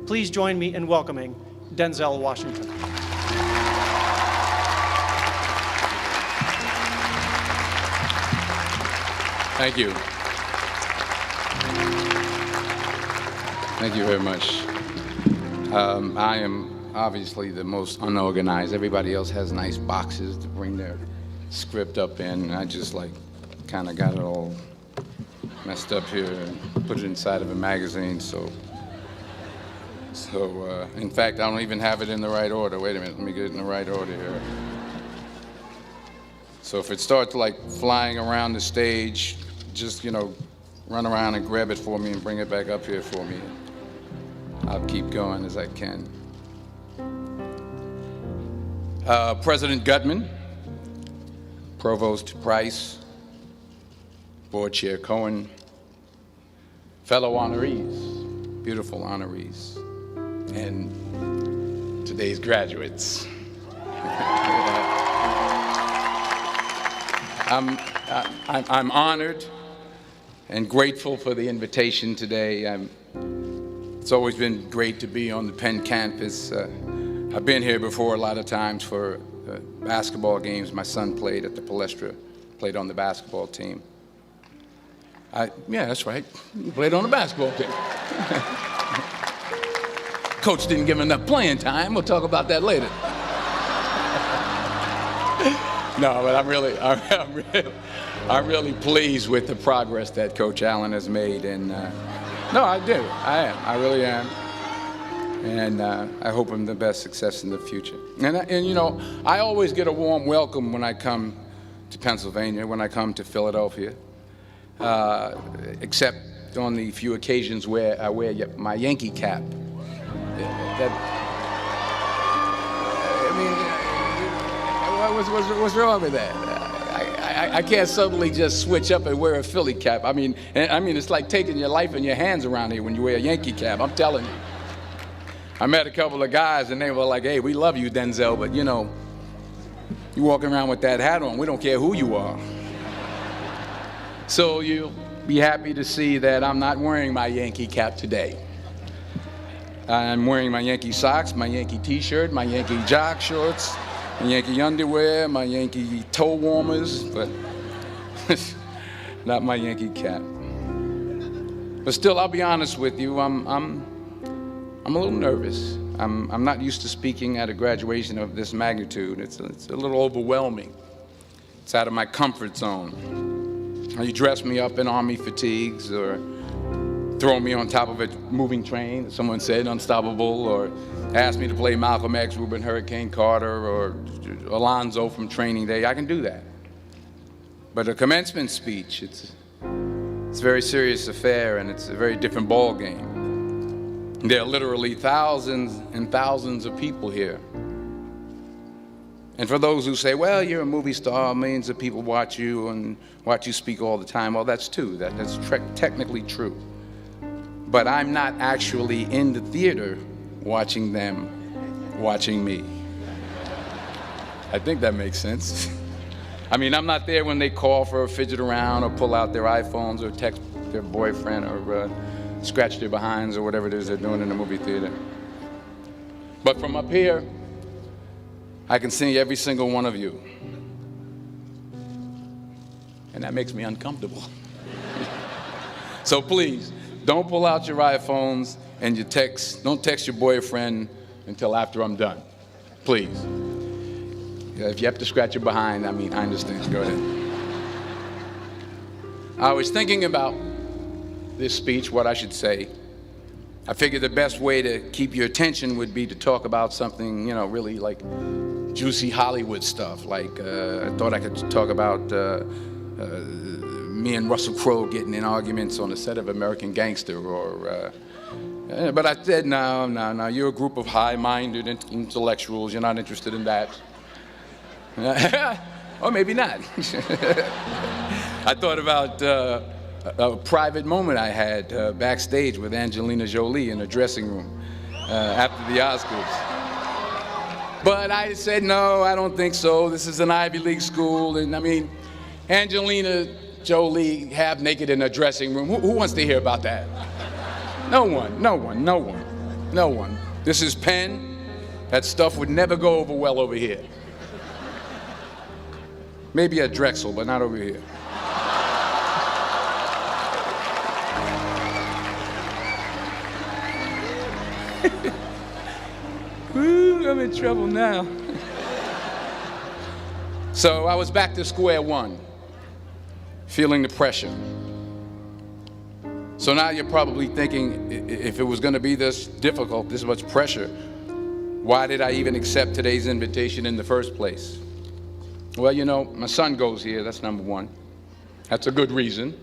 please join me in welcoming Denzel Washington. Thank you. Thank you very much. I am obviously the most unorganized. Everybody else has nice boxes to bring their script up in. I just kind of got it all messed up here and put it inside of a magazine. So in fact, I don't even have it in the right order. Wait a minute, let me get it in the right order here. So if it starts flying around the stage, just, run around and grab it for me and bring it back up here for me. I'll keep going as I can. President Gutman, Provost Price, Board Chair Cohen, fellow honorees, beautiful honorees, and today's graduates. I'm honored and grateful for the invitation today. It's always been great to be on the Penn campus. I've been here before a lot of times for basketball games. My son played at the Palestra, played on the basketball team. Yeah, that's right. He played on the basketball team. Coach didn't give him enough playing time. We'll talk about that later. No, but I'm really pleased with the progress that Coach Allen has made, and no, I do. I really am, and I hope I'm the best success in the future. And I always get a warm welcome when I come to Pennsylvania, when I come to Philadelphia, except on the few occasions where I wear my Yankee cap. What's wrong with that? I can't suddenly just switch up and wear a Philly cap. I mean, it's like taking your life in your hands around here when you wear a Yankee cap. I'm telling you. I met a couple of guys and they were like, "Hey, we love you, Denzel, but you walking around with that hat on. We don't care who you are." So you'll be happy to see that I'm not wearing my Yankee cap today. I'm wearing my Yankee socks, my Yankee t-shirt, my Yankee jock shorts, my Yankee underwear, my Yankee toe warmers, but not my Yankee cap. But still, I'll be honest with you, I'm a little nervous. I'm not used to speaking at a graduation of this magnitude. It's a little overwhelming. It's out of my comfort zone. You dress me up in army fatigues or throw me on top of a moving train, someone said, unstoppable, or ask me to play Malcolm X, Reuben Hurricane Carter, or Alonzo from Training Day. I can do that. But a commencement speech, it's a very serious affair, and it's a very different ball game. There are literally thousands and thousands of people here. And for those who say, well, you're a movie star, millions of people watch you and watch you speak all the time, well, that's true. That's technically true. But I'm not actually in the theater watching them watching me. I think that makes sense. I mean, I'm not there when they call for a fidget around or pull out their iPhones or text their boyfriend or scratch their behinds or whatever it is they're doing in the movie theater. But from up here, I can see every single one of you. And that makes me uncomfortable. So please, don't pull out your iPhones and don't text your boyfriend until after I'm done. Please. If you have to scratch your behind, I understand. Go ahead. I was thinking about this speech, what I should say. I figured the best way to keep your attention would be to talk about something, really like juicy Hollywood stuff. Like, I thought I could talk about me and Russell Crowe getting in arguments on the set of American Gangster, but I said, no, you're a group of high-minded intellectuals, you're not interested in that. Or maybe not. I thought about a private moment I had backstage with Angelina Jolie in a dressing room after the Oscars. But I said, no, I don't think so. This is an Ivy League school, and Angelina Jolie half naked in a dressing room. Who wants to hear about that? No one. No one. This is pen. That stuff would never go over well over here. Maybe at Drexel, but not over here. Ooh, I'm in trouble now. So I was back to square one, feeling the pressure. So now you're probably thinking, if it was going to be this difficult, this much pressure, why did I even accept today's invitation in the first place? Well, you know, my son goes here, that's number one. That's a good reason.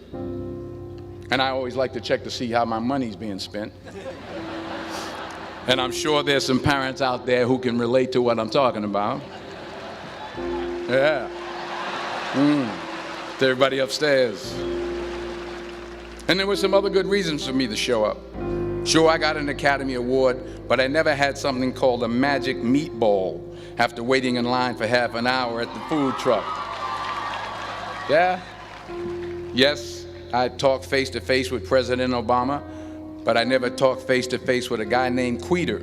And I always like to check to see how my money's being spent. And I'm sure there's some parents out there who can relate to what I'm talking about. Yeah. It's everybody upstairs. And there were some other good reasons for me to show up. Sure, I got an Academy Award, but I never had something called a magic meatball after waiting in line for half an hour at the food truck. Yeah? Yes, I talked face to face with President Obama, but I never talked face to face with a guy named Queeter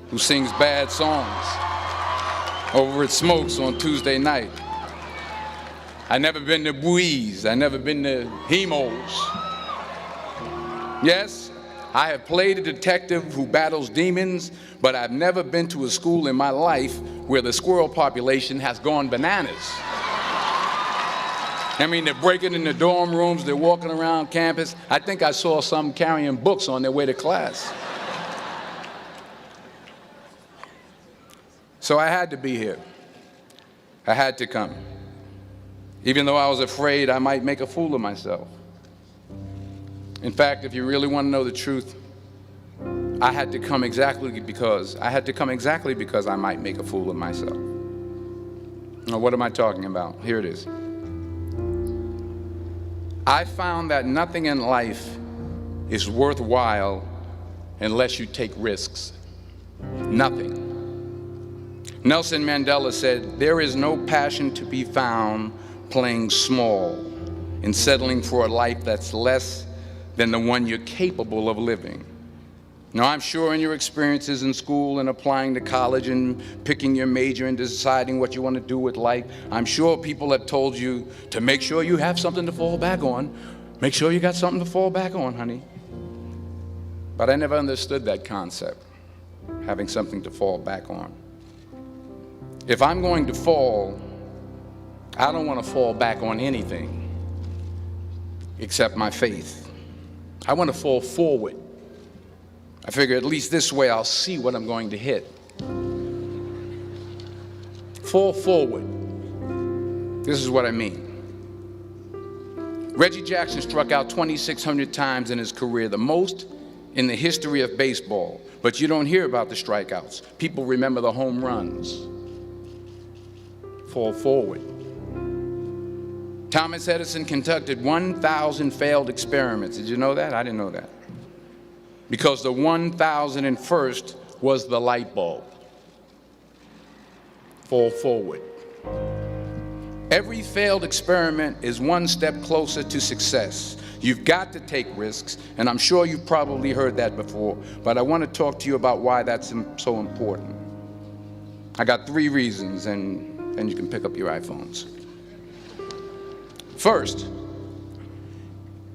who sings bad songs over at Smokes on Tuesday night. I never been to Buies. I never been to Hemos. Yes, I have played a detective who battles demons, but I've never been to a school in my life where the squirrel population has gone bananas. I mean, they're breaking in the dorm rooms, they're walking around campus. I think I saw some carrying books on their way to class. So I had to be here. I had to come. Even though I was afraid I might make a fool of myself. In fact, if you really want to know the truth, I had to come exactly because I might make a fool of myself. Now, what am I talking about? Here it is. I found that nothing in life is worthwhile unless you take risks. Nothing. Nelson Mandela said, "There is no passion to be found playing small and settling for a life that's less than the one you're capable of living." Now, I'm sure in your experiences in school and applying to college and picking your major and deciding what you want to do with life, I'm sure people have told you to make sure you have something to fall back on. Make sure you got something to fall back on, honey. But I never understood that concept, having something to fall back on. If I'm going to fall, I don't want to fall back on anything except my faith. I want to fall forward. I figure at least this way I'll see what I'm going to hit. Fall forward. This is what I mean. Reggie Jackson struck out 2,600 times in his career, the most in the history of baseball. But you don't hear about the strikeouts. People remember the home runs. Fall forward. Thomas Edison conducted 1,000 failed experiments. Did you know that? I didn't know that. Because the 1,001st was the light bulb. Fall forward. Every failed experiment is one step closer to success. You've got to take risks, and I'm sure you've probably heard that before, but I want to talk to you about why that's so important. I got 3 reasons, and then you can pick up your iPhones. First,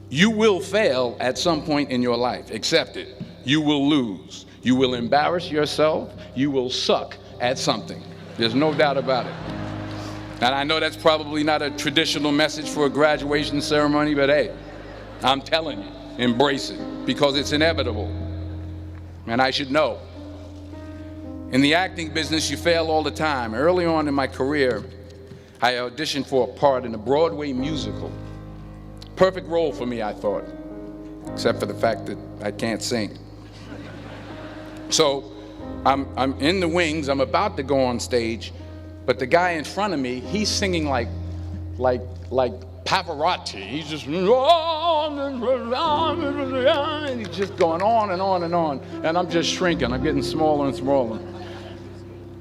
you will fail at some point in your life. Accept it. You will lose. You will embarrass yourself. You will suck at something. There's no doubt about it. And I know that's probably not a traditional message for a graduation ceremony, but hey, I'm telling you, embrace it, because it's inevitable. And I should know. In the acting business, you fail all the time. Early on in my career, I auditioned for a part in a Broadway musical. Perfect role for me, I thought, except for the fact that I can't sing. So I'm in the wings, I'm about to go on stage, but the guy in front of me, he's singing like Pavarotti. He's just, and he's just going on and on and on, and I'm just shrinking, I'm getting smaller and smaller.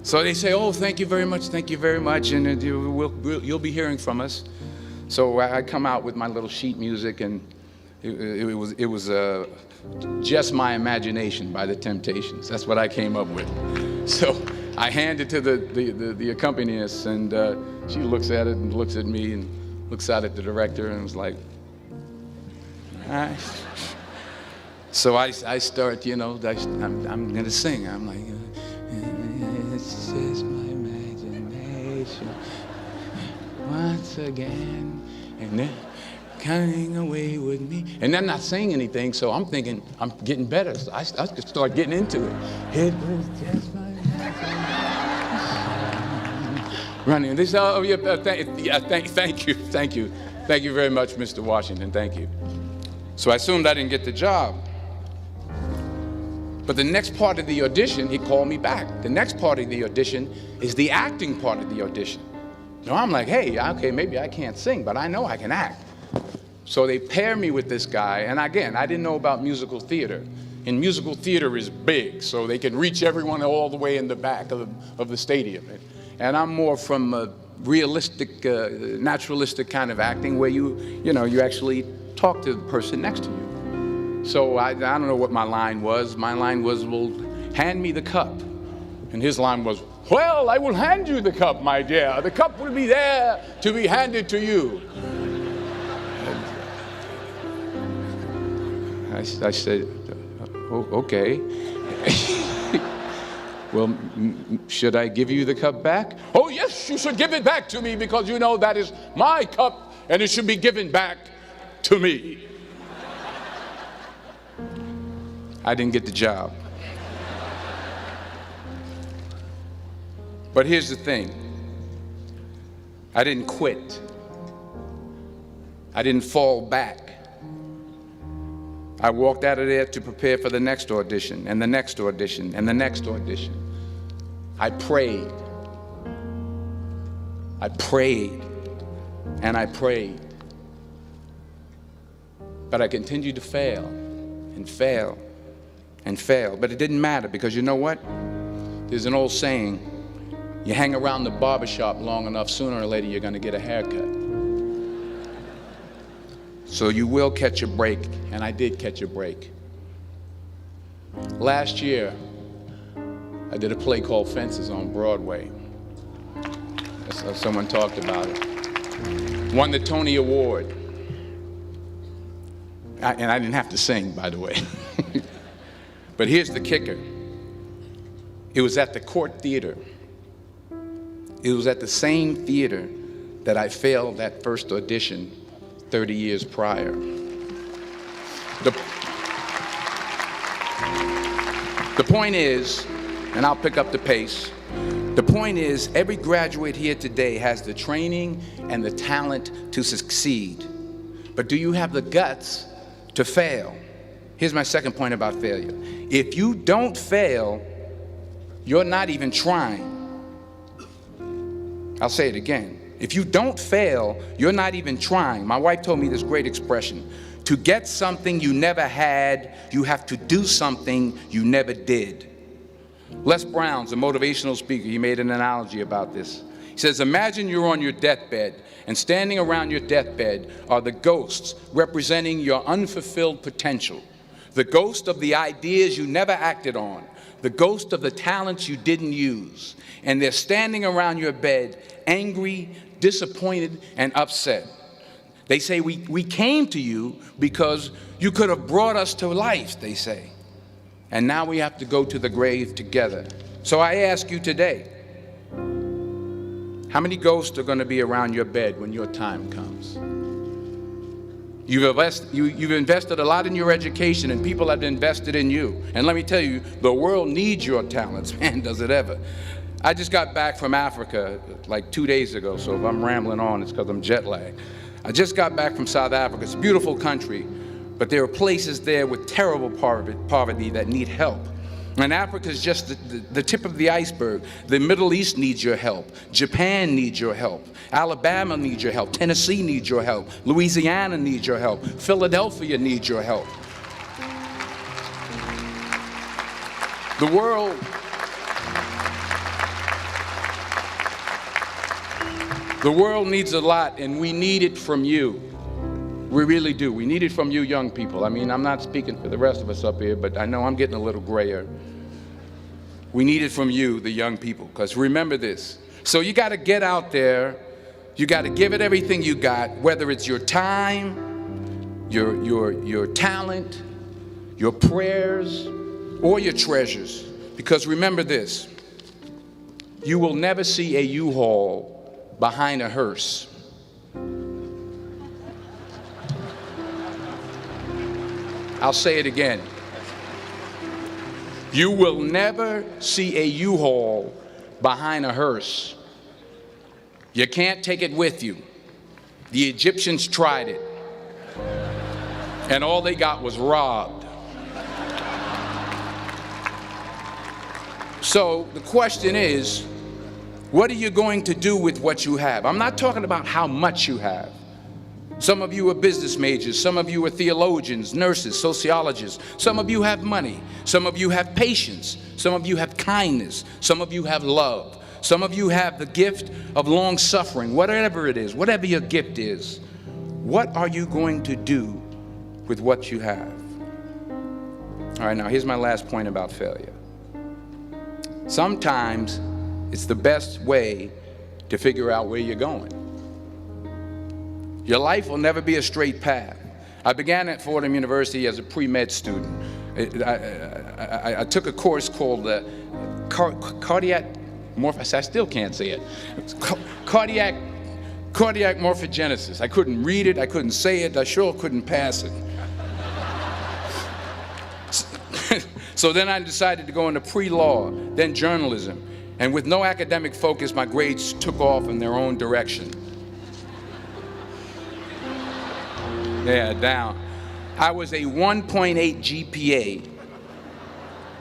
So they say, "Oh, thank you very much, and you'll be hearing from us." So I come out with my little sheet music, and It was Just My Imagination by the Temptations. That's what I came up with. So I hand it to the accompanist, and she looks at it and looks at me and looks out at the director and was like, all right. So I start, you know, I'm going to sing. I'm like, it's just my imagination once again, and then coming away with me. And I'm not saying anything, so I'm thinking I'm getting better. So I could start getting into it. It was just my imagination. Running. This, oh, yeah, thank you. Thank you very much, Mr. Washington. Thank you. So I assumed I didn't get the job. But the next part of the audition, he called me back. The next part of the audition is the acting part of the audition. So I'm like, hey, okay, maybe I can't sing, but I know I can act. So they pair me with this guy, and again, I didn't know about musical theater. And musical theater is big, so they can reach everyone all the way in the back of the stadium. And I'm more from a realistic, naturalistic kind of acting where you actually talk to the person next to you. So I don't know what my line was. My line was, well, hand me the cup. And his line was, well, I will hand you the cup, my dear. The cup will be there to be handed to you. I said, oh, okay. Well, should I give you the cup back? Oh, yes, you should give it back to me because you know that is my cup and it should be given back to me. I didn't get the job. But here's the thing. I didn't quit. I didn't fall back. I walked out of there to prepare for the next audition, and the next audition, and the next audition. I prayed. I prayed, and I prayed. But I continued to fail, and fail, and fail. But it didn't matter, because you know what? There's an old saying, you hang around the barbershop long enough, sooner or later you're going to get a haircut. So you will catch a break, and I did catch a break. Last year, I did a play called Fences on Broadway. Someone talked about it. Won the Tony Award. And I didn't have to sing, by the way. But here's the kicker. It was at the Court Theater. It was at the same theater that I failed that first audition 30 years prior. The point is, and I'll pick up the pace, the point is every graduate here today has the training and the talent to succeed. But do you have the guts to fail? Here's my second point about failure. If you don't fail, you're not even trying. I'll say it again. If you don't fail, you're not even trying. My wife told me this great expression. To get something you never had, you have to do something you never did. Les Brown's a motivational speaker. He made an analogy about this. He says, imagine you're on your deathbed, and standing around your deathbed are the ghosts representing your unfulfilled potential. The ghost of the ideas you never acted on. The ghost of the talents you didn't use. And they're standing around your bed, angry, disappointed, and upset. They say, we came to you because you could have brought us to life, they say. And now we have to go to the grave together. So I ask you today, how many ghosts are going to be around your bed when your time comes? You've invested a lot in your education, and people have invested in you. And let me tell you, the world needs your talents. Man, does it ever. I just got back from Africa like 2 days ago, so if I'm rambling on, it's because I'm jet lagged. I just got back from South Africa. It's a beautiful country, but there are places there with terrible poverty that need help. And Africa is just the tip of the iceberg. The Middle East needs your help. Japan needs your help. Alabama needs your help. Tennessee needs your help. Louisiana needs your help. Philadelphia needs your help. The world needs a lot, and we need it from you. We really do. We need it from you young people. I mean, I'm not speaking for the rest of us up here, but I know I'm getting a little grayer. We need it from you, the young people, because remember this. So you got to get out there. You got to give it everything you got, whether it's your time, your talent, your prayers, or your treasures. Because remember this, you will never see a U-Haul behind a hearse. I'll say it again. You will never see a U-Haul behind a hearse. You can't take it with you. The Egyptians tried it, and all they got was robbed. So the question is, what are you going to do with what you have? I'm not talking about how much you have. Some of you are business majors, some of you are theologians, nurses, sociologists. Some of you have money, some of you have patience, some of you have kindness, some of you have love. Some of you have the gift of long suffering, whatever it is, whatever your gift is. What are you going to do with what you have? All right, now here's my last point about failure. Sometimes it's the best way to figure out where you're going. Your life will never be a straight path. I began at Fordham University as a pre-med student. I took a course called cardiac morphogenesis. I still can't say it. Cardiac morphogenesis. I couldn't read it, I couldn't say it, I sure couldn't pass it. So then I decided to go into pre-law, then journalism. And with no academic focus, my grades took off in their own direction. Yeah, down. I was a 1.8 GPA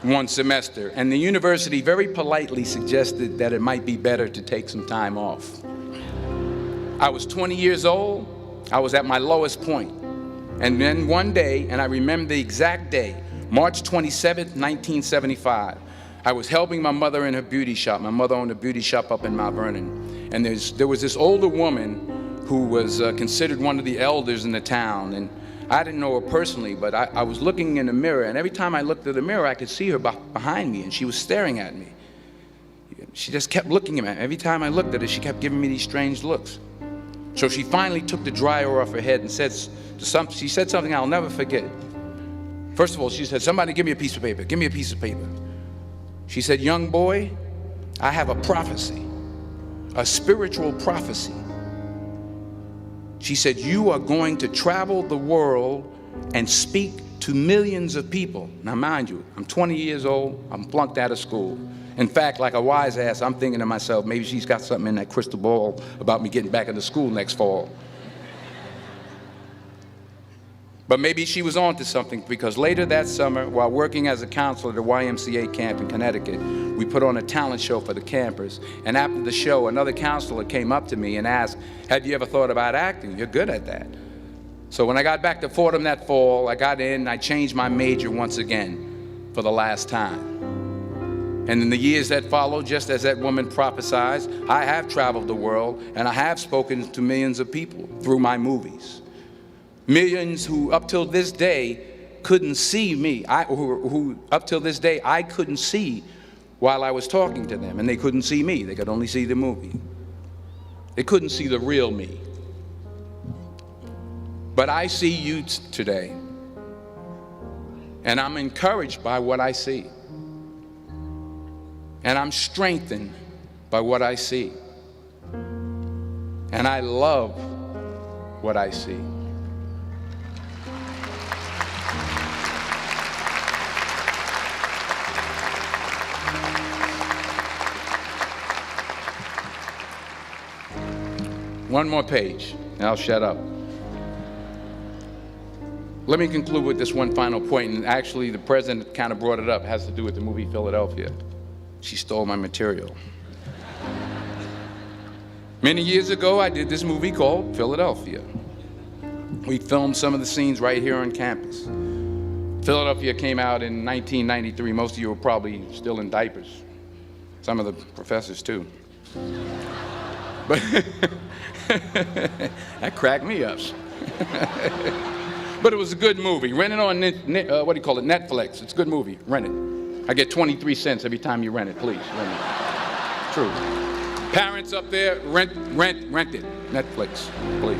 one semester, and the university very politely suggested that it might be better to take some time off. I was 20 years old. I was at my lowest point. And then one day, and I remember the exact day, March 27th, 1975, I was helping my mother in her beauty shop. My mother owned a beauty shop up in Mount Vernon. And there was this older woman who was considered one of the elders in the town. And I didn't know her personally, but I was looking in the mirror, and every time I looked at the mirror, I could see her behind me, and she was staring at me. She just kept looking at me. Every time I looked at her, she kept giving me these strange looks. So she finally took the dryer off her head and she said something I'll never forget. First of all, she said, "Somebody give me a piece of paper. Give me a piece of paper." She said, "Young boy, I have a prophecy, a spiritual prophecy." She said, "You are going to travel the world and speak to millions of people." Now, mind you, I'm 20 years old. I'm flunked out of school. In fact, like a wise ass, I'm thinking to myself, maybe she's got something in that crystal ball about me getting back into school next fall. But maybe she was on to something, because later that summer, while working as a counselor at a YMCA camp in Connecticut, we put on a talent show for the campers. And after the show, another counselor came up to me and asked, "Have you ever thought about acting? You're good at that." So when I got back to Fordham that fall, I got in and I changed my major once again for the last time. And in the years that followed, just as that woman prophesied, I have traveled the world and I have spoken to millions of people through my movies. Millions who up till this day couldn't see me, who up till this day I couldn't see while I was talking to them, and they couldn't see me. They could only see the movie. They couldn't see the real me. But I see you today, and I'm encouraged by what I see. And I'm strengthened by what I see. And I love what I see. One more page, and I'll shut up. Let me conclude with this one final point, and actually the president kind of brought it up. It has to do with the movie Philadelphia. She stole my material. Many years ago, I did this movie called Philadelphia. We filmed some of the scenes right here on campus. Philadelphia came out in 1993. Most of you were probably still in diapers. Some of the professors too. But that cracked me up. But it was a good movie. Rent it on, what do you call it, Netflix. It's a good movie. Rent it. I get 23 cents every time you rent it. Please, rent it. True. Parents up there, rent it. Netflix, please.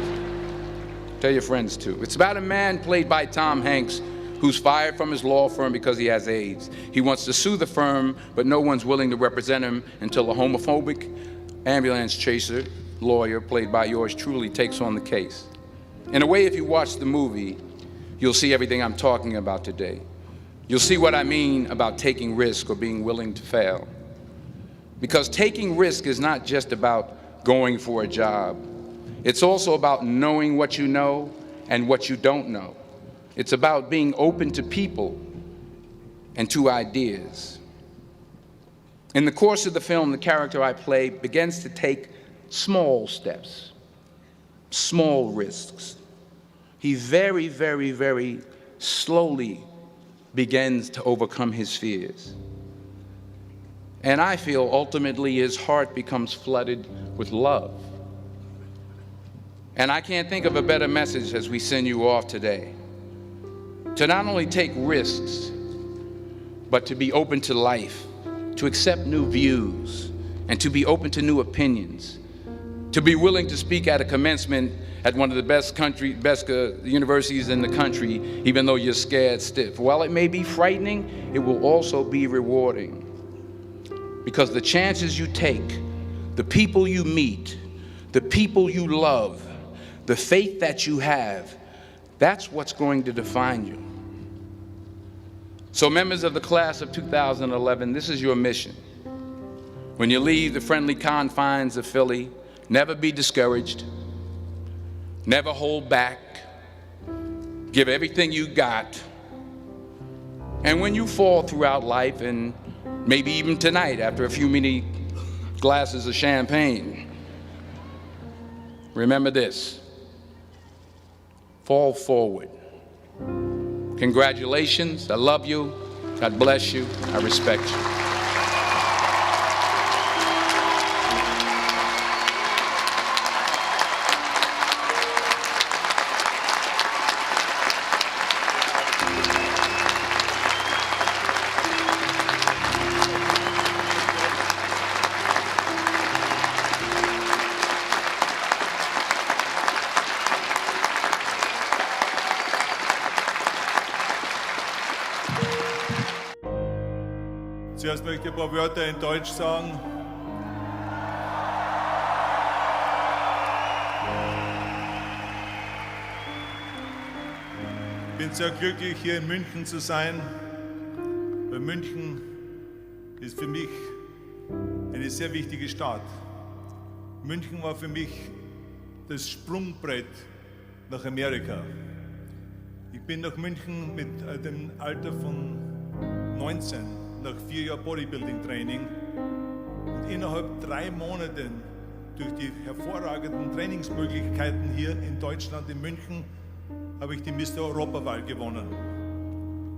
Tell your friends too. It's about a man played by Tom Hanks who's fired from his law firm because he has AIDS. He wants to sue the firm, but no one's willing to represent him until a homophobic ambulance chaser lawyer, played by yours truly, takes on the case. In a way, if you watch the movie, you'll see everything I'm talking about today. You'll see what I mean about taking risk or being willing to fail. Because taking risk is not just about going for a job. It's also about knowing what you know and what you don't know. It's about being open to people and to ideas. In the course of the film, the character I play begins to take small steps, small risks. He very, very, very slowly begins to overcome his fears. And I feel ultimately his heart becomes flooded with love. And I can't think of a better message as we send you off today. To not only take risks, but to be open to life, to accept new views, and to be open to new opinions, to be willing to speak at a commencement at one of the best universities in the country, even though you're scared stiff. While it may be frightening, it will also be rewarding. Because the chances you take, the people you meet, the people you love, the faith that you have, that's what's going to define you. So members of the class of 2011, this is your mission. When you leave the friendly confines of Philly, never be discouraged, never hold back, give everything you got. And when you fall throughout life, and maybe even tonight after a few many glasses of champagne, remember this: fall forward. Congratulations, I love you, God bless you, I respect you. Zuerst möchte ich ein paar Wörter in Deutsch sagen. Ich bin sehr glücklich, hier in München zu sein, weil München ist für mich eine sehr wichtige Stadt. München war für mich das Sprungbrett nach Amerika. Ich bin nach München mit dem Alter von 19. Nach 4 Jahren Bodybuilding-Training und innerhalb 3 Monaten durch die hervorragenden Trainingsmöglichkeiten hier in Deutschland, in München, habe ich die Mr. Europawahl gewonnen.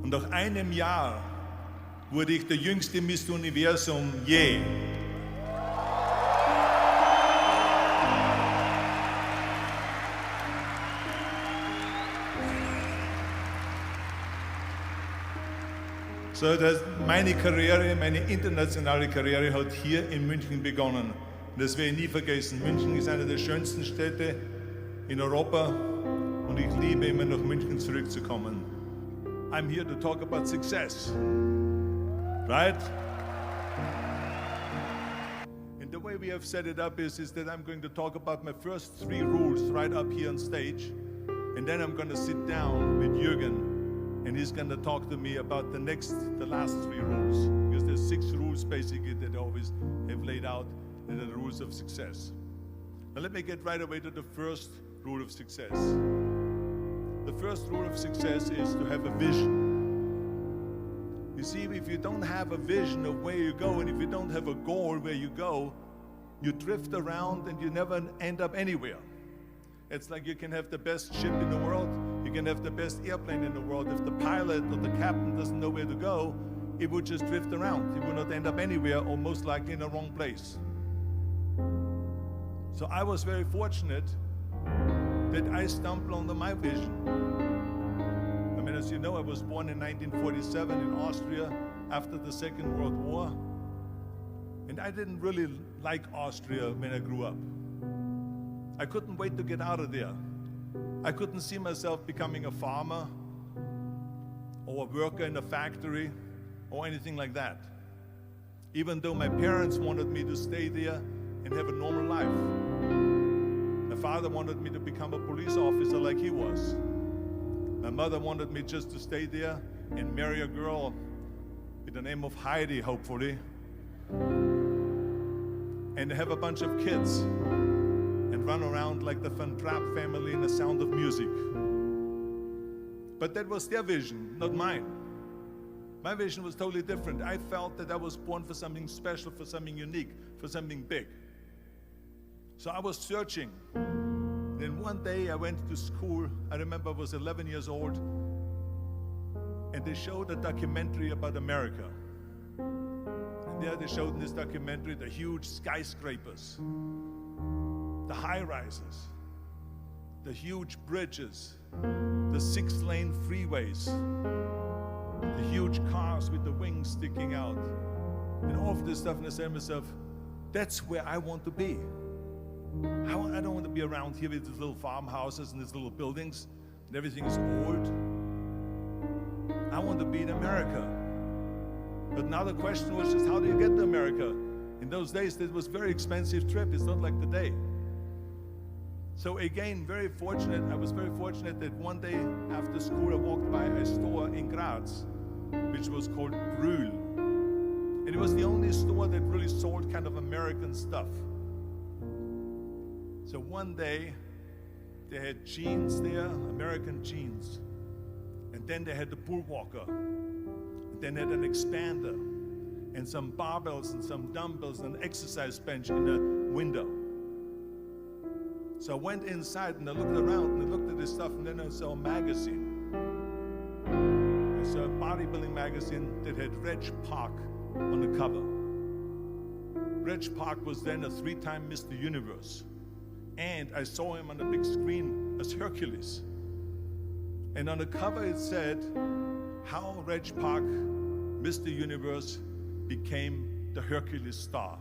Und nach einem Jahr wurde ich der jüngste Mr. Universum je. So, meine Karriere, meine internationale Karriere hat hier in München begonnen. Und das werde ich nie vergessen. München ist eine der schönsten Städte in Europa und ich liebe immer nach München zurückzukommen. I'm here to talk about success, right? And the way we have set it up is that I'm going to talk about my first 3 rules right up here on stage, and then I'm going to sit down with Jürgen. And he's going to talk to me about the last 3 rules, because there's 6 rules basically that I always have laid out, and are the rules of success. Now let me get right away to the first rule of success. The first rule of success is to have a vision. You see, if you don't have a vision of where you go, and if you don't have a goal where you go, you drift around and you never end up anywhere. It's like you can have the best ship in the world, you can have the best airplane in the world. If the pilot or the captain doesn't know where to go, it would just drift around. It would not end up anywhere, or most likely in the wrong place. So I was very fortunate that I stumbled onto my vision. I mean, as you know, I was born in 1947 in Austria after the Second World War. And I didn't really like Austria when I grew up. I couldn't wait to get out of there. I couldn't see myself becoming a farmer or a worker in a factory or anything like that. Even though my parents wanted me to stay there and have a normal life. My father wanted me to become a police officer like he was. My mother wanted me just to stay there and marry a girl with the name of Heidi, hopefully, and have a bunch of kids and run around like the Van Trapp family in The Sound of Music. But that was their vision, not mine. My vision was totally different. I felt that I was born for something special, for something unique, for something big. So I was searching. Then one day I went to school. I remember I was 11 years old, and they showed a documentary about America. And there they showed in this documentary the huge skyscrapers, the high-rises, the huge bridges, the 6-lane freeways, the huge cars with the wings sticking out, and all of this stuff. And I said to myself, that's where I want to be. I don't want to be around here with these little farmhouses and these little buildings, and everything is old. I want to be in America. But now the question was just, how do you get to America? In those days, it was a very expensive trip. It's not like today. So again, I was very fortunate that one day after school, I walked by a store in Graz, which was called Brühl. And it was the only store that really sold kind of American stuff. So one day, they had jeans there, American jeans. And then they had the bull walker. And then they had an expander. And some barbells and some dumbbells and an exercise bench in the window. So I went inside and I looked around and I looked at this stuff, and then I saw a magazine. I saw a bodybuilding magazine that had Reg Park on the cover. Reg Park was then a 3-time Mr. Universe. And I saw him on the big screen as Hercules. And on the cover it said how Reg Park, Mr. Universe, became the Hercules star.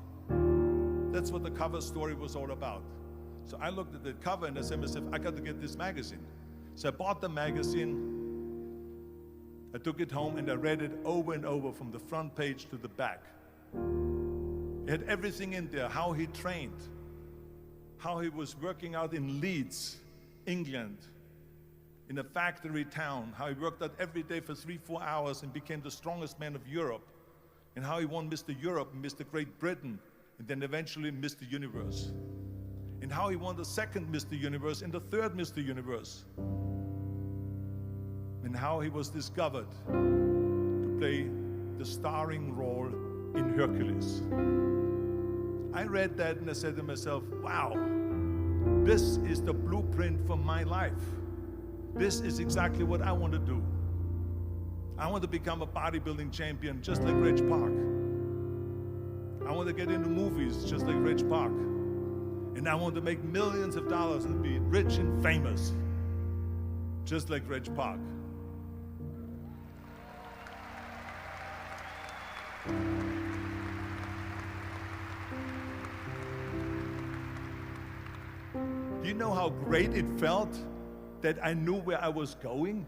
That's what the cover story was all about. So I looked at the cover and I said to myself, I got to get this magazine. So I bought the magazine, I took it home and I read it over and over from the front page to the back. It had everything in there, how he trained, how he was working out in Leeds, England, in a factory town, how he worked out every day for 3-4 hours and became the strongest man of Europe, and how he won Mr. Europe and Mr. Great Britain, and then eventually Mr. Universe. And how he won the 2nd Mr. Universe and the 3rd Mr. Universe. And how he was discovered to play the starring role in Hercules. I read that and I said to myself, wow, this is the blueprint for my life. This is exactly what I want to do. I want to become a bodybuilding champion just like Reg Park. I want to get into movies just like Reg Park. And I want to make millions of dollars and be rich and famous just like Reg Park. Do you know how great it felt that I knew where I was going?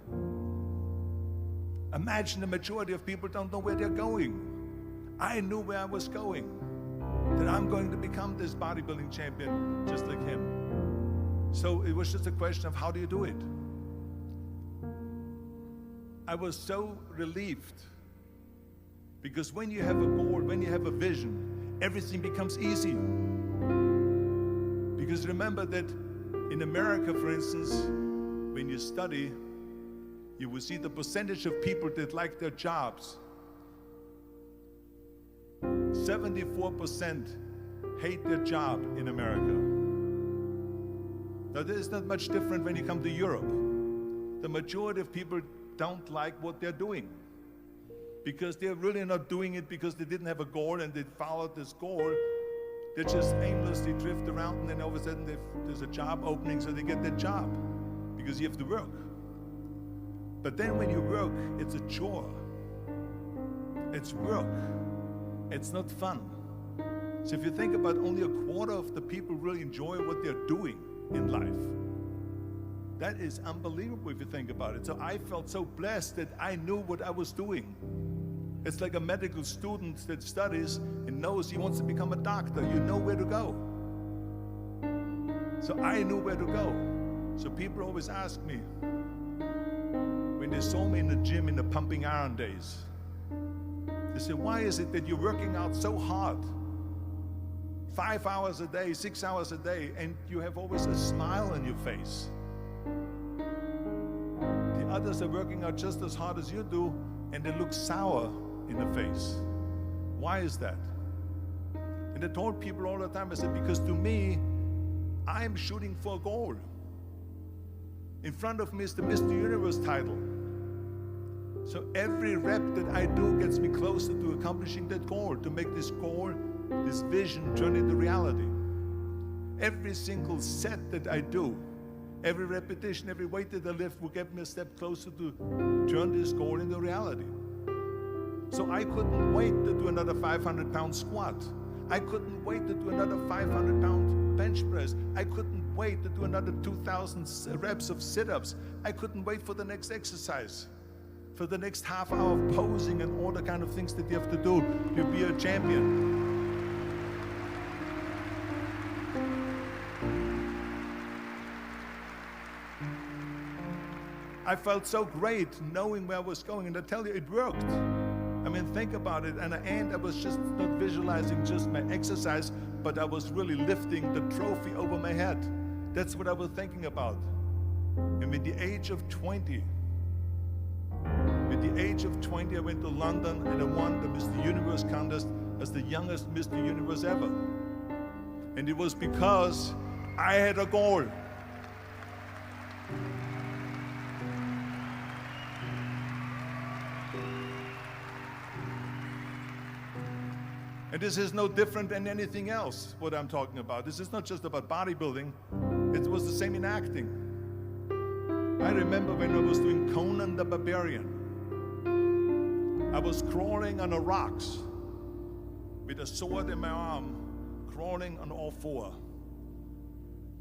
Imagine the majority of people don't know where they're going. I knew where I was going, that I'm going to become this bodybuilding champion just like him. So it was just a question of how do you do it? I was so relieved, because when you have a goal, when you have a vision, everything becomes easy. Because remember that in America, for instance, when you study, you will see the percentage of people that like their jobs. 74% hate their job in America. Now, this is not much different when you come to Europe. The majority of people don't like what they're doing, because they're really not doing it because they didn't have a goal and they followed this goal They just aimlessly drift around, and then all of a sudden there's a job opening, so they get that job because you have to work. But then when you work, it's a chore. It's work. It's not fun. So if you think about, only a quarter of the people really enjoy what they're doing in life. That is unbelievable if you think about it. So I felt so blessed that I knew what I was doing. It's like a medical student that studies and knows he wants to become a doctor. You know where to go. So I knew where to go. So people always ask me, when they saw me in the gym in the pumping iron days, they said, why is it that you're working out so hard? 5 hours a day, 6 hours a day, and you have always a smile on your face. The others are working out just as hard as you do, and they look sour in the face. Why is that? And I told people all the time, I said, because to me, I'm shooting for a goal. In front of me is the Mr. Universe title. So every rep that I do gets me closer to accomplishing that goal, to make this goal, this vision, turn into reality. Every single set that I do, every repetition, every weight that I lift will get me a step closer to turn this goal into reality. So I couldn't wait to do another 500-pound squat. I couldn't wait to do another 500-pound bench press. I couldn't wait to do another 2,000 reps of sit-ups. I couldn't wait for the next exercise, for the next half hour of posing and all the kind of things that you have to do to be a champion. I felt so great knowing where I was going, and I tell you, it worked. I mean, think about it. And at the end, I was just not visualizing just my exercise, but I was really lifting the trophy over my head. That's what I was thinking about. And with the age of 20, I went to London and I won the Mr. Universe contest as the youngest Mr. Universe ever. And it was because I had a goal. And this is no different than anything else, what I'm talking about. This is not just about bodybuilding. It was the same in acting. I remember when I was doing Conan the Barbarian. I was crawling on the rocks with a sword in my arm, crawling on all four.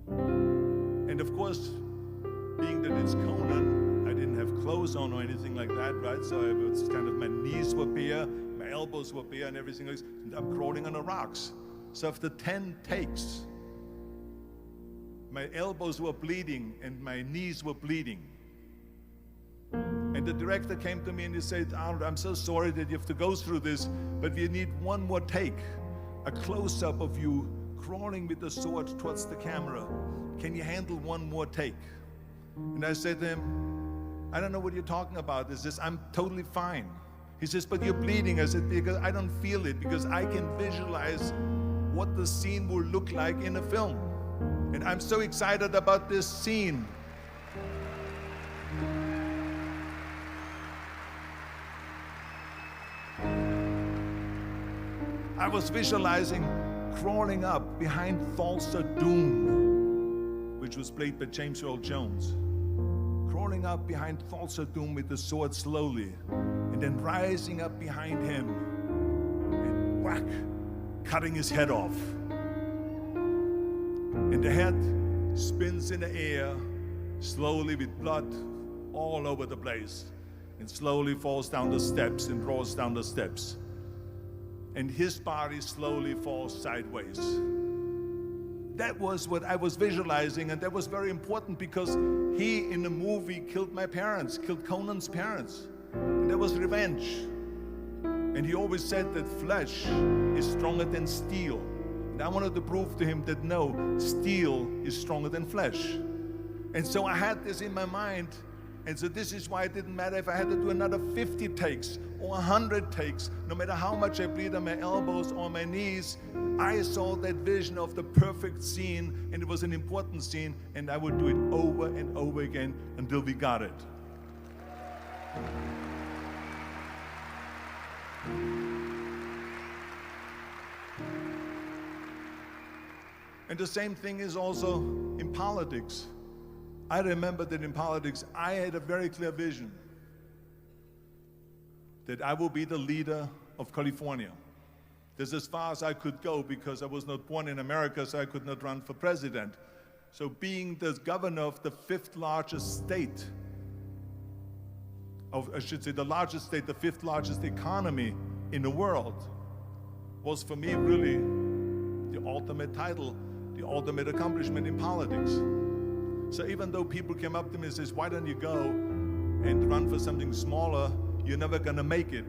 And of course, being that it's Conan, I didn't have clothes on or anything like that, right? So it was kind of, my knees were bare, my elbows were bare and everything else, and I'm crawling on the rocks. So after 10 takes, my elbows were bleeding and my knees were bleeding. And the director came to me and he said, Arnold, I'm so sorry that you have to go through this, but we need one more take, a close-up of you crawling with the sword towards the camera. Can you handle one more take? And I said to him, I don't know what you're talking about. He says, I'm totally fine. He says, but you're bleeding. I said, because I don't feel it, because I can visualize what the scene will look like in a film. And I'm so excited about this scene. I was visualizing crawling up behind Thulsa Doom, which was played by James Earl Jones. Crawling up behind Thulsa Doom with the sword slowly, and then rising up behind him and whack, cutting his head off. And the head spins in the air, slowly with blood all over the place, and slowly falls down the steps and rolls down the steps. And his body slowly falls sideways. That was what I was visualizing, and that was very important because he, in the movie, killed my parents, killed Conan's parents. And that was revenge. And he always said that flesh is stronger than steel. And I wanted to prove to him that no, steel is stronger than flesh. And so I had this in my mind. And so this is why it didn't matter if I had to do another 50 takes or 100 takes, no matter how much I bleed on my elbows or my knees. I saw that vision of the perfect scene, and it was an important scene, and I would do it over and over again until we got it. And the same thing is also in politics. I remember that in politics, I had a very clear vision that I will be the leader of California. That's as far as I could go because I was not born in America, so I could not run for president. So being the governor of the fifth largest state, I should say the largest state, the fifth largest economy in the world, was for me really the ultimate title, the ultimate accomplishment in politics. So even though people came up to me and says, why don't you go and run for something smaller, you're never gonna make it.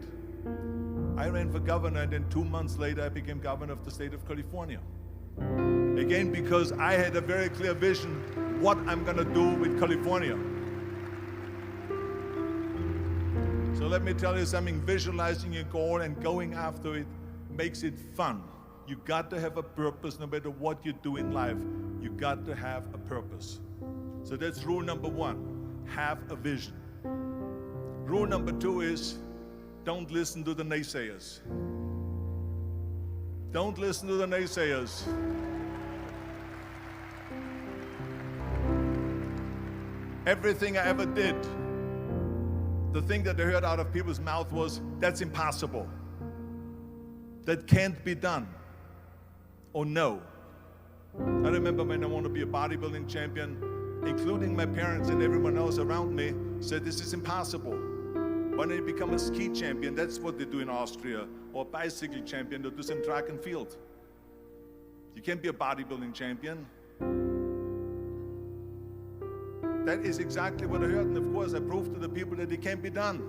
I ran for governor, and then 2 months later I became governor of the state of California. Again, because I had a very clear vision what I'm gonna do with California. So let me tell you something, visualizing your goal and going after it makes it fun. You got to have a purpose no matter what you do in life. You got to have a purpose. So that's rule number one, have a vision. Rule number two is, don't listen to the naysayers. Don't listen to the naysayers. Everything I ever did, the thing that I heard out of people's mouth was, that's impossible. That can't be done. Or no. I remember when I wanted to be a bodybuilding champion, including my parents and everyone else around me, said this is impossible. Why don't you become a ski champion? That's what they do in Austria. Or a bicycle champion, they do some track and field. You can't be a bodybuilding champion. That is exactly what I heard, and of course I proved to the people that it can't be done.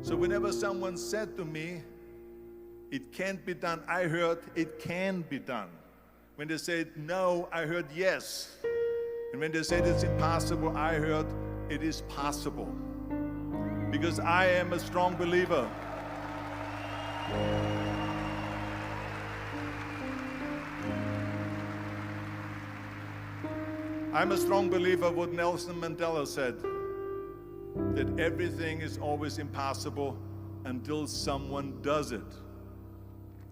So whenever someone said to me, it can't be done, I heard, it can be done. When they said no, I heard yes. And when they said it's impossible, I heard it is possible. Because I am a strong believer. I'm a strong believer of what Nelson Mandela said, that everything is always impossible until someone does it.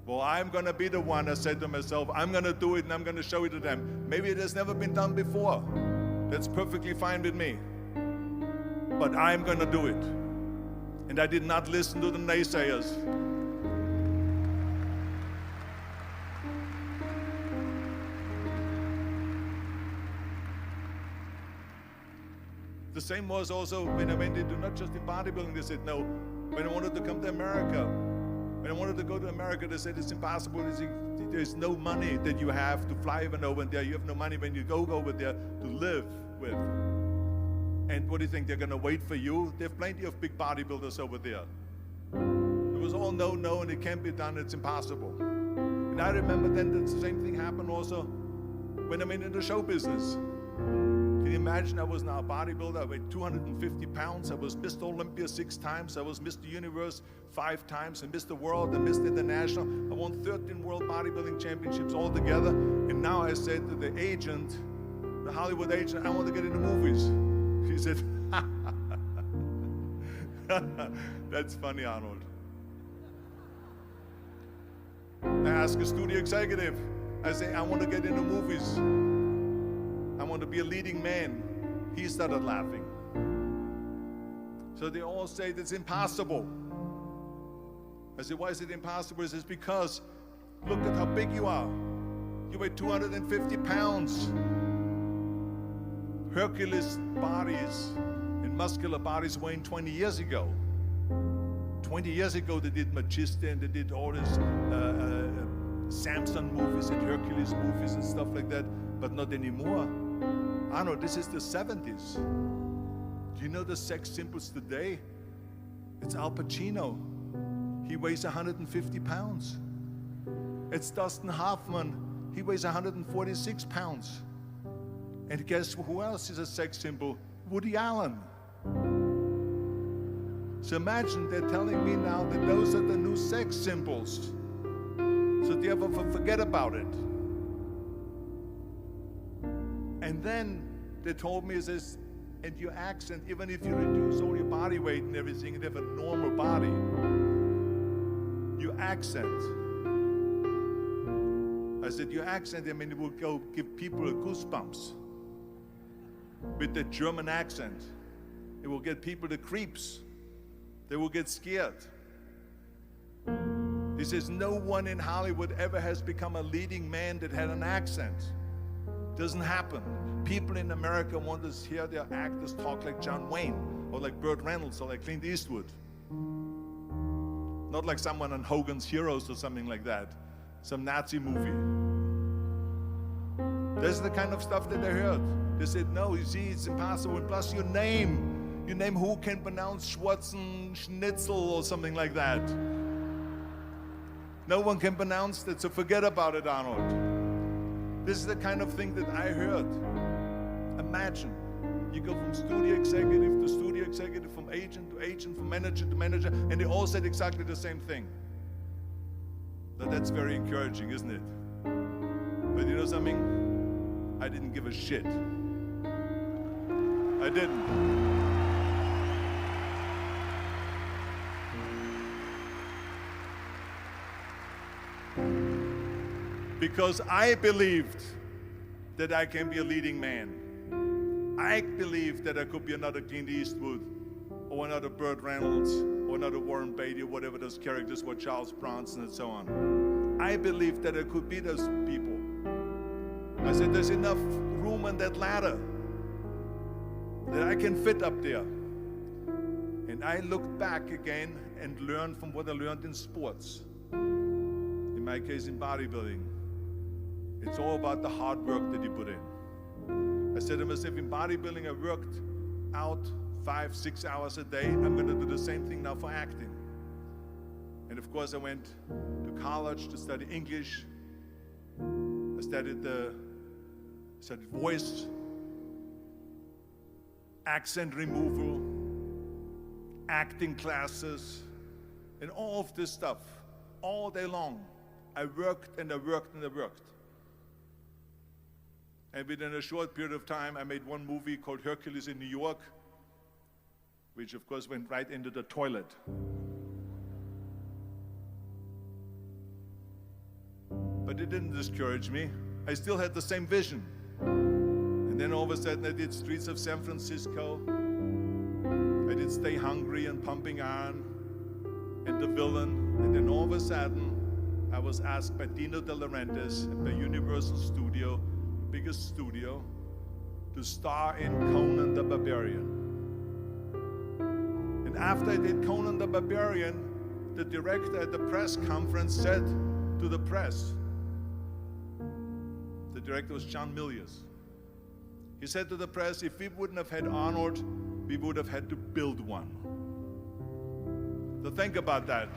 Well, I'm gonna be the one, I said to myself, I'm gonna do it and I'm gonna show it to them. Maybe it has never been done before. That's perfectly fine with me. But I'm gonna do it. And I did not listen to the naysayers. The same was also when I went into not just in bodybuilding, they said no. When I wanted to come to America, when I wanted to go to America, they said it's impossible. There's no money that you have to fly even over there. You have no money when you go over there to live with. And what do you think, they're gonna wait for you? They have plenty of big bodybuilders over there. It was all no, no, and it can't be done, it's impossible. And I remember then that the same thing happened also when I went into show business. Can you imagine, I was now a bodybuilder, I weighed 250 pounds, I was Mr. Olympia 6 times, I was Mr. Universe 5 times, and Mr. World and Mr. International. I won 13 World Bodybuilding Championships altogether, and now I said to the agent, the Hollywood agent, I want to get into movies. He said, that's funny, Arnold. I asked a studio executive, I say, I want to get into movies. I want to be a leading man. He started laughing. So they all say it's impossible. I said, why is it impossible? He says, because look at how big you are. You weigh 250 pounds. Hercules bodies and muscular bodies weighing 20 years ago. 20 years ago they did Magista and they did all these Samson movies and Hercules movies and stuff like that, but not anymore. Arnold, this is the 70s. Do you know the sex symbols today? It's Al Pacino. He weighs 150 pounds. It's Dustin Hoffman. He weighs 146 pounds. And guess who else is a sex symbol? Woody Allen. So imagine they're telling me now that those are the new sex symbols. So therefore forget about it. And then they told me, says, and your accent, even if you reduce all your body weight and everything and have a normal body, your accent. I I said, your accent, I mean, it will go give people goosebumps. With the German accent, it will get people the creeps. They will get scared. He says, no one in Hollywood ever has become a leading man that had an accent. Doesn't happen. People in America want to hear their actors talk like John Wayne, or like Burt Reynolds, or like Clint Eastwood. Not like someone on Hogan's Heroes or something like that. Some Nazi movie. That's the kind of stuff that I heard. They said, no, you see, it's impossible. And plus your name who can pronounce Schwarzenegger or something like that. No one can pronounce that, so forget about it, Arnold. This is the kind of thing that I heard. Imagine, you go from studio executive to studio executive, from agent to agent, from manager to manager, and they all said exactly the same thing. Now that's very encouraging, isn't it? But you know something? I didn't give a shit. I didn't. Because I believed that I can be a leading man. I believed that I could be another Clint Eastwood, or another Burt Reynolds, or another Warren Beatty, or whatever those characters were, Charles Bronson and so on. I believed that I could be those people. I said, there's enough room on that ladder that I can fit up there. And I looked back again and learned from what I learned in sports. In my case, in bodybuilding. It's all about the hard work that you put in. I said to myself, in bodybuilding, I worked out 5-6 hours a day. I'm going to do the same thing now for acting. And of course, I went to college to study English. I studied voice, accent removal, acting classes, and all of this stuff, all day long. I worked and I worked and I worked. And within a short period of time, I made one movie called Hercules in New York, which of course went right into the toilet. But it didn't discourage me. I still had the same vision. And then all of a sudden I did Streets of San Francisco. I did Stay Hungry and Pumping Iron and The Villain. And then all of a sudden I was asked by Dino De Laurentiis and by Universal Studio, biggest studio, to star in Conan the Barbarian. And after I did Conan the Barbarian, the director at the press conference said to the press, the director was John Milius. He said to the press, if we wouldn't have had Arnold, we would have had to build one. So think about that.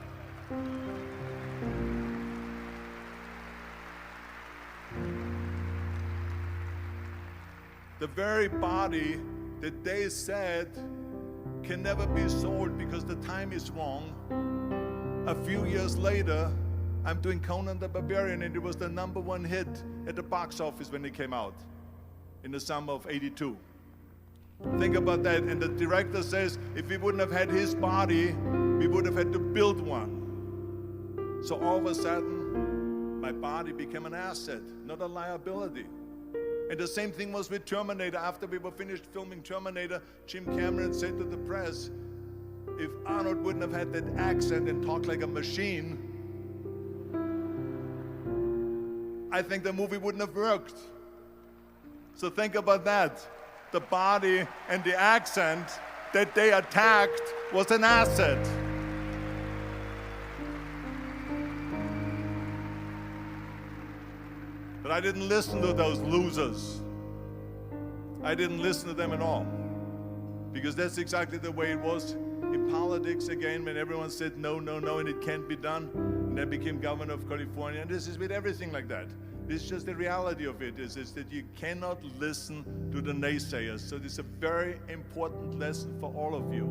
The very body that they said can never be sold because the time is wrong. A few years later, I'm doing Conan the Barbarian, and it was the #1 hit at the box office when it came out in the summer of '82. Think about that. And the director says, if we wouldn't have had his body, we would have had to build one. So all of a sudden, my body became an asset, not a liability. And the same thing was with Terminator. After we were finished filming Terminator, Jim Cameron said to the press, if Arnold wouldn't have had that accent and talked like a machine, I think the movie wouldn't have worked. So think about that. The body and the accent that they attacked was an asset. But I didn't listen to those losers. I didn't listen to them at all. Because that's exactly the way it was in politics again, when everyone said no, no, no, and it can't be done. And I became governor of California, and this is with everything like that. This is just the reality of it, is that you cannot listen to the naysayers. So this is a very important lesson for all of you.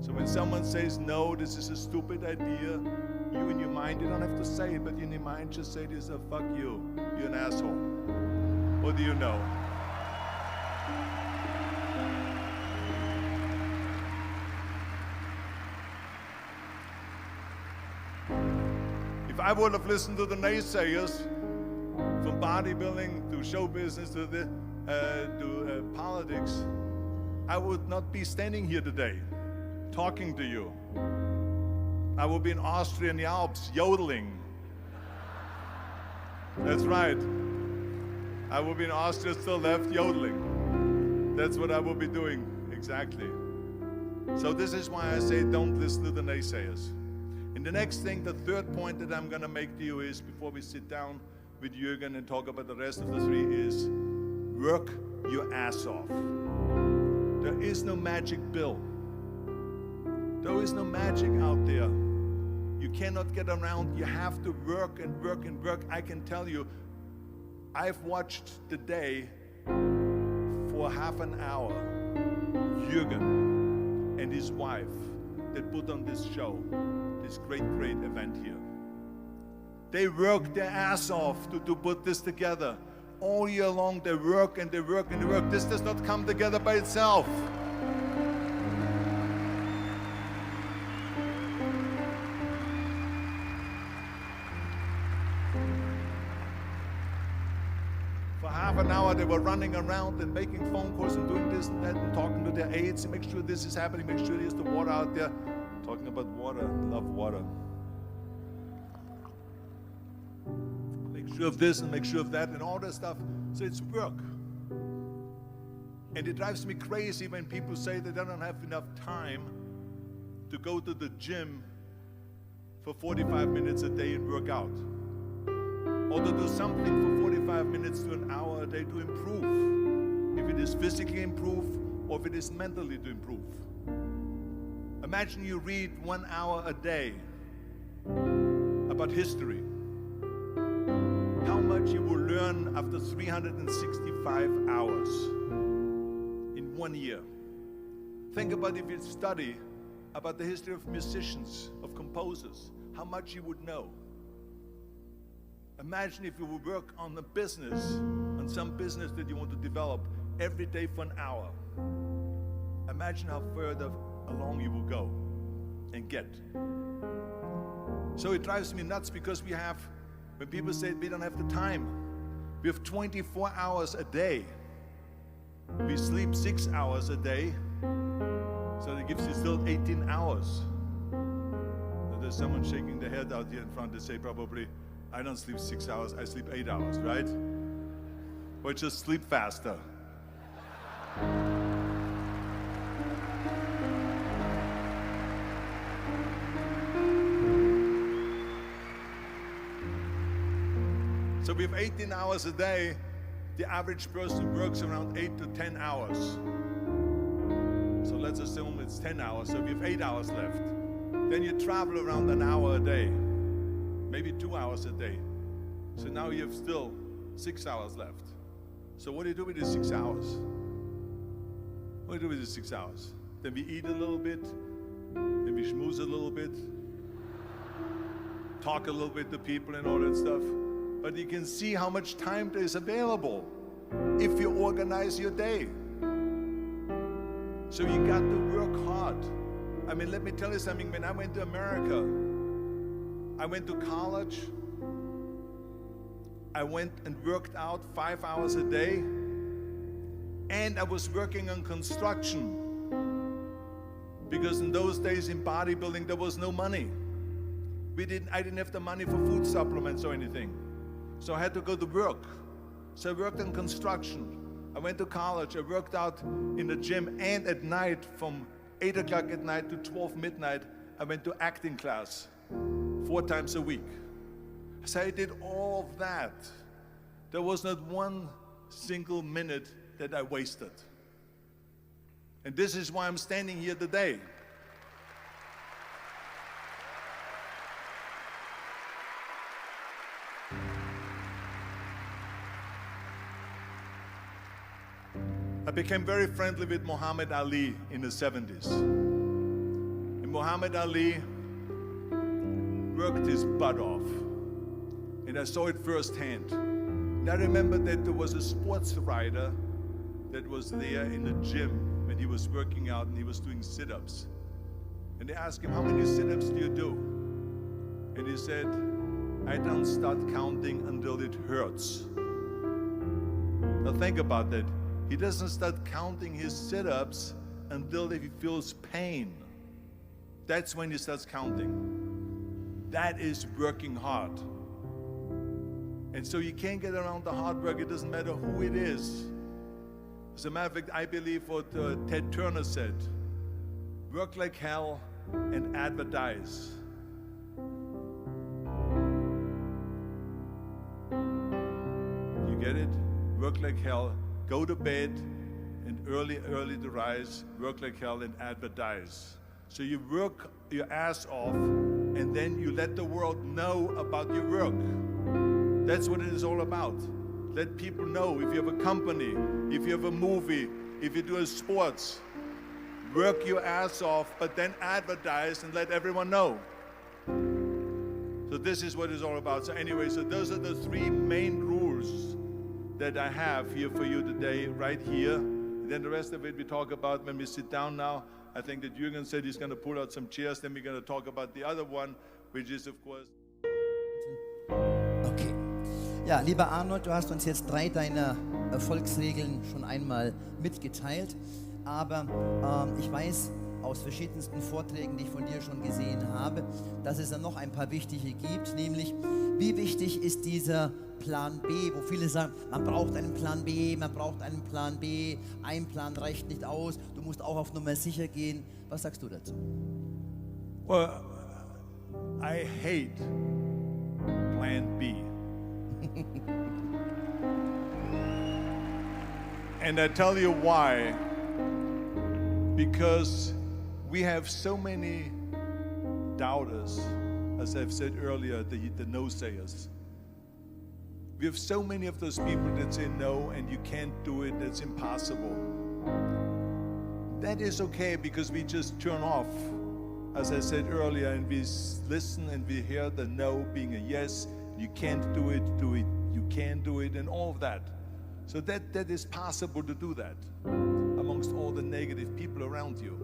So when someone says, no, this is a stupid idea, you in your mind, you don't have to say it, but in your mind just say this, fuck you, you're an asshole. What do you know? If I would have listened to the naysayers, From bodybuilding to show business to politics, I would not be standing here today talking to you. I would be in Austria in the Alps yodeling. That's right. I would be in Austria still left yodeling. That's what I will be doing, exactly. So this is why I say don't listen to the naysayers. And the next thing, the third point that I'm going to make to you is, before we sit down with Jürgen and talk about the rest of the three, is work your ass off. There is no magic pill. There is no magic out there. You cannot get around. You have to work and work and work. I can tell you, I've watched the day for half an hour, Jürgen and his wife, that put on this show, this great event here. They work their ass off to put this together. All year long they work and they work and they work. This does not come together by itself. For half an hour they were running around and making phone calls and doing this and that and talking to their aides and make sure this is happening, make sure there's the water out there. Talking about water, love water. Make sure of this and make sure of that and all that stuff. So it's work. And it drives me crazy when people say that they don't have enough time to go to the gym for 45 minutes a day and work out. Or to do something for 45 minutes to an hour a day to improve. If it is physically improve or if it is mentally to improve. Imagine you read 1 hour a day about history. How much you will learn after 365 hours in 1 year. Think about if you study about the history of musicians, of composers, how much you would know. Imagine if you would work on a business, on some business that you want to develop every day for an hour. Imagine how further along you will go and get. So it drives me nuts because we have, when people say we don't have the time, we have 24 hours a day. We sleep 6 hours a day, so that gives you still 18 hours. So there's someone shaking their head out here in front to say probably, I don't sleep 6 hours, I sleep 8 hours, right? Or just sleep faster. So we have 18 hours a day. The average person works around 8 to 10 hours. So let's assume it's 10 hours, so we have 8 hours left. Then you travel around an hour a day, maybe 2 hours a day. So now you have still 6 hours left. So what do you do with these 6 hours? What do you do with these 6 hours? Then we eat a little bit, then we schmooze a little bit, talk a little bit to people and all that stuff. But you can see how much time there is available if you organize your day. So you got to work hard. I mean, let me tell you something. When I went to America, I went to college. I went and worked out 5 hours a day. And I was working on construction. Because in those days in bodybuilding, there was no money. I didn't have the money for food supplements or anything. So I had to go to work. So I worked in construction. I went to college. I worked out in the gym, and at night from 8 o'clock at night to 12 midnight, I went to acting class 4 times a week. So I did all of that. There was not one single minute that I wasted. And this is why I'm standing here today. I became very friendly with Muhammad Ali in the 70s. And Muhammad Ali worked his butt off. And I saw it firsthand. And I remember that there was a sports writer that was there in the gym when he was working out and he was doing sit-ups. And they asked him, how many sit-ups do you do? And he said, I don't start counting until it hurts. Now think about that. He doesn't start counting his sit-ups until he feels pain. That's when he starts counting. That is working hard. And so you can't get around the hard work. It doesn't matter who it is. As a matter of fact, I believe what Ted Turner said, work like hell and advertise. You get it? Work like hell, go to bed, and early to rise, work like hell and advertise. So you work your ass off, and then you let the world know about your work. That's what it is all about. Let people know. If you have a company, if you have a movie, if you do a sports, work your ass off, but then advertise and let everyone know. So this is what it's all about. So anyway, so those are the three main rules that I have here for you today, right here. And then the rest of it we talk about when we sit down now. I think that Jürgen said he's going to pull out some chairs. Then we're going to talk about the other one, which is, of course... Okay. Ja, lieber Arnold, du hast uns jetzt 3 deiner Erfolgsregeln schon einmal mitgeteilt. Aber ich weiß aus verschiedensten Vorträgen, die ich von dir schon gesehen habe, dass es dann noch ein paar wichtige gibt, nämlich wie wichtig ist dieser Plan B, wo viele sagen, man braucht einen Plan B, man braucht einen Plan B, ein Plan reicht nicht aus, du musst auch auf Nummer sicher gehen. Was sagst du dazu? Well, I hate Plan B. And I tell you why. Because we have so many doubters, as I've said earlier, the no-sayers. We have so many of those people that say no and you can't do it, that's impossible. That is okay because we just turn off, as I said earlier, and we listen and we hear the no being a yes. You can't do it, you can do it, and all of that. So that is possible to do that amongst all the negative people around you.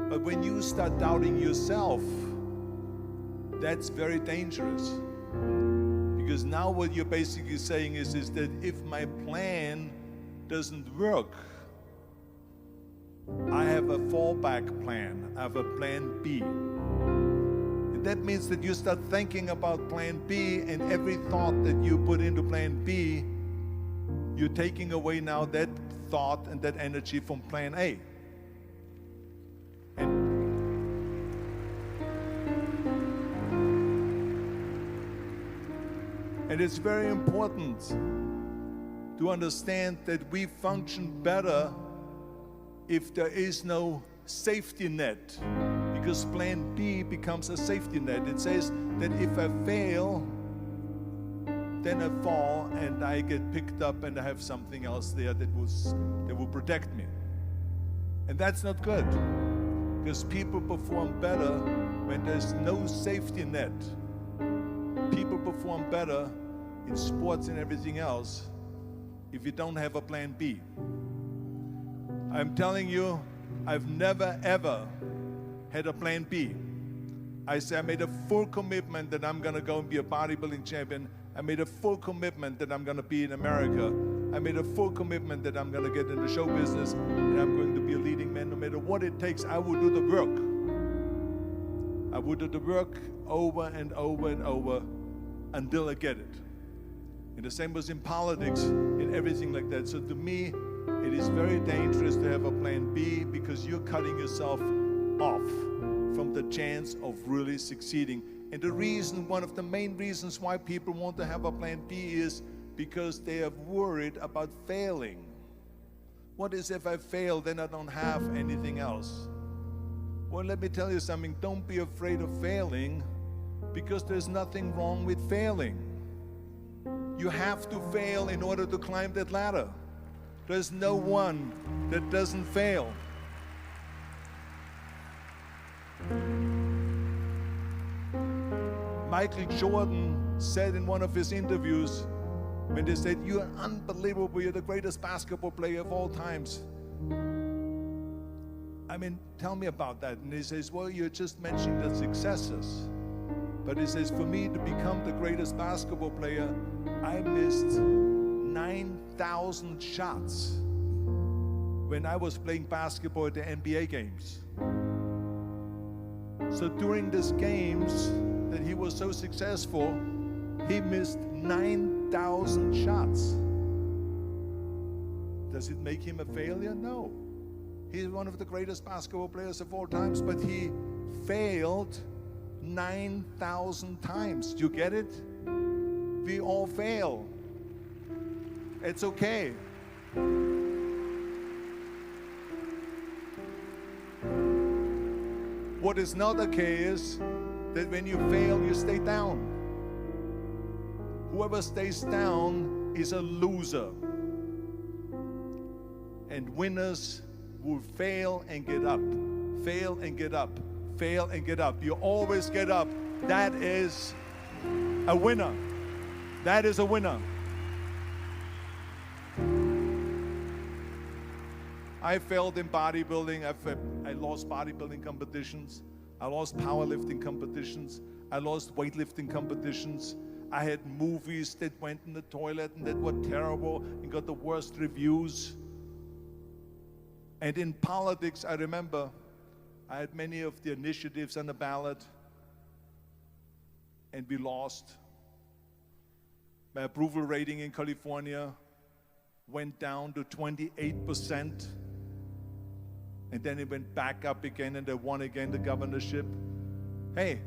But when you start doubting yourself, that's very dangerous. Because now what you're basically saying is that if my plan doesn't work, I have a fallback plan, I have a plan B. And that means that you start thinking about plan B, and every thought that you put into plan B, you're taking away now that thought and that energy from plan A. And it's very important to understand that we function better if there is no safety net, because plan B becomes a safety net. It says that if I fail, then I fall and I get picked up and I have something else there that will protect me. And that's not good, because people perform better when there's no safety net. People perform better in sports and everything else if you don't have a plan B. I'm telling you, I've never ever had a plan B. I made a full commitment that I'm gonna go and be a bodybuilding champion. I made a full commitment that I'm gonna be in America. I made a full commitment that I'm gonna get in the show business and I'm going to be a leading man. No matter what it takes, I will do the work. I will do the work over and over and over until I get it. And the same was in politics, in everything like that. So to me, it is very dangerous to have a plan B, because you're cutting yourself off from the chance of really succeeding. And the reason, one of the main reasons why people want to have a plan B is because they are worried about failing. What is if I fail, then I don't have anything else? Well, let me tell you something. Don't be afraid of failing, because there's nothing wrong with failing. You have to fail in order to climb that ladder. There's no one that doesn't fail. Michael Jordan said in one of his interviews, when they said, "You're unbelievable, you're the greatest basketball player of all times." I mean, tell me about that. And he says, "Well, you're just mentioning the successes. But he says, for me to become the greatest basketball player, I missed 9,000 shots when I was playing basketball at the NBA games. So during these games that he was so successful, he missed 9,000 shots. Does it make him a failure? No. He's one of the greatest basketball players of all times, but he failed 9,000 times. Do you get it? We all fail. It's okay. What is not okay is that when you fail, you stay down. Whoever stays down is a loser. And winners will fail and get up, fail and get up, fail and get up. You always get up. That is a winner. That is a winner. I failed in bodybuilding. I lost bodybuilding competitions. I lost powerlifting competitions. I lost weightlifting competitions. I had movies that went in the toilet and that were terrible and got the worst reviews. And in politics, I remember I had many of the initiatives on the ballot, and we lost. My approval rating in California went down to 28%, and then it went back up again, and I won again the governorship. Hey,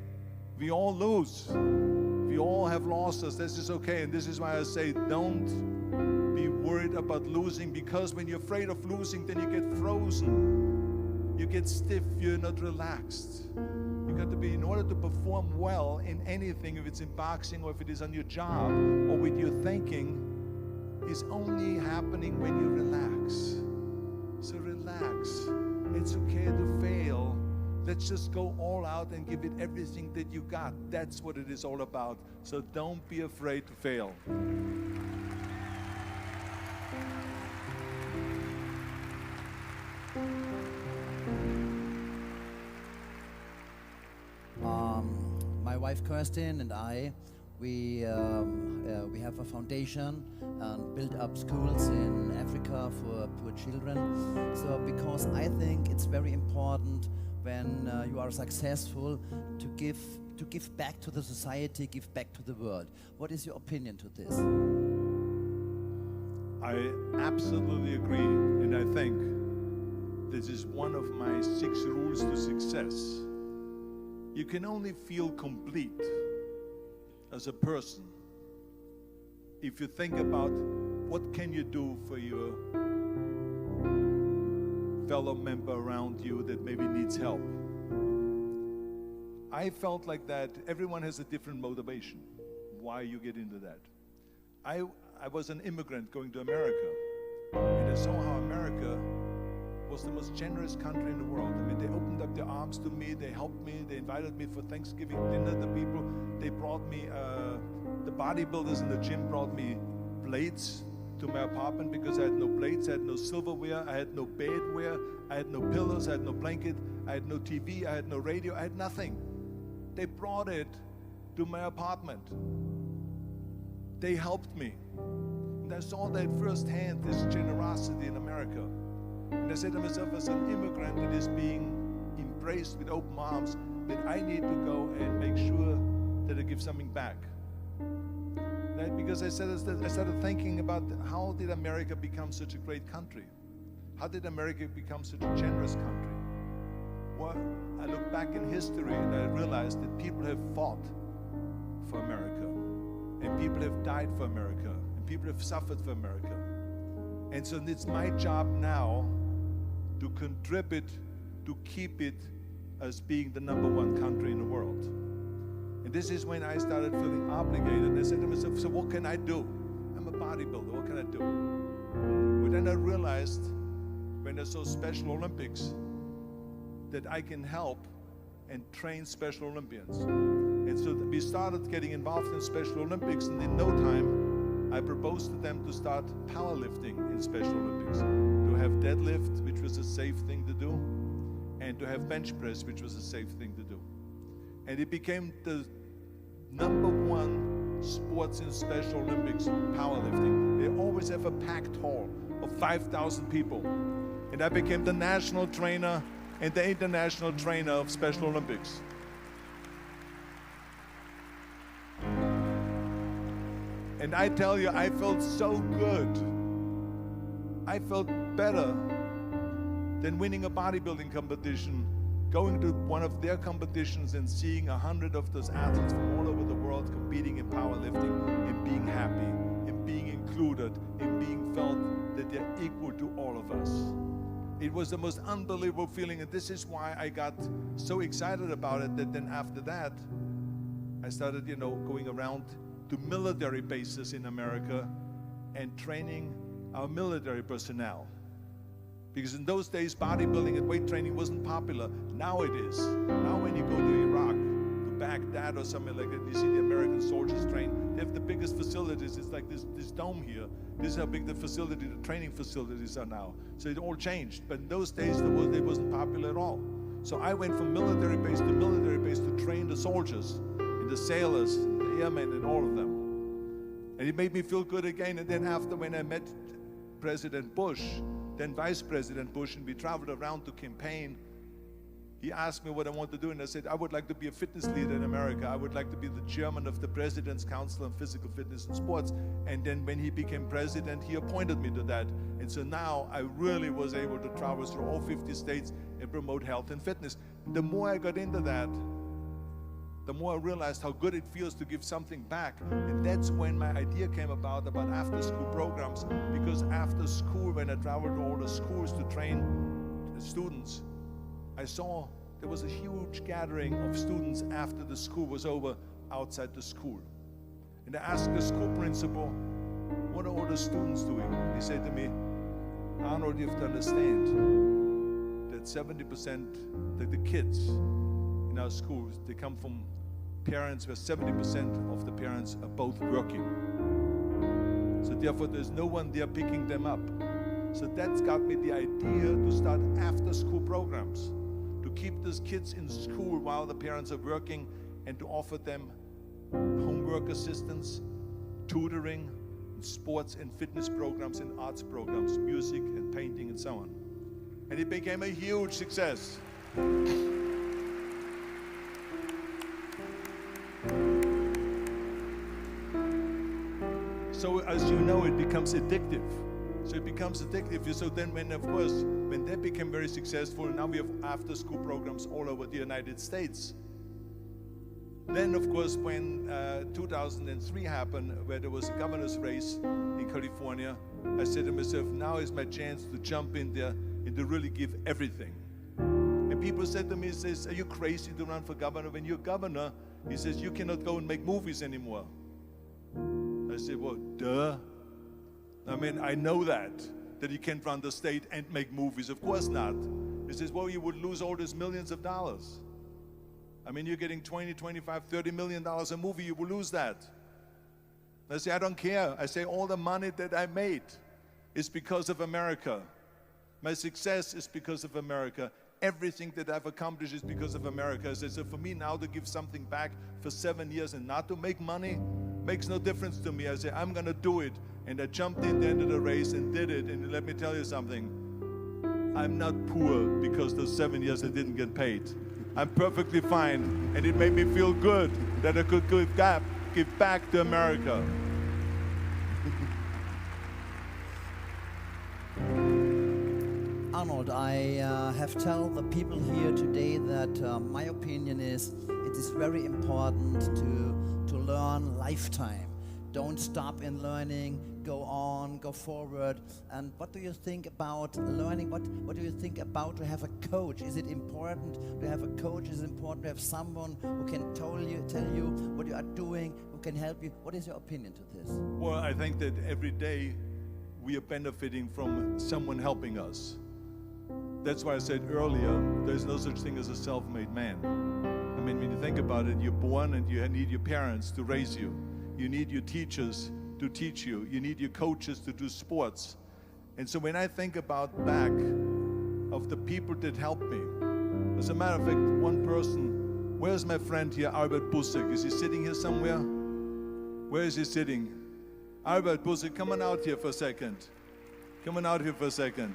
we all lose. We all have losses. This is okay, and this is why I say don't be worried about losing, because when you're afraid of losing, then you get frozen. You get stiff, you're not relaxed. You got to be, in order to perform well in anything, if it's in boxing or if it is on your job or with your thinking, is only happening when you relax. So relax. It's okay to fail. Let's just go all out and give it everything that you got. That's what it is all about. So don't be afraid to fail. My wife Kirsten and I, we have a foundation and build up schools in Africa for poor children. So because I think it's very important when you are successful to give back to the society, give back to the world. What is your opinion to this? I absolutely agree, and I think this is one of my 6 rules to success. You can only feel complete as a person if you think about what can you do for your fellow member around you that maybe needs help. I felt like that everyone has a different motivation why you get into that. I was an immigrant going to America, and I saw how America was the most generous country in the world. I mean, they opened up their arms to me, they helped me, they invited me for Thanksgiving dinner. The people, they brought me, the bodybuilders in the gym brought me plates to my apartment because I had no plates, I had no silverware, I had no bedware, I had no pillows, I had no blanket, I had no TV, I had no radio, I had nothing. They brought it to my apartment. They helped me. And I saw that firsthand, this generosity in America. And I said to myself, as an immigrant that is being embraced with open arms, that I need to go and make sure that I give something back. Right? Because I started thinking about how did America become such a great country? How did America become such a generous country? Well, I look back in history and I realized that people have fought for America, and people have died for America, and people have suffered for America. And so it's my job now to contribute to keep it as being the #1 country in the world. And this is when I started feeling obligated. I said to myself, so what can I do? I'm a bodybuilder, what can I do? But then I realized when I saw Special Olympics that I can help and train Special Olympians. And so we started getting involved in Special Olympics, and in no time I proposed to them to start powerlifting in Special Olympics, to have deadlift, which was a safe thing to do, and to have bench press, which was a safe thing to do. And it became the #1 sports in Special Olympics, powerlifting. They always have a packed hall of 5,000 people. And I became the national trainer and the international trainer of Special Olympics. And I tell you, I felt so good. I felt better than winning a bodybuilding competition, going to one of their competitions and seeing 100 of those athletes from all over the world competing in powerlifting and being happy and being included and being felt that they're equal to all of us. It was the most unbelievable feeling, and this is why I got so excited about it that then after that, I started, going around to military bases in America and training our military personnel. Because in those days, bodybuilding and weight training wasn't popular. Now it is. Now when you go to Iraq, to Baghdad or something like that, you see the American soldiers train. They have the biggest facilities. It's like this dome here. This is how big the training facilities are now. So it all changed. But in those days, it wasn't popular at all. So I went from military base to military base to train the soldiers, and the sailors, and the airmen, and all of them. And it made me feel good again. And then after, when I met President Bush, then Vice President Bush, and we traveled around to campaign, he asked me what I want to do, and I said, I would like to be a fitness leader in America. I would like to be the chairman of the President's Council on Physical Fitness and Sports. And then when he became president, he appointed me to that. And so now I really was able to travel through all 50 states and promote health and fitness. The more I got into that, the more I realized how good it feels to give something back. And that's when my idea came about after-school programs, because after school, when I traveled to all the schools to train the students, I saw there was a huge gathering of students after the school was over outside the school. And I asked the school principal, what are all the students doing? He said to me, Arnold, you have to understand that 70% of the kids in our schools, they come from parents where 70% of the parents are both working. So therefore, there's no one there picking them up. So that's got me the idea to start after-school programs, to keep those kids in school while the parents are working, and to offer them homework assistance, tutoring, sports and fitness programs and arts programs, music and painting and so on. And it became a huge success. So as you know, it becomes addictive. So it becomes addictive. So then when that became very successful, now we have after-school programs all over the United States. Then, of course, when 2003 happened, where there was a governor's race in California, I said to myself, now is my chance to jump in there and to really give everything. And people said to me, says, are you crazy to run for governor? When you're governor, he says, you cannot go and make movies anymore. I said, well, duh. I mean, I know that you can't run the state and make movies. Of course not. He says, well, you would lose all these millions of dollars. I mean, you're getting 20, 25, 30 million dollars a movie, you will lose that. I say, I don't care. I say, all the money that I made is because of America. My success is because of America. Everything that I've accomplished is because of America. I say, so for me now to give something back for 7 years and not to make money makes no difference to me. I say, I'm gonna do it. And I jumped in the end of the race and did it. And let me tell you something. I'm not poor because those 7 years I didn't get paid. I'm perfectly fine. And it made me feel good that I could give back to America. Arnold, I have told the people here today that my opinion is it is very important to learn lifetime. Don't stop in learning, go on, go forward. And what do you think about learning? What do you think about to have a coach? Is it important to have a coach? Is it important to have someone who can tell you what you are doing, who can help you? What is your opinion to this? Well, I think that every day we are benefiting from someone helping us. That's why I said earlier, there's no such thing as a self-made man. I mean, when you think about it, you're born and you need your parents to raise you. You need your teachers to teach you. You need your coaches to do sports. And so when I think about back of the people that helped me, as a matter of fact, one person Where's my friend here, Albert Bussek? Is he sitting here somewhere? Where is he sitting? Albert Bussek, come on out here for a second. Come on out here for a second.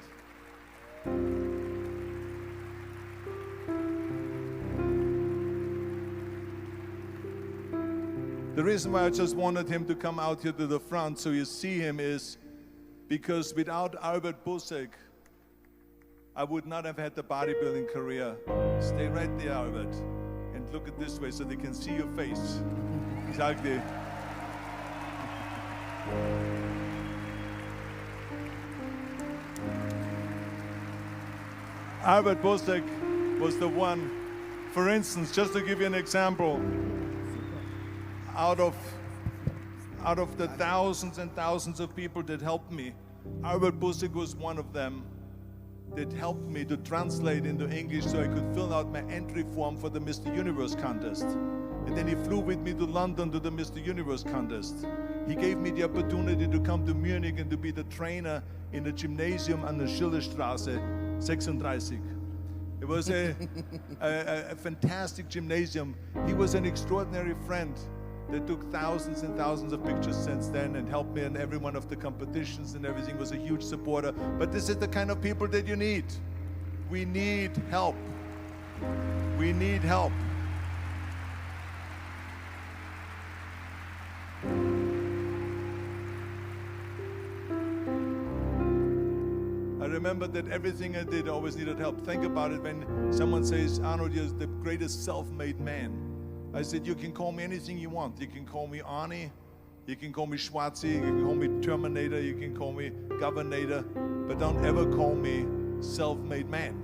The reason why I just wanted him to come out here to the front so you see him is because without Albert Bussek, I would not have had the bodybuilding career. Stay right there, Albert, and look at this way so they can see your face. Exactly. Albert Bussek was the one, for instance, just to give you an example, out of the thousands and thousands of people that helped me, Albert Bussek was one of them that helped me to translate into English so I could fill out my entry form for the Mr. Universe contest. And then he flew with me to London to the Mr. Universe contest. He gave me the opportunity to come to Munich and to be the trainer in the gymnasium an der Schillerstraße 36. It was a fantastic gymnasium. He was an extraordinary friend that took thousands and thousands of pictures since then and helped me in every one of the competitions and everything, was a huge supporter. But this is the kind of people that you need. We need help. We need help. I remember that everything I did always needed help. Think about it when someone says, Arnold, you're the greatest self-made man. I said, you can call me anything you want. You can call me Arnie, you can call me Schwarzi, you can call me Terminator, you can call me Governator, but don't ever call me self-made man.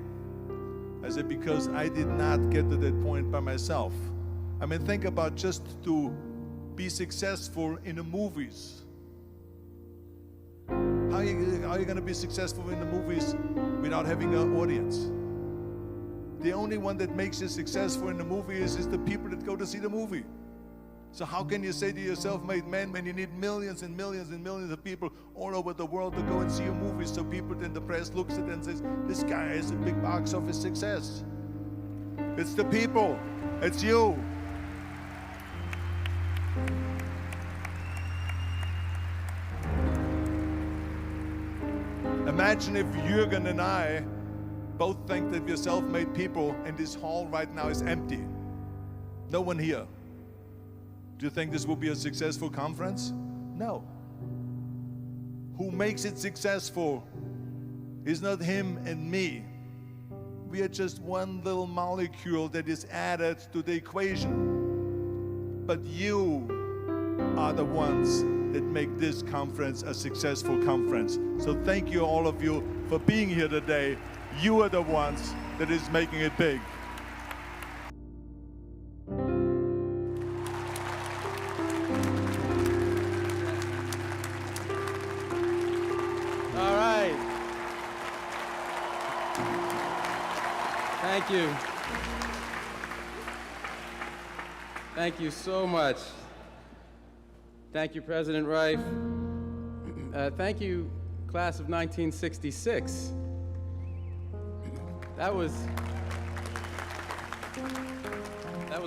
I said, because I did not get to that point by myself. I mean, think about just to be successful in the movies. How are you going to be successful in the movies without having an audience? The only one that makes you successful in the movie is the people that go to see the movie. So how can you say to you're self-made man when you need millions and millions and millions of people all over the world to go and see your movies, so people in the press looks at it and says, this guy is a big box office success. It's the people. It's you. Imagine if Jürgen and I both think that we're self-made people and this hall right now is empty. No one here. Do you think this will be a successful conference? No. Who makes it successful is not him and me. We are just one little molecule that is added to the equation. But you are the ones that make this conference a successful conference. So thank you, all of you, for being here today. You are the ones that is making it big. All right. Thank you. Thank you so much. Thank you, President Reif. Thank you, class of 1966. That was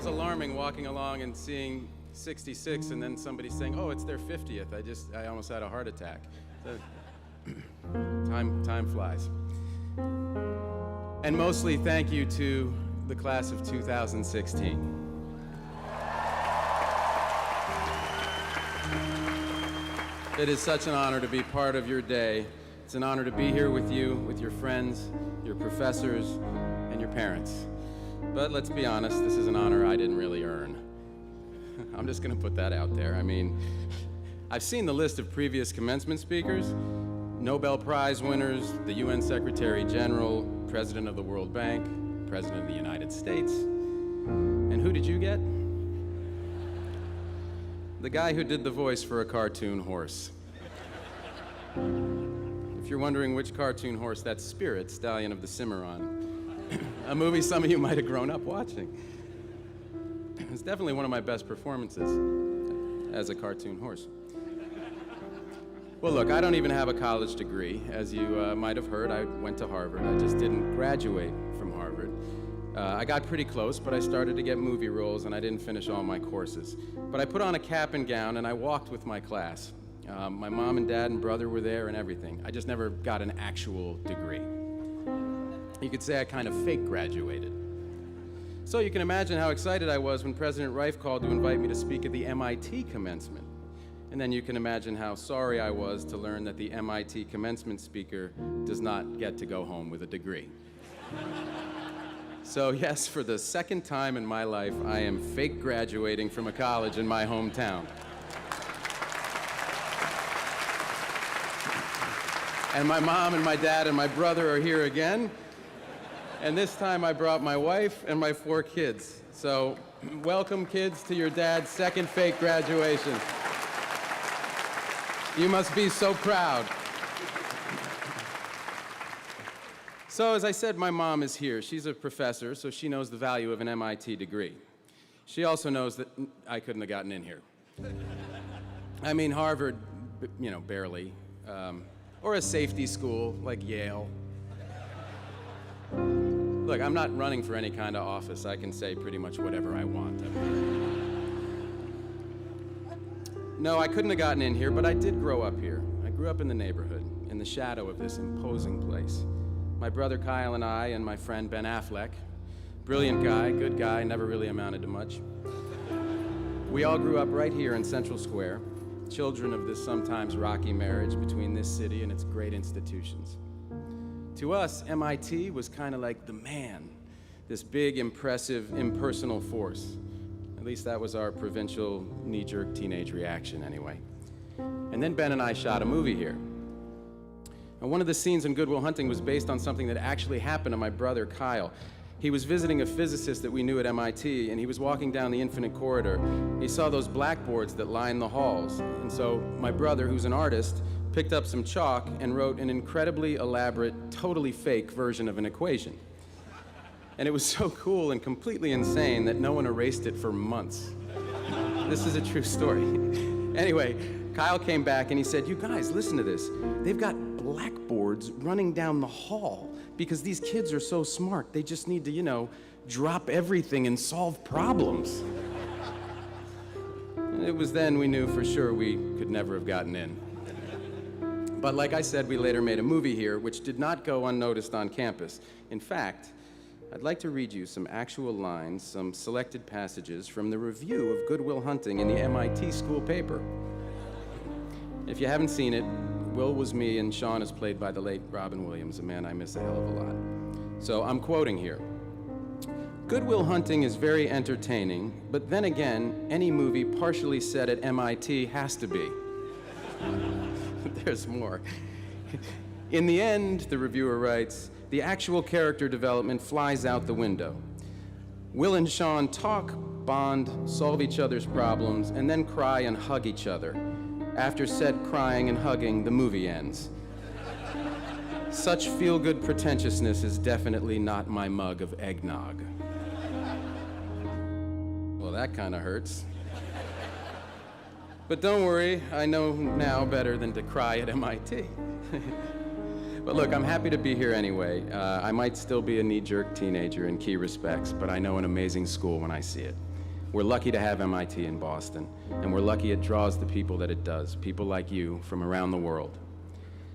alarming, walking along and seeing 66 and then somebody saying, oh, it's their 50th. I almost had a heart attack. Time flies. And mostly thank you to the class of 2016. It is such an honor to be part of your day. It's an honor to be here with you, with your friends, your professors, and your parents. But let's be honest, this is an honor I didn't really earn. I'm just gonna put that out there. I mean, I've seen the list of previous commencement speakers, Nobel Prize winners, the UN Secretary General, President of the World Bank, President of the United States. And who did you get? The guy who did the voice for a cartoon horse. If you're wondering which cartoon horse, that's Spirit, Stallion of the Cimarron, a movie some of you might have grown up watching. It's definitely one of my best performances as a cartoon horse. Well, look, I don't even have a college degree. As you might have heard, I went to Harvard. I just didn't graduate from Harvard. I got pretty close, but I started to get movie roles and I didn't finish all my courses. But I put on a cap and gown and I walked with my class. My mom and dad and brother were there and everything. I just never got an actual degree. You could say I kind of fake graduated. So you can imagine how excited I was when President Reif called to invite me to speak at the MIT commencement. And then you can imagine how sorry I was to learn that the MIT commencement speaker does not get to go home with a degree. So yes, for the second time in my life, I am fake graduating from a college in my hometown. And my mom and my dad and my brother are here again. And this time I brought my wife and my 4 kids. So welcome, kids, to your dad's second fake graduation. You must be so proud. So as I said, my mom is here. She's a professor, so she knows the value of an MIT degree. She also knows that I couldn't have gotten in here. I mean, Harvard, you know, barely. Or a safety school like Yale. Look, I'm not running for any kind of office. I can say pretty much whatever I want. No, I couldn't have gotten in here, but I did grow up here. I grew up in the neighborhood, in the shadow of this imposing place. My brother Kyle and I and my friend Ben Affleck, brilliant guy, good guy, never really amounted to much. We all grew up right here in Central Square, children of this sometimes rocky marriage between this city and its great institutions. To us, MIT was kind of like the man, this big, impressive, impersonal force. At least that was our provincial, knee-jerk teenage reaction anyway. And then Ben and I shot a movie here. And one of the scenes in Good Will Hunting was based on something that actually happened to my brother Kyle. He was visiting a physicist that we knew at MIT, and he was walking down the infinite corridor. He saw those blackboards that line the halls. And so my brother, who's an artist, picked up some chalk and wrote an incredibly elaborate, totally fake version of an equation. And it was so cool and completely insane that no one erased it for months. This is a true story. Anyway, Kyle came back and he said, "You guys, listen to this. They've got blackboards running down the hall because these kids are so smart. They just need to, you know, drop everything and solve problems." And it was then we knew for sure we could never have gotten in. But like I said, we later made a movie here which did not go unnoticed on campus. In fact, I'd like to read you some actual lines, some selected passages from the review of Good Will Hunting in the MIT school paper. If you haven't seen it, Will was me and Sean is played by the late Robin Williams, a man I miss a hell of a lot. So I'm quoting here. "Good Will Hunting is very entertaining, but then again, any movie partially set at MIT has to be." There's more. "In the end," the reviewer writes, "the actual character development flies out the window. Will and Sean talk, bond, solve each other's problems, and then cry and hug each other. After said crying and hugging, the movie ends. Such feel-good pretentiousness is definitely not my mug of eggnog." Well, that kind of hurts. But don't worry, I know now better than to cry at MIT. But look, I'm happy to be here anyway. I might still be a knee-jerk teenager in key respects, but I know an amazing school when I see it. We're lucky to have MIT in Boston, and we're lucky it draws the people that it does, people like you from around the world.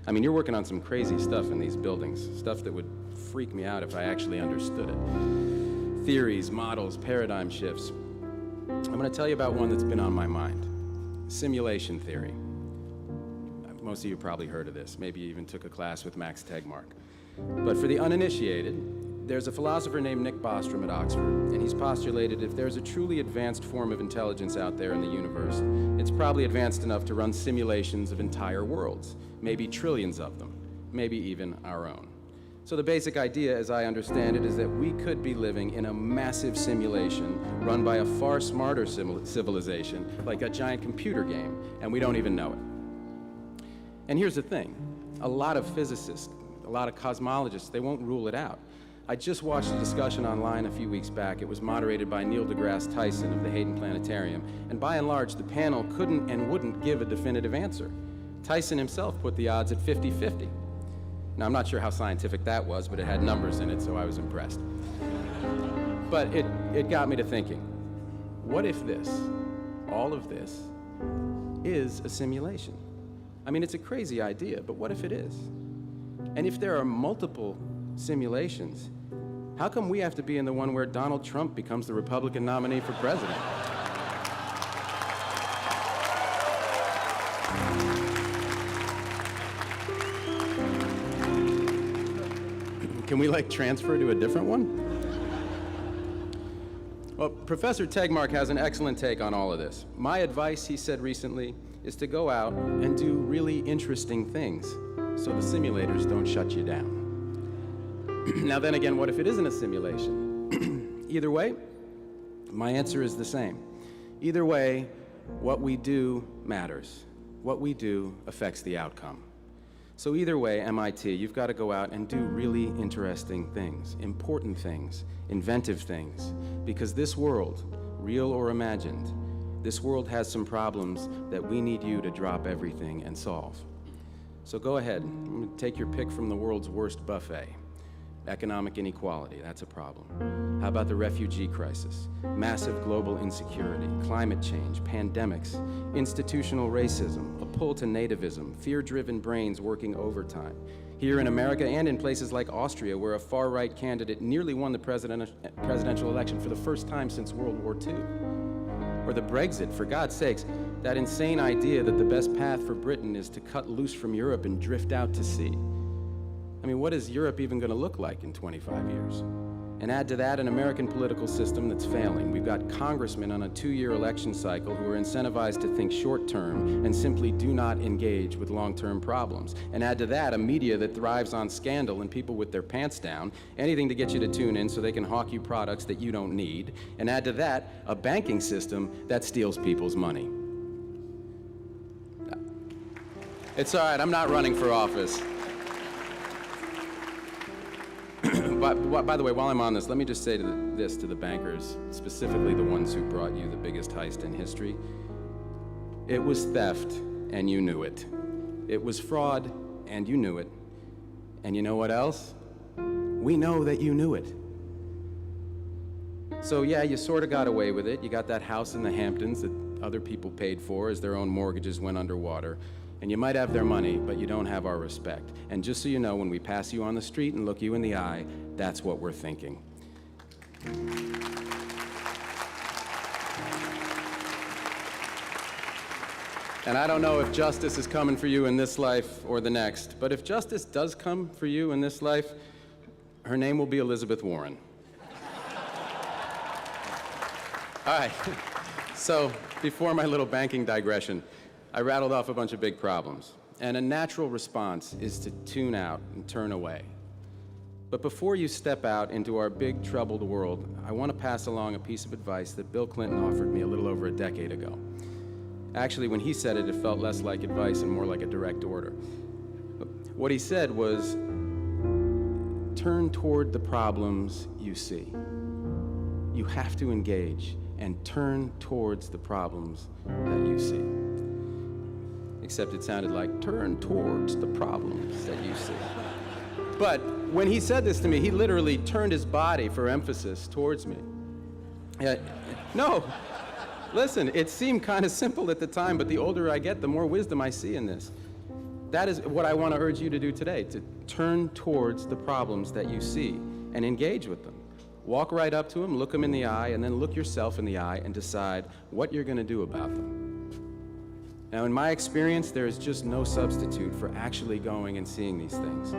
I mean, you're working on some crazy stuff in these buildings, stuff that would freak me out if I actually understood it. Theories, models, paradigm shifts. I'm going to tell you about one that's been on my mind. Simulation theory. Most of you probably heard of this. Maybe you even took a class with Max Tegmark. But for the uninitiated, there's a philosopher named Nick Bostrom at Oxford, and he's postulated if there's a truly advanced form of intelligence out there in the universe, it's probably advanced enough to run simulations of entire worlds, maybe trillions of them, maybe even our own. So the basic idea, as I understand it, is that we could be living in a massive simulation run by a far smarter civilization, like a giant computer game, and we don't even know it. And here's the thing. A lot of physicists, a lot of cosmologists, they won't rule it out. I just watched a discussion online a few weeks back. It was moderated by Neil deGrasse Tyson of the Hayden Planetarium, and by and large, the panel couldn't and wouldn't give a definitive answer. Tyson himself put the odds at 50-50. Now, I'm not sure how scientific that was, but it had numbers in it, so I was impressed. But it got me to thinking, what if this, all of this, is a simulation? I mean, it's a crazy idea, but what if it is? And if there are multiple simulations, how come we have to be in the one where Donald Trump becomes the Republican nominee for president? Can we, like, transfer to a different one? Well, Professor Tegmark has an excellent take on all of this. My advice, he said recently, is to go out and do really interesting things so the simulators don't shut you down. Now then again, what if it isn't a simulation? Either way, my answer is the same. Either way, what we do matters. What we do affects the outcome. So either way, MIT, you've got to go out and do really interesting things, important things, inventive things, because this world, real or imagined, this world has some problems that we need you to drop everything and solve. So go ahead, take your pick from the world's worst buffet. Economic inequality, that's a problem. How about the refugee crisis? Massive global insecurity, climate change, pandemics, institutional racism, a pull to nativism, fear-driven brains working overtime. Here in America and in places like Austria, where a far-right candidate nearly won the presidential election for the first time since World War II. Or the Brexit, for God's sakes, that insane idea that the best path for Britain is to cut loose from Europe and drift out to sea. I mean, what is Europe even going to look like in 25 years? And add to that an American political system that's failing. We've got congressmen on a 2-year election cycle who are incentivized to think short-term and simply do not engage with long-term problems. And add to that a media that thrives on scandal and people with their pants down, anything to get you to tune in so they can hawk you products that you don't need. And add to that a banking system that steals people's money. It's all right, I'm not running for office. By the way, while I'm on this, let me just say this to the bankers, specifically the ones who brought you the biggest heist in history. It was theft, and you knew it. It was fraud, and you knew it. And you know what else? We know that you knew it. So yeah, you sort of got away with it. You got that house in the Hamptons that other people paid for as their own mortgages went underwater. And you might have their money, but you don't have our respect. And just so you know, when we pass you on the street and look you in the eye, that's what we're thinking. And I don't know if justice is coming for you in this life or the next, but if justice does come for you in this life, her name will be Elizabeth Warren. All right, so before my little banking digression, I rattled off a bunch of big problems, and a natural response is to tune out and turn away. But before you step out into our big troubled world, I want to pass along a piece of advice that Bill Clinton offered me a little over a decade ago. Actually, when he said it, it felt less like advice and more like a direct order. What he said was, turn toward the problems you see. You have to engage and turn towards the problems that you see. Except it sounded like, turn towards the problems that you see. But when he said this to me, he literally turned his body for emphasis towards me. No, listen, it seemed kind of simple at the time, but the older I get, the more wisdom I see in this. That is what I want to urge you to do today, to turn towards the problems that you see and engage with them. Walk right up to them, look them in the eye, and then look yourself in the eye and decide what you're going to do about them. Now, in my experience, there is just no substitute for actually going and seeing these things.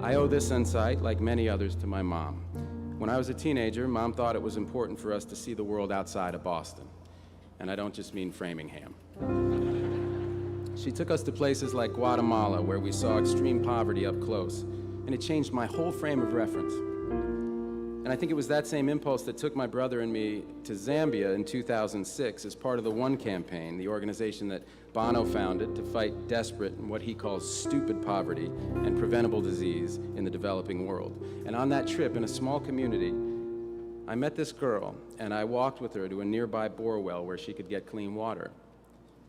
I owe this insight, like many others, to my mom. When I was a teenager, Mom thought it was important for us to see the world outside of Boston. And I don't just mean Framingham. She took us to places like Guatemala, where we saw extreme poverty up close, and it changed my whole frame of reference. And I think it was that same impulse that took my brother and me to Zambia in 2006 as part of the One campaign, the organization that Bono founded to fight desperate and what he calls stupid poverty and preventable disease in the developing world. And on that trip in a small community, I met this girl, and I walked with her to a nearby bore well where she could get clean water.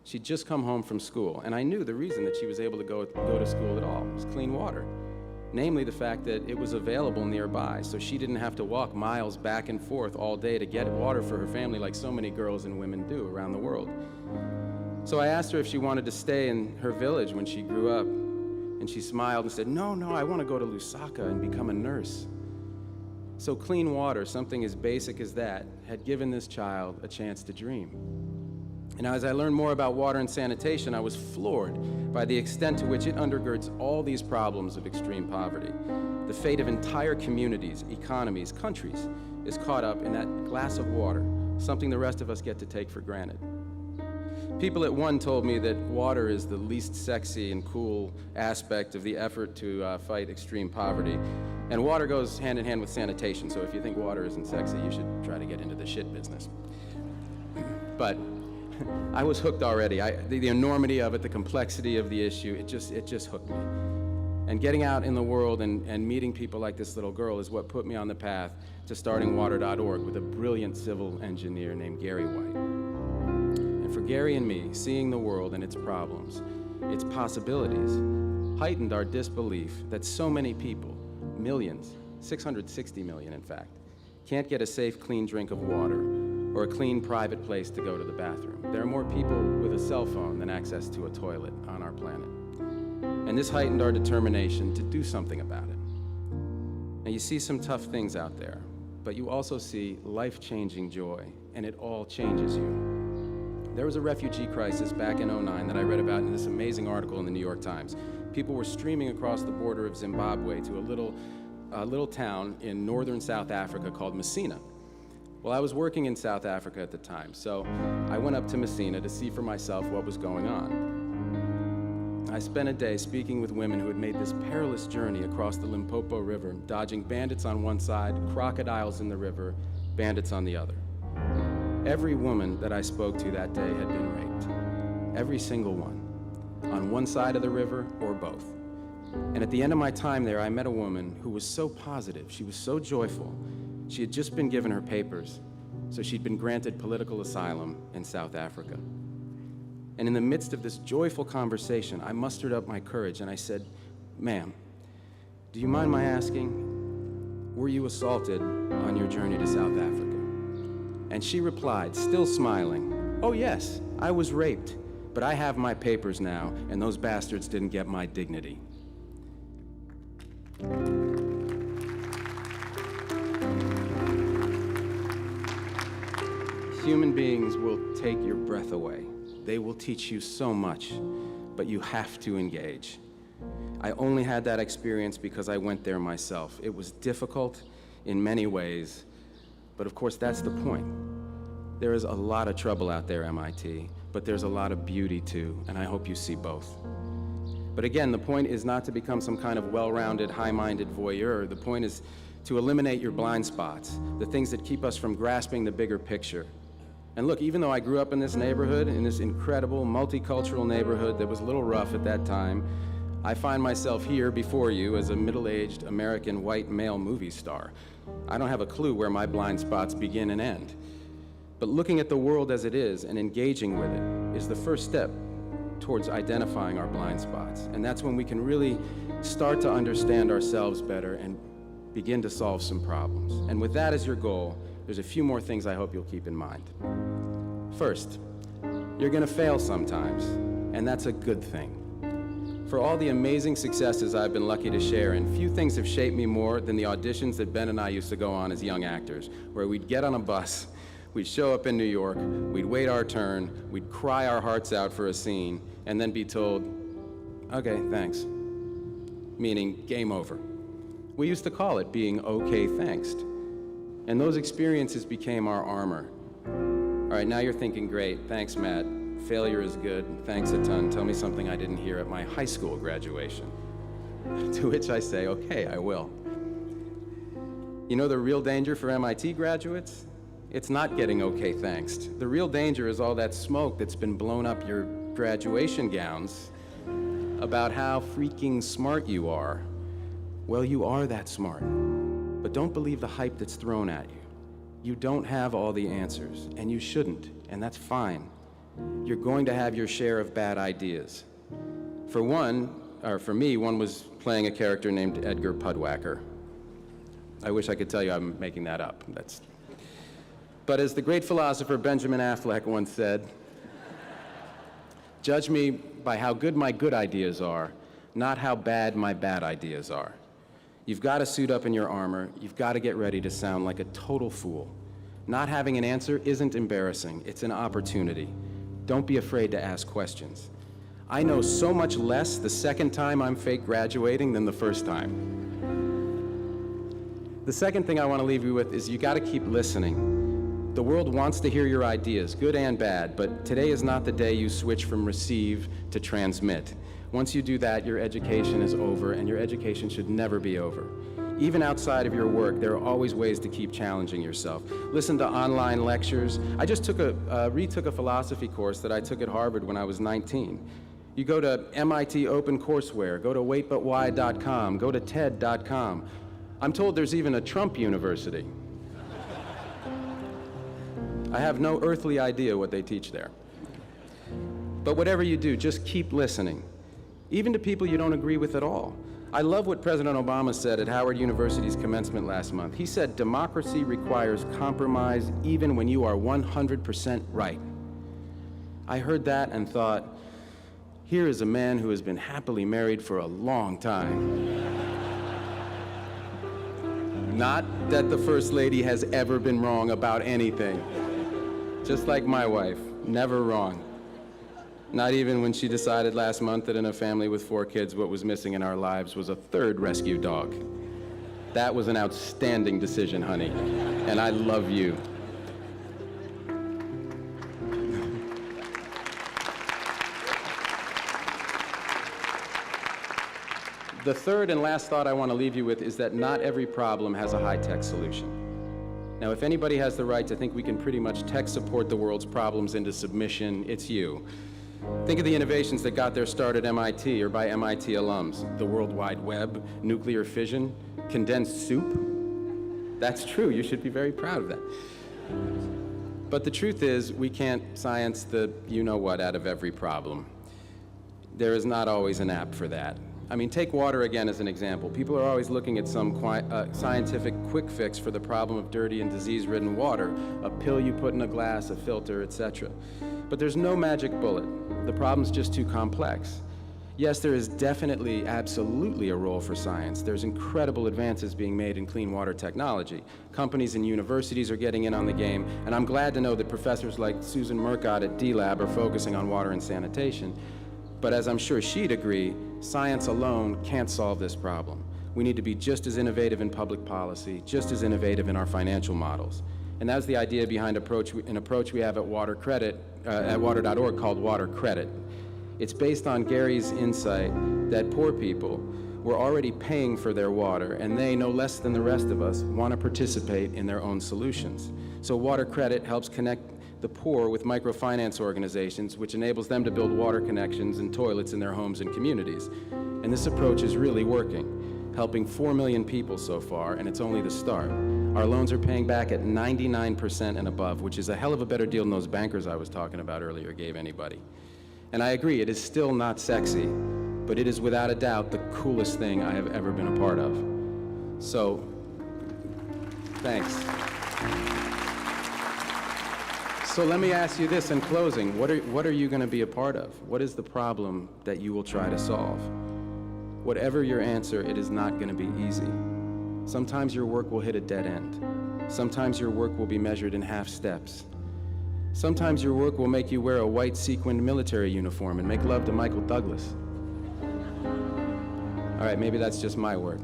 She'd just come home from school, and I knew the reason that she was able to go to school at all was clean water. namely the fact that it was available nearby, so she didn't have to walk miles back and forth all day to get water for her family like so many girls and women do around the world. So I asked her if she wanted to stay in her village when she grew up, and she smiled and said, no, I want to go to Lusaka and become a nurse. So clean water, something as basic as that, had given this child a chance to dream. And as I learned more about water and sanitation, I was floored by the extent to which it undergirds all these problems of extreme poverty. The fate of entire communities, economies, countries is caught up in that glass of water, something the rest of us get to take for granted. People at One told me that water is the least sexy and cool aspect of the effort to fight extreme poverty. And water goes hand in hand with sanitation, so if you think water isn't sexy, you should try to get into the shit business. But I was hooked already. The enormity of it, the complexity of the issue, it just hooked me. And getting out in the world and meeting people like this little girl is what put me on the path to starting water.org with a brilliant civil engineer named Gary White. And for Gary and me, seeing the world and its problems, its possibilities, heightened our disbelief that so many people, millions, 660 million in fact, can't get a safe, clean drink of water or a clean private place to go to the bathroom. There are more people with a cell phone than access to a toilet on our planet. And this heightened our determination to do something about it. Now you see some tough things out there, but you also see life-changing joy, and it all changes you. There was a refugee crisis back in '09 that I read about in this amazing article in the New York Times. People were streaming across the border of Zimbabwe to a little town in northern South Africa called Messina. Well, I was working in South Africa at the time, so I went up to Messina to see for myself what was going on. I spent a day speaking with women who had made this perilous journey across the Limpopo River, dodging bandits on one side, crocodiles in the river, bandits on the other. Every woman that I spoke to that day had been raped. Every single one. On one side of the river or both. And at the end of my time there, I met a woman who was so positive, she was so joyful. She had just been given her papers, so she'd been granted political asylum in South Africa. And in the midst of this joyful conversation, I mustered up my courage and I said, "Ma'am, do you mind my asking, were you assaulted on your journey to South Africa?" And she replied, still smiling, "Oh yes, I was raped, but I have my papers now, and those bastards didn't get my dignity." Human beings will take your breath away. They will teach you so much, but you have to engage. I only had that experience because I went there myself. It was difficult in many ways, but of course that's the point. There is a lot of trouble out there, MIT, but there's a lot of beauty too, and I hope you see both. But again, the point is not to become some kind of well-rounded, high-minded voyeur. The point is to eliminate your blind spots, the things that keep us from grasping the bigger picture. And look, even though I grew up in this neighborhood, in this incredible multicultural neighborhood that was a little rough at that time, I find myself here before you as a middle-aged American white male movie star. I don't have a clue where my blind spots begin and end. But looking at the world as it is and engaging with it is the first step towards identifying our blind spots. And that's when we can really start to understand ourselves better and begin to solve some problems. And with that as your goal, there's a few more things I hope you'll keep in mind. First, you're gonna fail sometimes, and that's a good thing. For all the amazing successes I've been lucky to share in, few things have shaped me more than the auditions that Ben and I used to go on as young actors, where we'd get on a bus, we'd show up in New York, we'd wait our turn, we'd cry our hearts out for a scene, and then be told, "Okay, thanks," meaning game over. We used to call it being okay, thanks. And those experiences became our armor. All right, now you're thinking, great, thanks, Matt. Failure is good, thanks a ton. Tell me something I didn't hear at my high school graduation. To which I say, okay, I will. You know the real danger for MIT graduates? It's not getting okay, thanks. The real danger is all that smoke that's been blown up your graduation gowns about how freaking smart you are. Well, you are that smart. But don't believe the hype that's thrown at you. You don't have all the answers, and you shouldn't, and that's fine. You're going to have your share of bad ideas. For one, or for me, one was playing a character named Edgar Pudwacker. I wish I could tell you I'm making that up. But as the great philosopher Benjamin Affleck once said, judge me by how good my good ideas are, not how bad my bad ideas are. You've got to suit up in your armor. You've got to get ready to sound like a total fool. Not having an answer isn't embarrassing. It's an opportunity. Don't be afraid to ask questions. I know so much less the second time I'm fake graduating than the first time. The second thing I want to leave you with is you got to keep listening. The world wants to hear your ideas, good and bad, but today is not the day you switch from receive to transmit. Once you do that, your education is over, and your education should never be over. Even outside of your work, there are always ways to keep challenging yourself. Listen to online lectures. I just retook a philosophy course that I took at Harvard when I was 19. You go to MIT OpenCourseWare, go to waitbutwhy.com, go to TED.com. I'm told there's even a Trump University. I have no earthly idea what they teach there. But whatever you do, just keep listening, even to people you don't agree with at all. I love what President Obama said at Howard University's commencement last month. He said, democracy requires compromise even when you are 100% right. I heard that and thought, here is a man who has been happily married for a long time. Not that the First Lady has ever been wrong about anything. Just like my wife, never wrong. Not even when she decided last month that in a family with 4 kids, what was missing in our lives was a 3rd rescue dog. That was an outstanding decision, honey, and I love you. The third and last thought I want to leave you with is that not every problem has a high-tech solution. Now, if anybody has the right to think we can pretty much tech support the world's problems into submission, it's you. Think of the innovations that got their start at MIT or by MIT alums. The World Wide Web, nuclear fission, condensed soup. That's true, you should be very proud of that. But the truth is, we can't science the you-know-what out of every problem. There is not always an app for that. I mean, take water again as an example. People are always looking at some scientific quick fix for the problem of dirty and disease-ridden water, a pill you put in a glass, a filter, etc. But there's no magic bullet. The problem's just too complex. Yes, there is definitely, absolutely a role for science. There's incredible advances being made in clean water technology. Companies and universities are getting in on the game, and I'm glad to know that professors like Susan Murcott at D-Lab are focusing on water and sanitation. But as I'm sure she'd agree, science alone can't solve this problem. We need to be just as innovative in public policy, just as innovative in our financial models. And that's the idea behind an approach we have at water.org called Water Credit. It's based on Gary's insight that poor people were already paying for their water, and they, no less than the rest of us, want to participate in their own solutions. So Water Credit helps connect the poor with microfinance organizations, which enables them to build water connections and toilets in their homes and communities. And this approach is really working, helping 4 million people so far, and it's only the start. Our loans are paying back at 99% and above, which is a hell of a better deal than those bankers I was talking about earlier gave anybody. And I agree, it is still not sexy, but it is without a doubt the coolest thing I have ever been a part of. So, thanks. So let me ask you this in closing. What are you going to be a part of? What is the problem that you will try to solve? Whatever your answer, it is not going to be easy. Sometimes your work will hit a dead end. Sometimes your work will be measured in half steps. Sometimes your work will make you wear a white sequined military uniform and make love to Michael Douglas. All right, maybe that's just my work.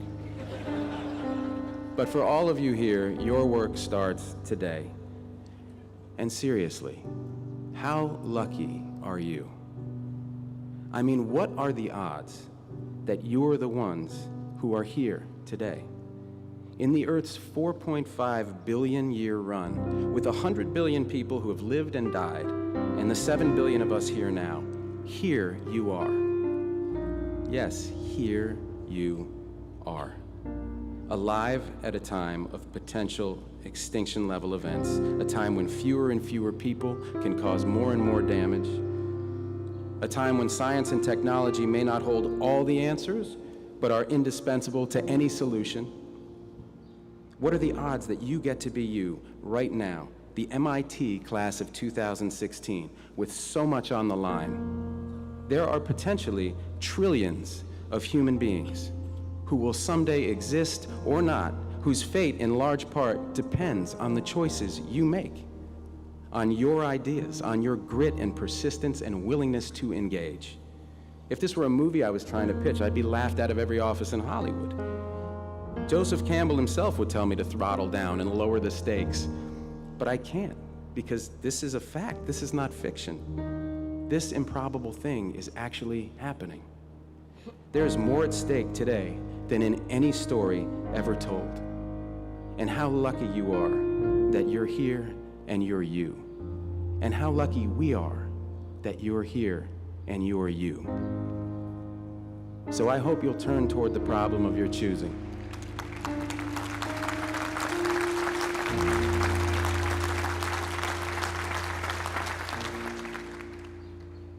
But for all of you here, your work starts today. And seriously, how lucky are you? I mean, what are the odds that you're the ones who are here today? In the Earth's 4.5 billion year run, with 100 billion people who have lived and died, and the 7 billion of us here now, here you are. Yes, here you are. Alive at a time of potential extinction level events, a time when fewer and fewer people can cause more and more damage. a time when science and technology may not hold all the answers, but are indispensable to any solution? What are the odds that you get to be you right now, the MIT class of 2016, with so much on the line? There are potentially trillions of human beings who will someday exist or not, whose fate in large part depends on the choices you make, on your ideas, on your grit and persistence and willingness to engage. If this were a movie I was trying to pitch, I'd be laughed out of every office in Hollywood. Joseph Campbell himself would tell me to throttle down and lower the stakes, but I can't, because this is a fact. This is not fiction. This improbable thing is actually happening. There is more at stake today than in any story ever told. And how lucky you are that you're here and you're you. And how lucky we are that you're here and you're you. So I hope you'll turn toward the problem of your choosing.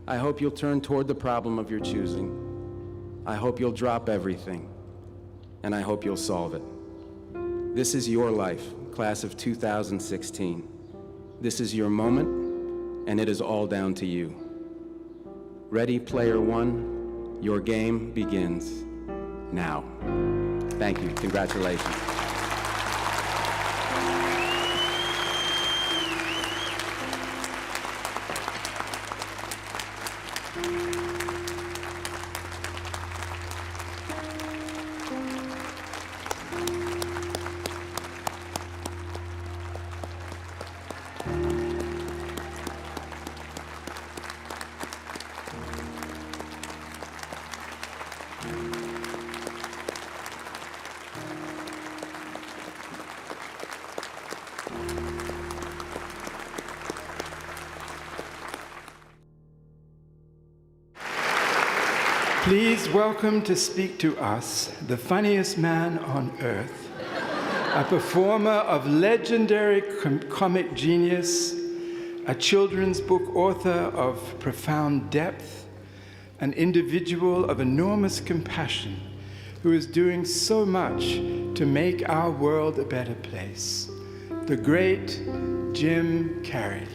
I hope you'll turn toward the problem of your choosing. I hope you'll drop everything, and I hope you'll solve it. This is your life, class of 2016. This is your moment, and it is all down to you. Ready, player one, your game begins now. Thank you, congratulations. Please welcome to speak to us the funniest man on earth, a performer of legendary comic genius, a children's book author of profound depth, an individual of enormous compassion who is doing so much to make our world a better place, the great Jim Carrey.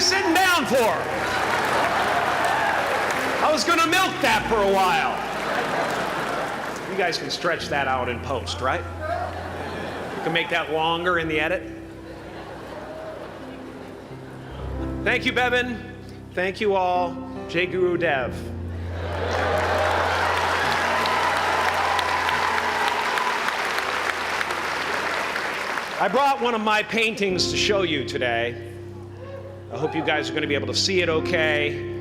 Sitting down for? I was gonna milk that for a while. You guys can stretch that out in post, right? You can make that longer in the edit. Thank you, Bevan. Thank you all. Jai Guru Dev. I brought one of my paintings to show you today. I hope you guys are going to be able to see it okay.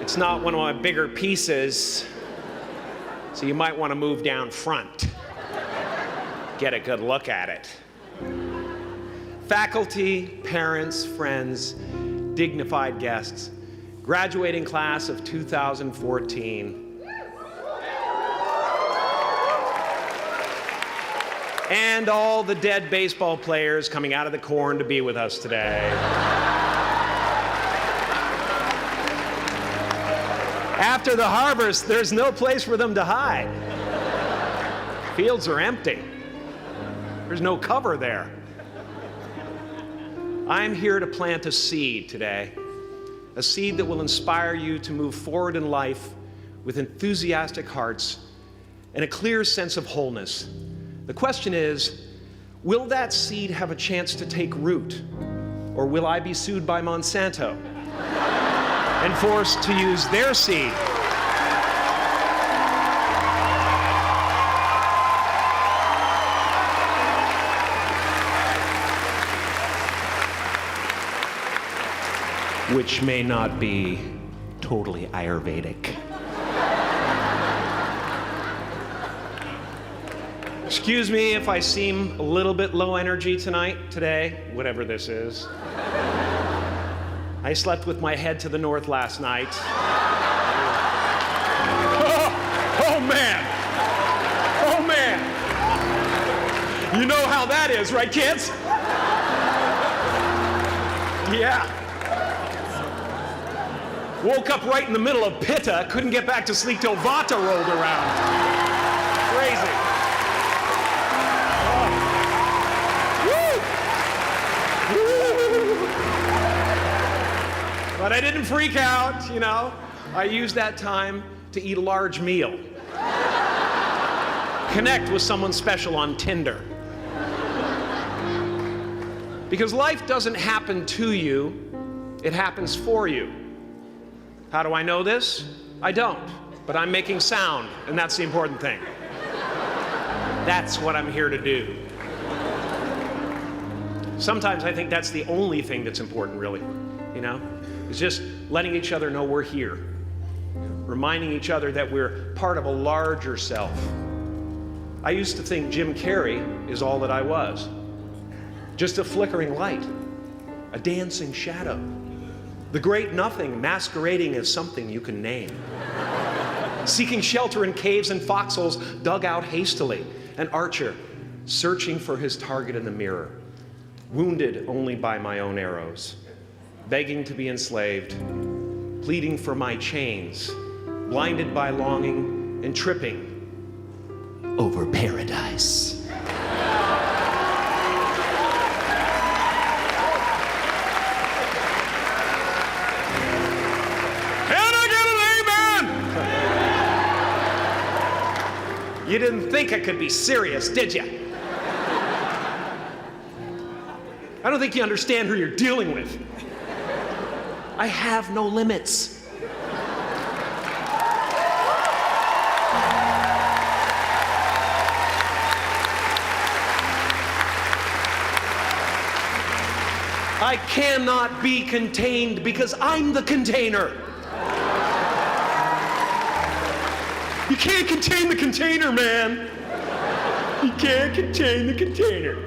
It's not one of my bigger pieces, so you might want to move down front. Get a good look at it. Faculty, parents, friends, dignified guests, graduating class of 2014. And all the dead baseball players coming out of the corn to be with us today. After the harvest, there's no place for them to hide. Fields are empty. There's no cover there. I'm here to plant a seed today, a seed that will inspire you to move forward in life with enthusiastic hearts and a clear sense of wholeness. The question is, will that seed have a chance to take root? Or will I be sued by Monsanto and forced to use their seed? Which may not be totally Ayurvedic. Excuse me if I seem a little bit low energy today, whatever this is. I slept with my head to the north last night. Oh man! Oh man! You know how that is, right, kids? Yeah. Woke up right in the middle of Pitta, couldn't get back to sleep till Vata rolled around. Crazy. But I didn't freak out, you know. I used that time to eat a large meal. Connect with someone special on Tinder. Because life doesn't happen to you, it happens for you. How do I know this? I don't, but I'm making sound, and that's the important thing. That's what I'm here to do. Sometimes I think that's the only thing that's important, really, you know? It's just letting each other know we're here. Reminding each other that we're part of a larger self. I used to think Jim Carrey is all that I was. Just a flickering light, a dancing shadow, the great nothing masquerading as something you can name. Seeking shelter in caves and foxholes dug out hastily, an archer searching for his target in the mirror, wounded only by my own arrows, begging to be enslaved, pleading for my chains, blinded by longing and tripping over paradise. You didn't think I could be serious, did you? I don't think you understand who you're dealing with. I have no limits. I cannot be contained because I'm the container. You can't contain the container, man. You can't contain the container.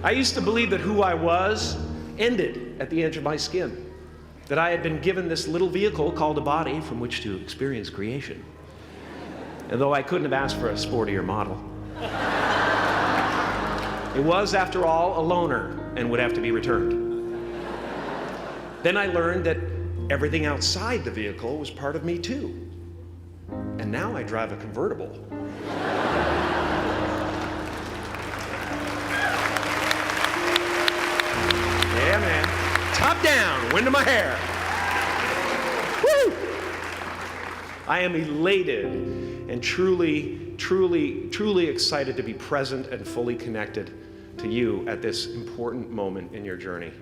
I used to believe that who I was ended at the edge of my skin. That I had been given this little vehicle called a body from which to experience creation. And though I couldn't have asked for a sportier model. It was, after all, a loaner and would have to be returned. Then I learned that everything outside the vehicle was part of me too. And now I drive a convertible. Yeah, man. Top down, wind in my hair. Woo! I am elated and truly excited to be present and fully connected to you at this important moment in your journey.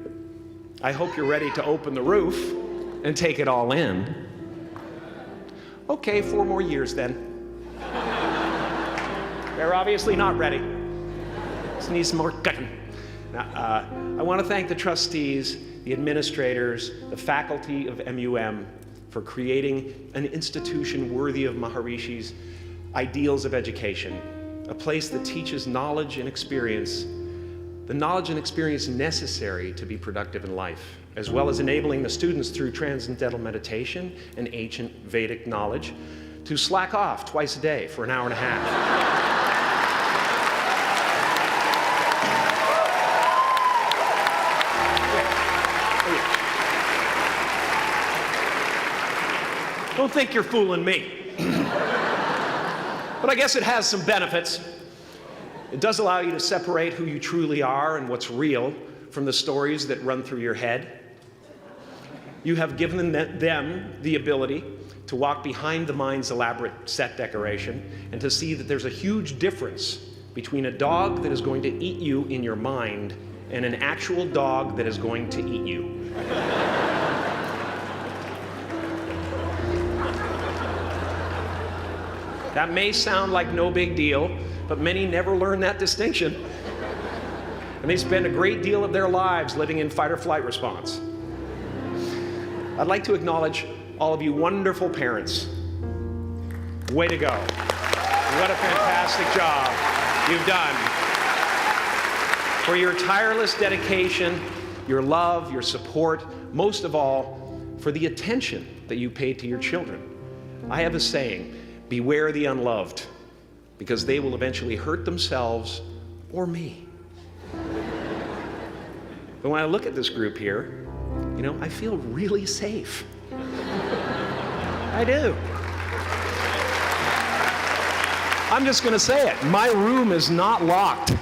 I hope you're ready to open the roof and take it all in. Okay, 4 more years then. They're obviously not ready. Just need some more cutting. Now, I want to thank the trustees, the administrators, the faculty of MUM for creating an institution worthy of Maharishi's ideals of education, a place that teaches knowledge and experience, the knowledge and experience necessary to be productive in life, as well as enabling the students through transcendental meditation and ancient Vedic knowledge to slack off twice a day for an hour and a half. Don't think you're fooling me. But I guess it has some benefits. It does allow you to separate who you truly are and what's real from the stories that run through your head. You have given them the ability to walk behind the mind's elaborate set decoration and to see that there's a huge difference between a dog that is going to eat you in your mind and an actual dog that is going to eat you. That may sound like no big deal, but many never learn that distinction. And they spend a great deal of their lives living in fight or flight response. I'd like to acknowledge all of you wonderful parents. Way to go. What a fantastic job you've done. For your tireless dedication, your love, your support, most of all, for the attention that you pay to your children. I have a saying, beware the unloved, because they will eventually hurt themselves or me. But when I look at this group here, you know, I feel really safe. I do. I'm just going to say it. My room is not locked.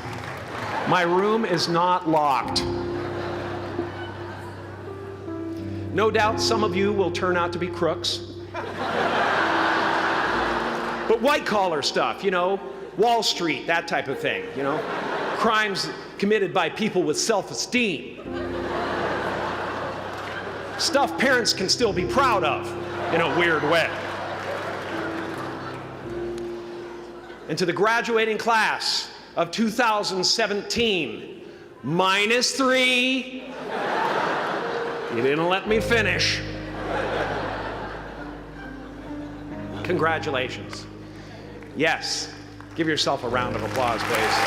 My room is not locked. No doubt some of you will turn out to be crooks. But white-collar stuff, you know, Wall Street, that type of thing, you know, crimes committed by people with self-esteem. Stuff parents can still be proud of in a weird way. And to the graduating class of 2017, -3. You didn't let me finish. Congratulations. Yes, give yourself a round of applause, please.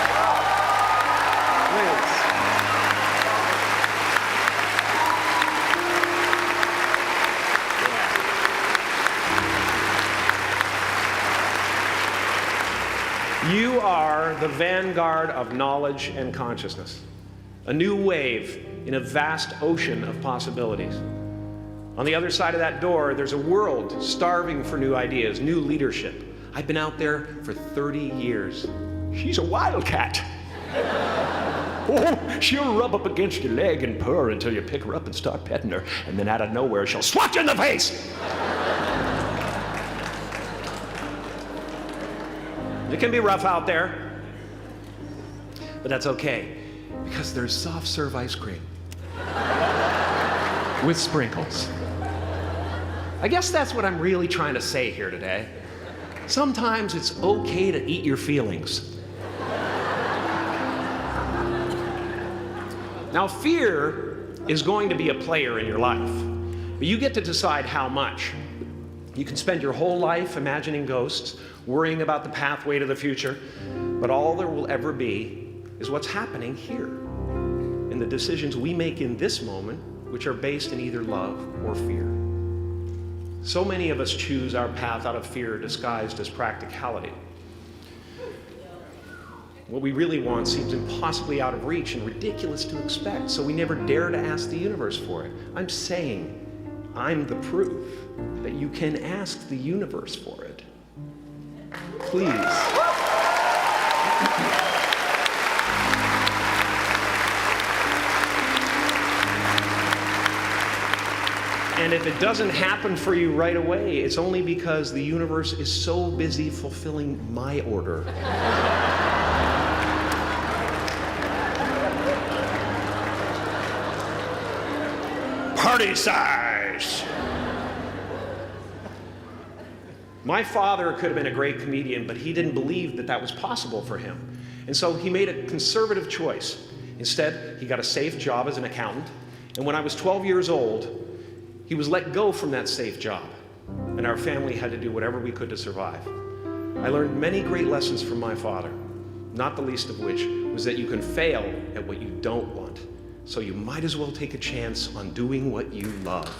Please. You are the vanguard of knowledge and consciousness, a new wave in a vast ocean of possibilities. On the other side of that door, there's a world starving for new ideas, new leadership. I've been out there for 30 years. She's a wildcat. Oh, she'll rub up against your leg and purr until you pick her up and start petting her, and then out of nowhere, she'll swat you in the face. It can be rough out there, but that's okay, because there's soft serve ice cream with sprinkles. I guess that's what I'm really trying to say here today. Sometimes it's okay to eat your feelings. Now, fear is going to be a player in your life, but you get to decide how much. You can spend your whole life imagining ghosts, worrying about the pathway to the future, but all there will ever be is what's happening here, and the decisions we make in this moment, which are based in either love or fear. So many of us choose our path out of fear disguised as practicality. What we really want seems impossibly out of reach and ridiculous to expect, so we never dare to ask the universe for it. I'm saying I'm the proof that you can ask the universe for it. Please. And if it doesn't happen for you right away, it's only because the universe is so busy fulfilling my order. Party size! My father could have been a great comedian, but he didn't believe that that was possible for him. And so he made a conservative choice. Instead, he got a safe job as an accountant. And when I was 12 years old, he was let go from that safe job. And our family had to do whatever we could to survive. I learned many great lessons from my father, not the least of which was that you can fail at what you don't want. So you might as well take a chance on doing what you love.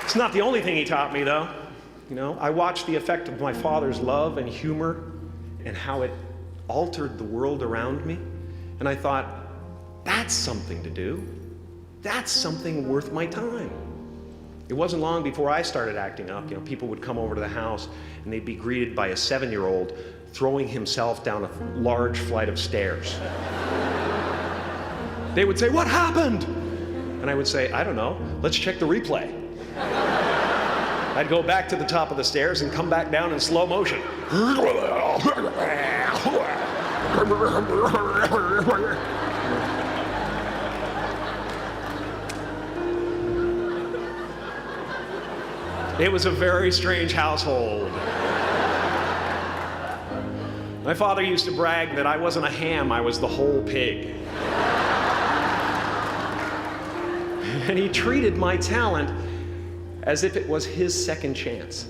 It's not the only thing he taught me, though. You know, I watched the effect of my father's love and humor and how it altered the world around me. And I thought, that's something to do. That's something worth my time. It wasn't long before I started acting up. You know, people would come over to the house and they'd be greeted by a 7-year-old throwing himself down a large flight of stairs. They would say, "What happened?" And I would say, "I don't know. Let's check the replay." I'd go back to the top of the stairs and come back down in slow motion. It was a very strange household. My father used to brag that I wasn't a ham, I was the whole pig. And he treated my talent as if it was his second chance.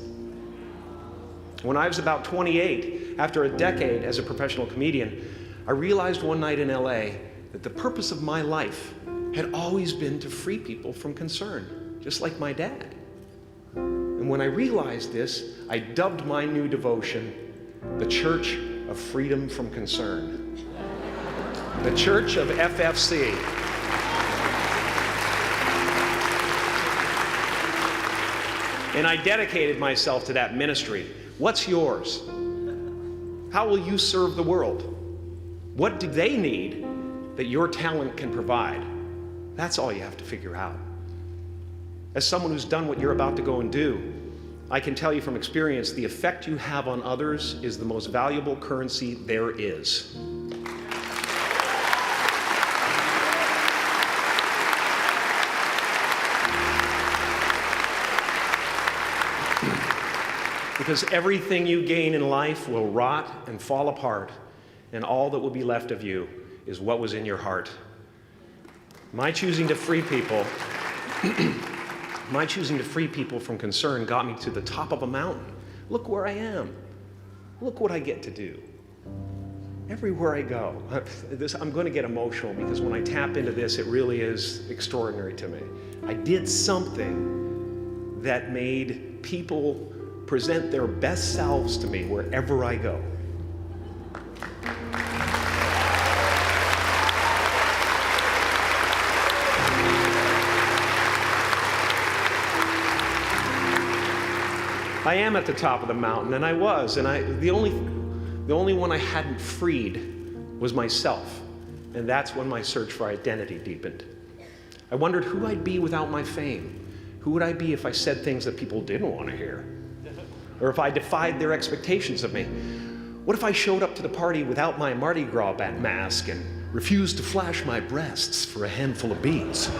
When I was about 28, after a decade as a professional comedian, I realized one night in LA that the purpose of my life had always been to free people from concern, just like my dad. And when I realized this, I dubbed my new devotion the Church of Freedom from Concern. The Church of FFC. And I dedicated myself to that ministry. What's yours? How will you serve the world? What do they need that your talent can provide? That's all you have to figure out. As someone who's done what you're about to go and do, I can tell you from experience, the effect you have on others is the most valuable currency there is. Because everything you gain in life will rot and fall apart, and all that will be left of you is what was in your heart. My choosing to free people from concern got me to the top of a mountain. Look where I am. Look what I get to do. Everywhere I go. I'm going to get emotional because when I tap into this, it really is extraordinary to me. I did something that made people present their best selves to me wherever I go. I am at the top of the mountain, and I was, and the only one I hadn't freed was myself, and that's when my search for identity deepened. I wondered who I'd be without my fame. Who would I be if I said things that people didn't want to hear? Or if I defied their expectations of me? What if I showed up to the party without my Mardi Gras mask and refused to flash my breasts for a handful of beads?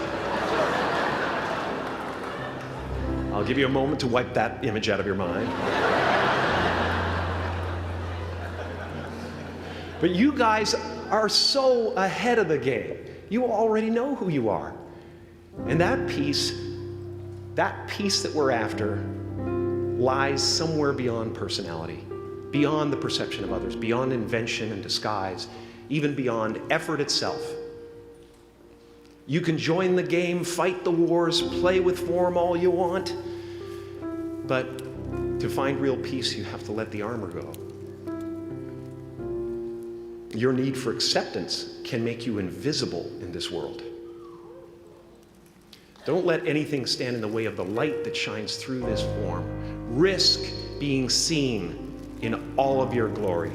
I'll give you a moment to wipe that image out of your mind. But you guys are so ahead of the game. You already know who you are. And that peace that we're after lies somewhere beyond personality, beyond the perception of others, beyond invention and disguise, even beyond effort itself. You can join the game, fight the wars, play with form all you want, but to find real peace, you have to let the armor go. Your need for acceptance can make you invisible in this world. Don't let anything stand in the way of the light that shines through this form. Risk being seen in all of your glory.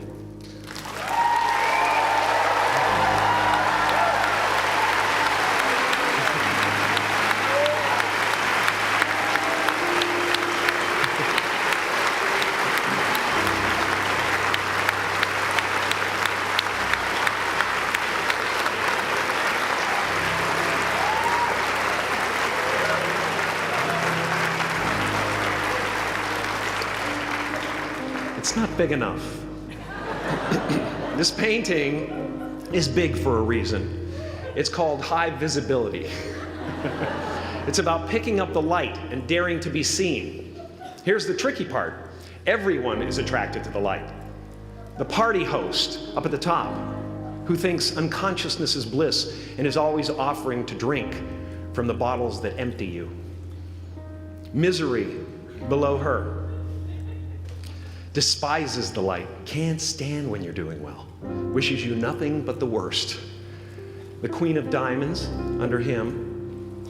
It's not big enough. This painting is big for a reason. It's called high visibility. It's about picking up the light and daring to be seen. Here's the tricky part. Everyone is attracted to the light. The party host up at the top, who thinks unconsciousness is bliss and is always offering to drink from the bottles that empty you. Misery below her. Despises the light, can't stand when you're doing well, wishes you nothing but the worst. The Queen of Diamonds, under him,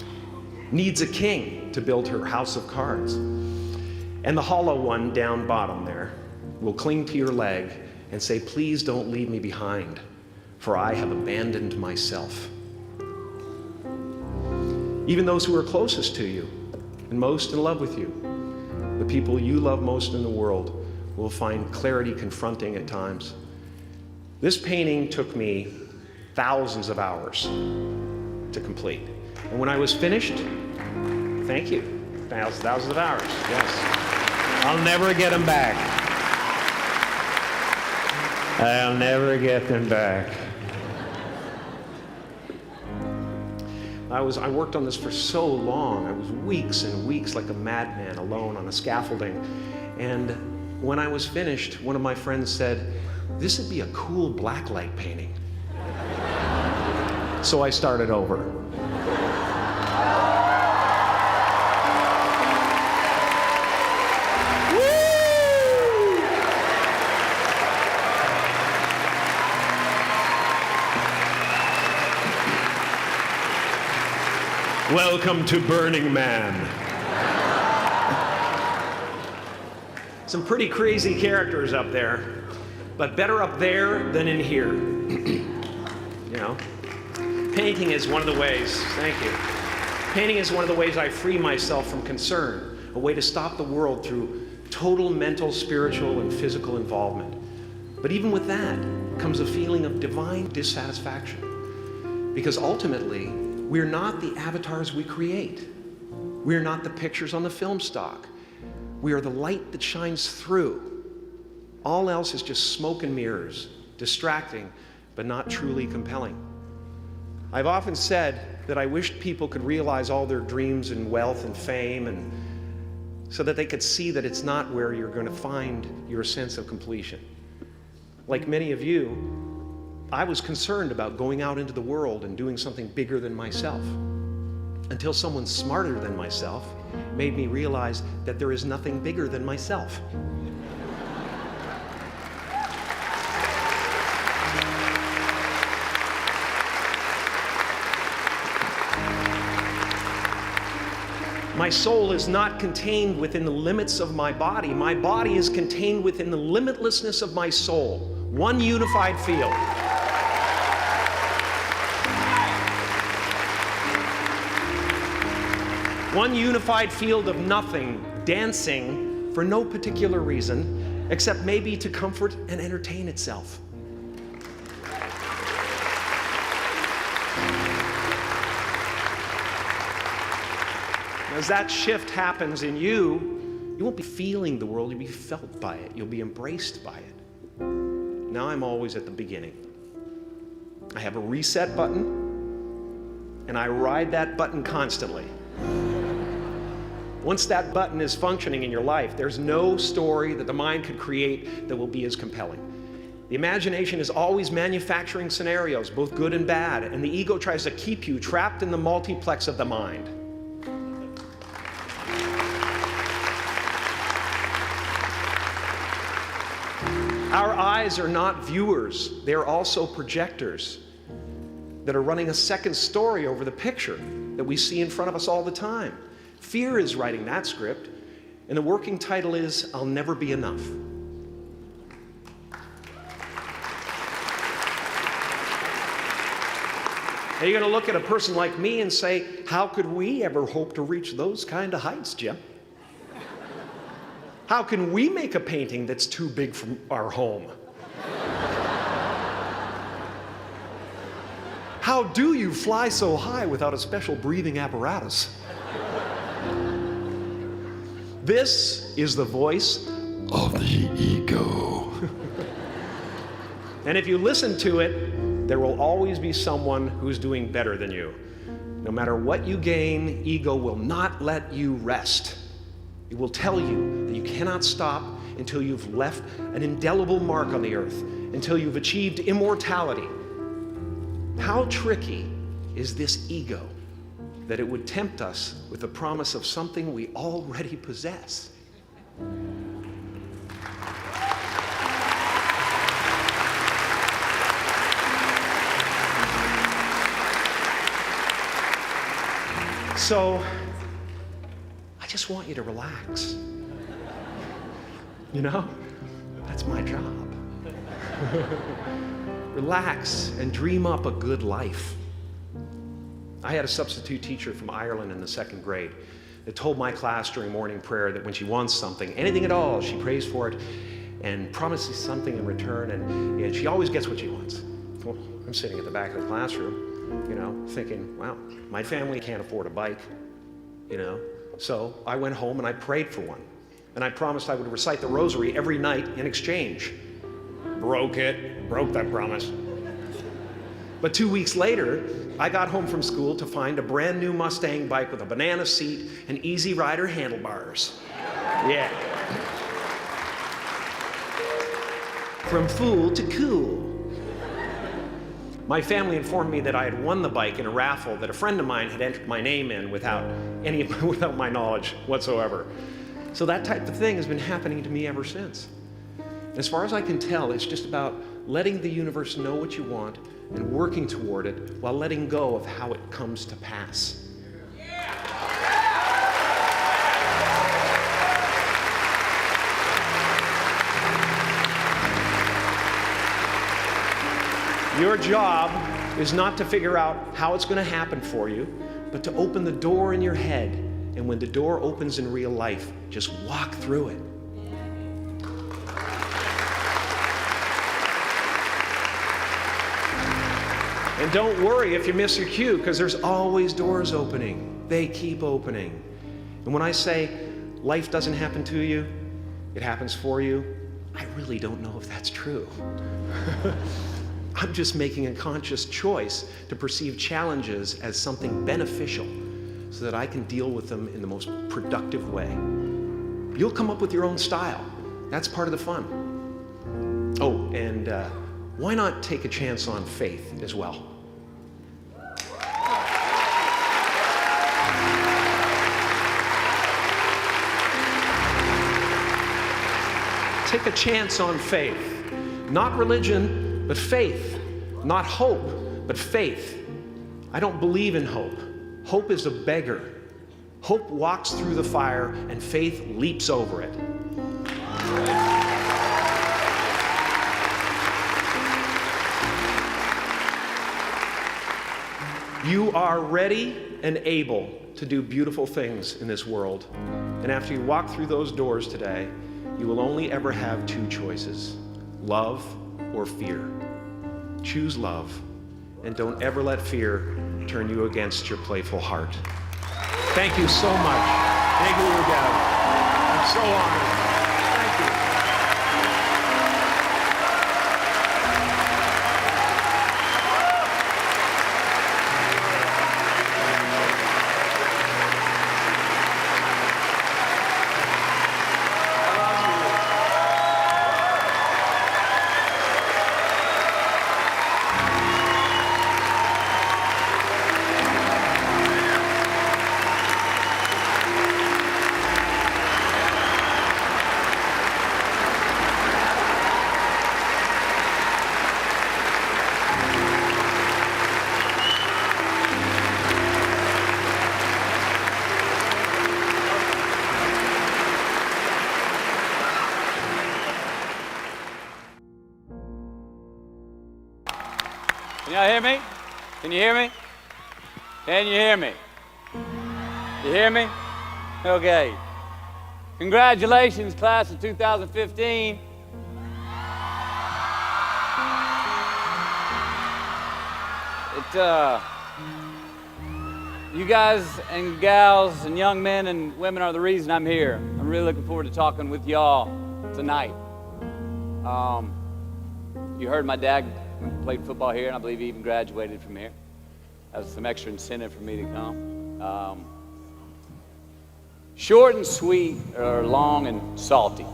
needs a king to build her house of cards. And the hollow one down bottom there will cling to your leg and say, please don't leave me behind, for I have abandoned myself. Even those who are closest to you and most in love with you, the people you love most in the world, will find clarity confronting at times. This painting took me thousands of hours to complete. And when I was finished, thank you. thousands of hours, yes. I'll never get them back. I'll never get them back. I worked on this for so long. I was weeks and weeks like a madman alone on a scaffolding. And when I was finished, one of my friends said, "This would be a cool blacklight painting." So I started over. Welcome to Burning Man. Some pretty crazy characters up there, but better up there than in here. You know? Painting is one of the ways, thank you. Painting is one of the ways I free myself from concern, a way to stop the world through total mental, spiritual, and physical involvement. But even with that comes a feeling of divine dissatisfaction. Because ultimately, we're not the avatars we create. We're not the pictures on the film stock. We are the light that shines through. All else is just smoke and mirrors, distracting, but not truly compelling. I've often said that I wished people could realize all their dreams and wealth and fame, and so that they could see that it's not where you're going to find your sense of completion. Like many of you, I was concerned about going out into the world and doing something bigger than myself, until someone smarter than myself made me realize that there is nothing bigger than myself. My soul is not contained within the limits of my body. My body is contained within the limitlessness of my soul, one unified field. One unified field of nothing, dancing for no particular reason, except maybe to comfort and entertain itself. As that shift happens in you, you won't be feeling the world, you'll be felt by it. You'll be embraced by it. Now I'm always at the beginning. I have a reset button, and I ride that button constantly. Once that button is functioning in your life, there's no story that the mind could create that will be as compelling. The imagination is always manufacturing scenarios, both good and bad, and the ego tries to keep you trapped in the multiplex of the mind. Our eyes are not viewers, they're also projectors that are running a second story over the picture that we see in front of us all the time. Fear is writing that script, and the working title is, "I'll Never Be Enough." Now you're going to look at a person like me and say, "How could we ever hope to reach those kind of heights, Jim? How can we make a painting that's too big for our home? How do you fly so high without a special breathing apparatus?" This is the voice of the ego. And if you listen to it, there will always be someone who's doing better than you. No matter what you gain, ego will not let you rest. It will tell you that you cannot stop until you've left an indelible mark on the earth, until you've achieved immortality. How tricky is this ego that it would tempt us with the promise of something we already possess? So, I just want you to relax. You know, that's my job. Relax and dream up a good life. I had a substitute teacher from Ireland in the 2nd grade that told my class during morning prayer that when she wants something, anything at all, she prays for it and promises something in return, and she always gets what she wants. Well, I'm sitting at the back of the classroom, you know, thinking, wow, my family can't afford a bike, you know. So I went home and I prayed for one. And I promised I would recite the rosary every night in exchange. Broke that promise. But 2 weeks later, I got home from school to find a brand new Mustang bike with a banana seat and Easy Rider handlebars. Yeah. From fool to cool. My family informed me that I had won the bike in a raffle that a friend of mine had entered my name in without my knowledge whatsoever. So that type of thing has been happening to me ever since. And as far as I can tell, it's just about letting the universe know what you want and working toward it while letting go of how it comes to pass. Your job is not to figure out how it's going to happen for you, but to open the door in your head. And when the door opens in real life, just walk through it. And don't worry if you miss your cue, because there's always doors opening. They keep opening. And when I say life doesn't happen to you, it happens for you, I really don't know if that's true. I'm just making a conscious choice to perceive challenges as something beneficial so that I can deal with them in the most productive way. You'll come up with your own style. That's part of the fun. Oh, and why not take a chance on faith as well? Take a chance on faith. Not religion, but faith. Not hope, but faith. I don't believe in hope. Hope is a beggar. Hope walks through the fire and faith leaps over it. You are ready and able to do beautiful things in this world. And after you walk through those doors today, you will only ever have two choices: love or fear. Choose love, and don't ever let fear turn you against your playful heart. Thank you so much. Thank you, Dad. I'm so honored. Thank you. Can y'all hear me? Can you hear me? Can you hear me? You hear me? Okay. Congratulations, class of 2015. You guys and gals and young men and women are the reason I'm here. I'm really looking forward to talking with y'all tonight. You heard my dad played football here, and I believe he even graduated from here. That was some extra incentive for me to come. Short and sweet, or long and salty.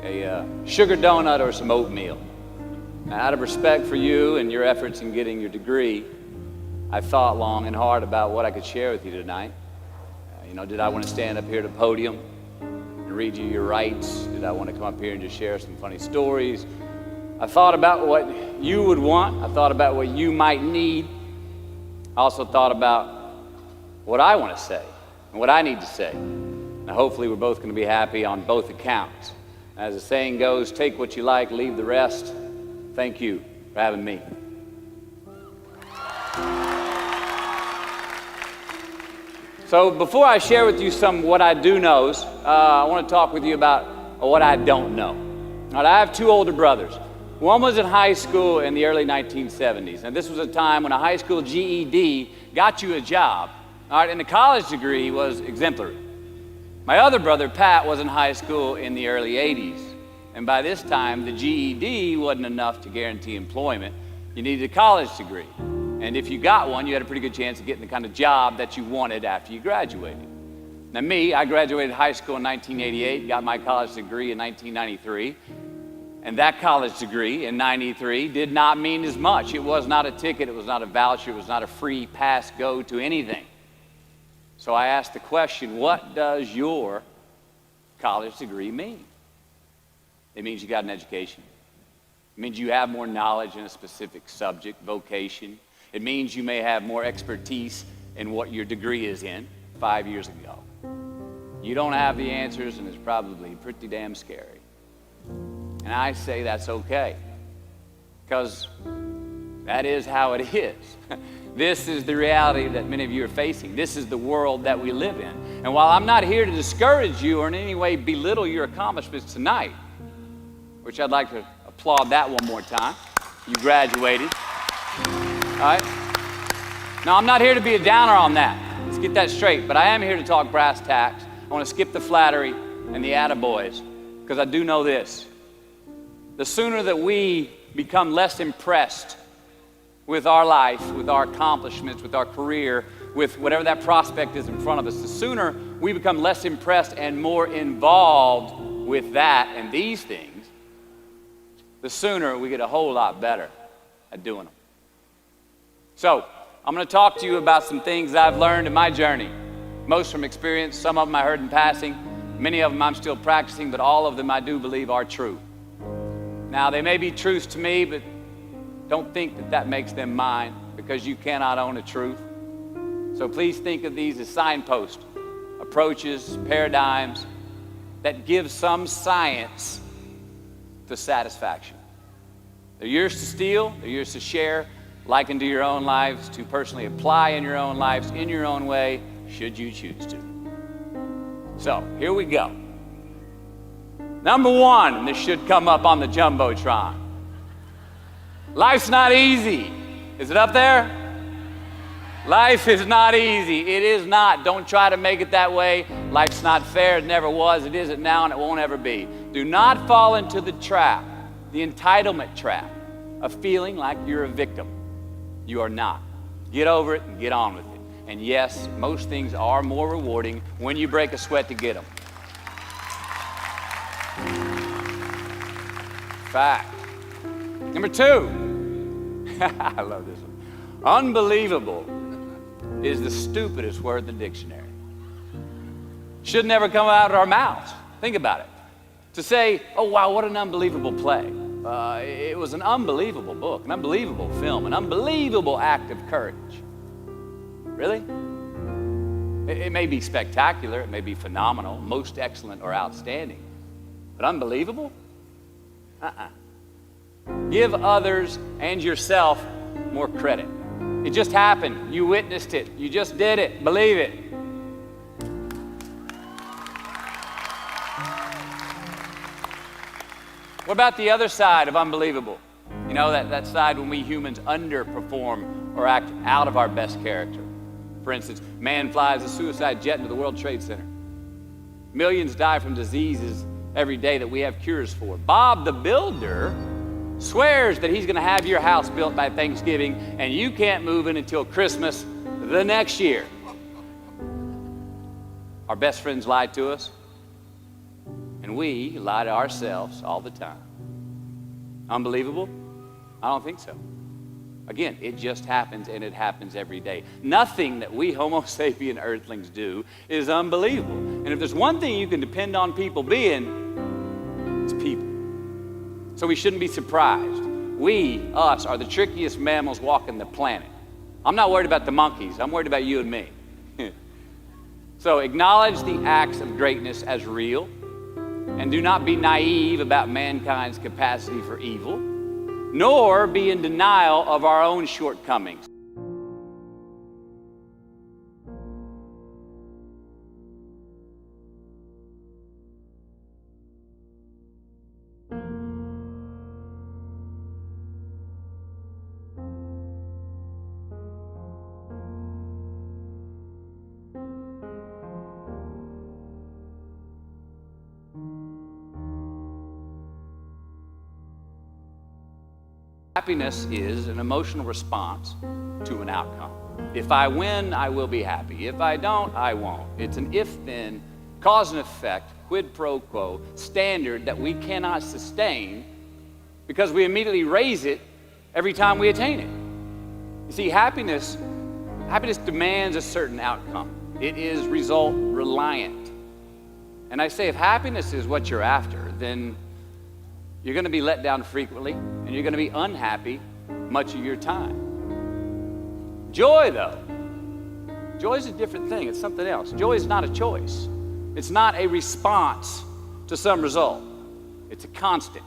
A sugar donut or some oatmeal. Now, out of respect for you and your efforts in getting your degree, I thought long and hard about what I could share with you tonight. Did I want to stand up here at the podium and read you your rights? Did I want to come up here and just share some funny stories? I thought about what you would want. I thought about what you might need. I also thought about what I want to say and what I need to say. Now, hopefully we're both going to be happy on both accounts. As the saying goes, take what you like, leave the rest. Thank you for having me. So before I share with you some what I do knows, I want to talk with you about what I don't know. Now, I have two older brothers. One was in high school in the early 1970s, and this was a time when a high school GED got you a job, all right, and the college degree was exemplary. My other brother, Pat, was in high school in the early 80s. And by this time, the GED wasn't enough to guarantee employment. You needed a college degree. And if you got one, you had a pretty good chance of getting the kind of job that you wanted after you graduated. Now me, I graduated high school in 1988, got my college degree in 1993. And that college degree in 93 did not mean as much. It was not a ticket, it was not a voucher, it was not a free pass go to anything. So I asked the question, what does your college degree mean? It means you got an education. It means you have more knowledge in a specific subject, vocation. It means you may have more expertise in what your degree is in 5 years ago. You don't have the answers, and it's probably pretty damn scary. And I say that's okay, because that is how it is. This is the reality that many of you are facing. This is the world that we live in. And while I'm not here to discourage you or in any way belittle your accomplishments tonight, which I'd like to applaud that one more time. You graduated. All right? Now, I'm not here to be a downer on that. Let's get that straight. But I am here to talk brass tacks. I want to skip the flattery and the attaboys, because I do know this. The sooner that we become less impressed with our life, with our accomplishments, with our career, with whatever that prospect is in front of us, the sooner we become less impressed and more involved with that and these things, the sooner we get a whole lot better at doing them. So, I'm going to talk to you about some things I've learned in my journey. Most from experience, some of them I heard in passing, many of them I'm still practicing, but all of them I do believe are true. Now, they may be truths to me, but don't think that that makes them mine, because you cannot own a truth. So please think of these as signposts, approaches, paradigms that give some science to satisfaction. They're yours to steal, they're yours to share, liken to your own lives, to personally apply in your own lives, in your own way, should you choose to. So, here we go. Number one, and this should come up on the Jumbotron. Life's not easy. Is it up there? Life is not easy. It is not. Don't try to make it that way. Life's not fair. It never was. It isn't now, and it won't ever be. Do not fall into the trap, the entitlement trap, of feeling like you're a victim. You are not. Get over it and get on with it. And yes, most things are more rewarding when you break a sweat to get them. Fact. Number two, I love this one. Unbelievable is the stupidest word in the dictionary. Should never come out of our mouths. Think about it. To say, oh wow, what an unbelievable play. It was an unbelievable book, an unbelievable film, an unbelievable act of courage. Really? It may be spectacular, it may be phenomenal, most excellent or outstanding, but unbelievable? Give others and yourself more credit. It just happened. You witnessed it. You just did it. Believe it. What about the other side of unbelievable? You know, that side when we humans underperform or act out of our best character. For instance, man flies a suicide jet into the World Trade Center. Millions die from diseases every day that we have cures for. Bob the Builder swears that he's going to have your house built by Thanksgiving, and you can't move in until Christmas the next year. Our best friends lie to us, and we lie to ourselves all the time. Unbelievable? I don't think so. Again, it just happens, and it happens every day. Nothing that we Homo sapien earthlings do is unbelievable. And if there's one thing you can depend on people being, it's people. So we shouldn't be surprised. We, us, are the trickiest mammals walking the planet. I'm not worried about the monkeys. I'm worried about you and me. So acknowledge the acts of greatness as real, and do not be naive about mankind's capacity for evil, nor be in denial of our own shortcomings. Happiness is an emotional response to an outcome. If I win, I will be happy. If I don't, I won't. It's an if-then, cause and effect, quid pro quo standard that we cannot sustain because we immediately raise it every time we attain it. You see, happiness demands a certain outcome. It is result reliant. And I say if happiness is what you're after, then you're going to be let down frequently and you're going to be unhappy much of your time. Joy, though, joy is a different thing. It's something else. Joy is not a choice. It's not a response to some result. It's a constant.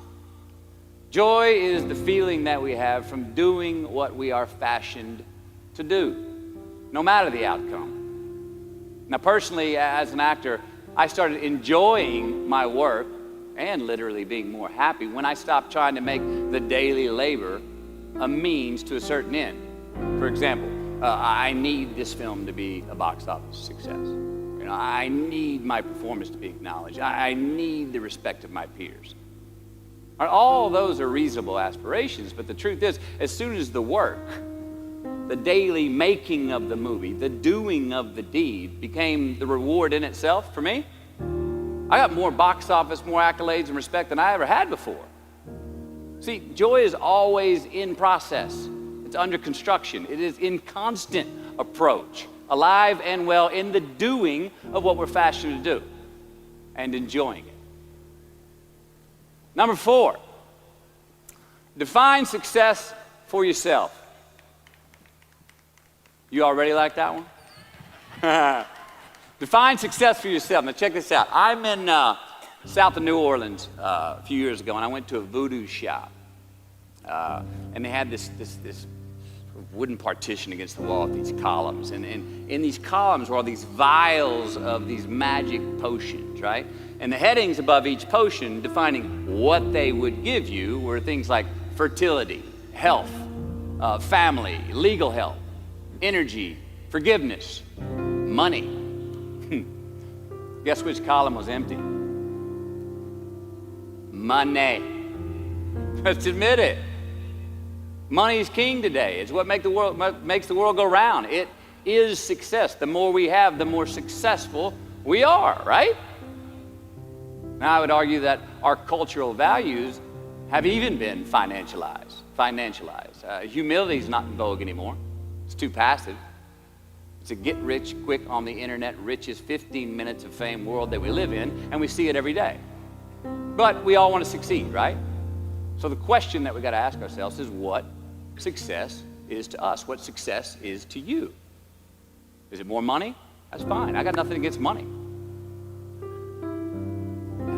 Joy is the feeling that we have from doing what we are fashioned to do, no matter the outcome. Now, personally, as an actor, I started enjoying my work and literally being more happy when I stopped trying to make the daily labor a means to a certain end. For example, I need this film to be a box office success. You know, I need my performance to be acknowledged. I need the respect of my peers. All those are reasonable aspirations, but the truth is, as soon as the work, the daily making of the movie, the doing of the deed became the reward in itself for me, I got more box office, more accolades and respect than I ever had before. See, joy is always in process. It's under construction. It is in constant approach, alive and well in the doing of what we're fashioned to do and enjoying it. Number 4, define success for yourself. You already like that one? Define success for yourself. Now check this out. I'm in south of New Orleans a few years ago, and I went to a voodoo shop. And they had this wooden partition against the wall with these columns. And in these columns were all these vials of these magic potions, right? And the headings above each potion defining what they would give you were things like fertility, health, family, legal help, energy, forgiveness, money. Guess which column was empty? Money. Let's admit it. Money is king today. It's what makes the world go round. It is success. The more we have, the more successful we are, right? Now, I would argue that our cultural values have even been financialized. Humility is not in vogue anymore. It's too passive. It's a get-rich-quick on the internet, richest 15 minutes of fame world that we live in, and we see it every day. But we all want to succeed, right? So the question that we got to ask ourselves is what success is to us, what success is to you. Is it more money? That's fine. I got nothing against money.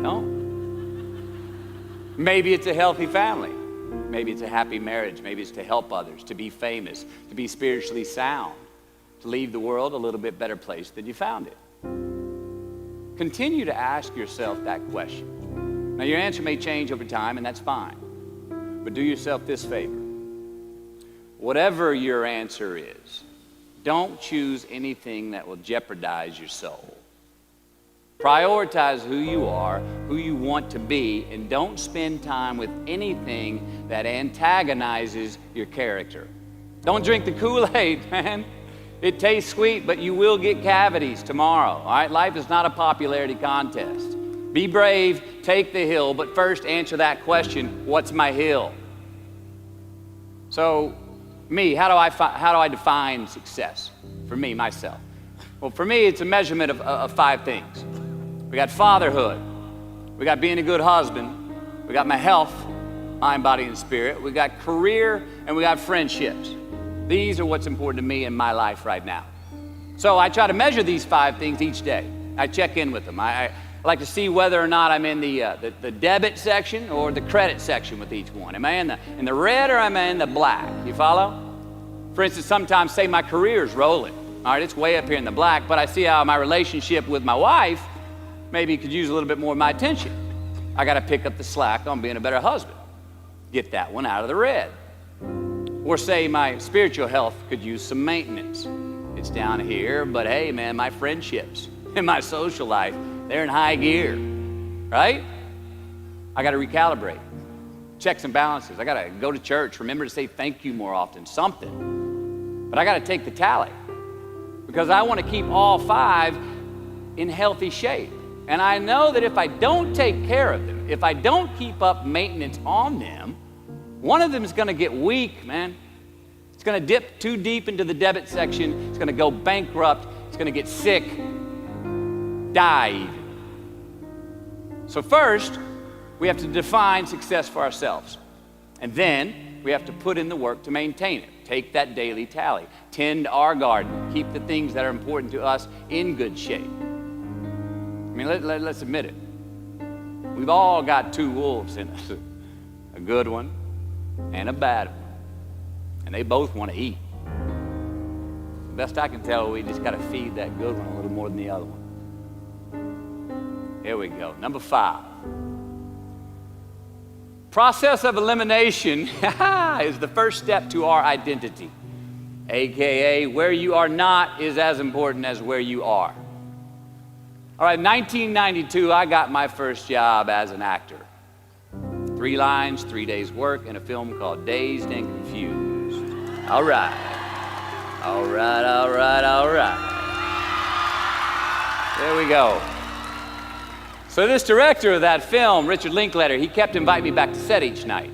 No. Maybe it's a healthy family. Maybe it's a happy marriage. Maybe it's to help others, to be famous, to be spiritually sound, to leave the world a little bit better place than you found it. Continue to ask yourself that question. Now, your answer may change over time, and that's fine. But do yourself this favor. Whatever your answer is, don't choose anything that will jeopardize your soul. Prioritize who you are, who you want to be, and don't spend time with anything that antagonizes your character. Don't drink the Kool-Aid, man. It tastes sweet, but you will get cavities tomorrow, all right? Life is not a popularity contest. Be brave, take the hill, but first answer that question, what's my hill? So, me, how do I define success? For me, myself. Well, for me, it's a measurement of 5 things. We got fatherhood. We got being a good husband. We got my health, mind, body, and spirit. We got career, and we got friendships. These are what's important to me in my life right now. So I try to measure these 5 things each day. I check in with them. I like to see whether or not I'm in the debit section or the credit section with each one. Am I in the red or am I in the black? You follow? For instance, sometimes say my career's rolling. All right, it's way up here in the black, but I see how my relationship with my wife maybe could use a little bit more of my attention. I got to pick up the slack on being a better husband. Get that one out of the red. Or say my spiritual health could use some maintenance. It's down here, but hey, man, my friendships and my social life, they're in high gear, right? I got to recalibrate. checks and balances. I got to go to church, remember to say thank you more often, something. But I got to take the tally because I want to keep all 5 in healthy shape. And I know that if I don't take care of them, if I don't keep up maintenance on them, one of them is going to get weak, man. It's going to dip too deep into the debit section. It's going to go bankrupt. It's going to get sick, die even. So first, we have to define success for ourselves. And then we have to put in the work to maintain it. Take that daily tally. Tend our garden. Keep the things that are important to us in good shape. I mean, let's admit it. We've all got 2 wolves in us. A good one and a bad one. And they both want to eat. The best I can tell, we just got to feed that good one a little more than the other one. Here we go. Number 5. Process of elimination is the first step to our identity. AKA, where you are not is as important as where you are. All right, 1992, I got my first job as an actor. 3 lines, 3 days work in a film called Dazed and Confused. All right. All right, all right, all right. There we go. So this director of that film, Richard Linklater, he kept inviting me back to set each night,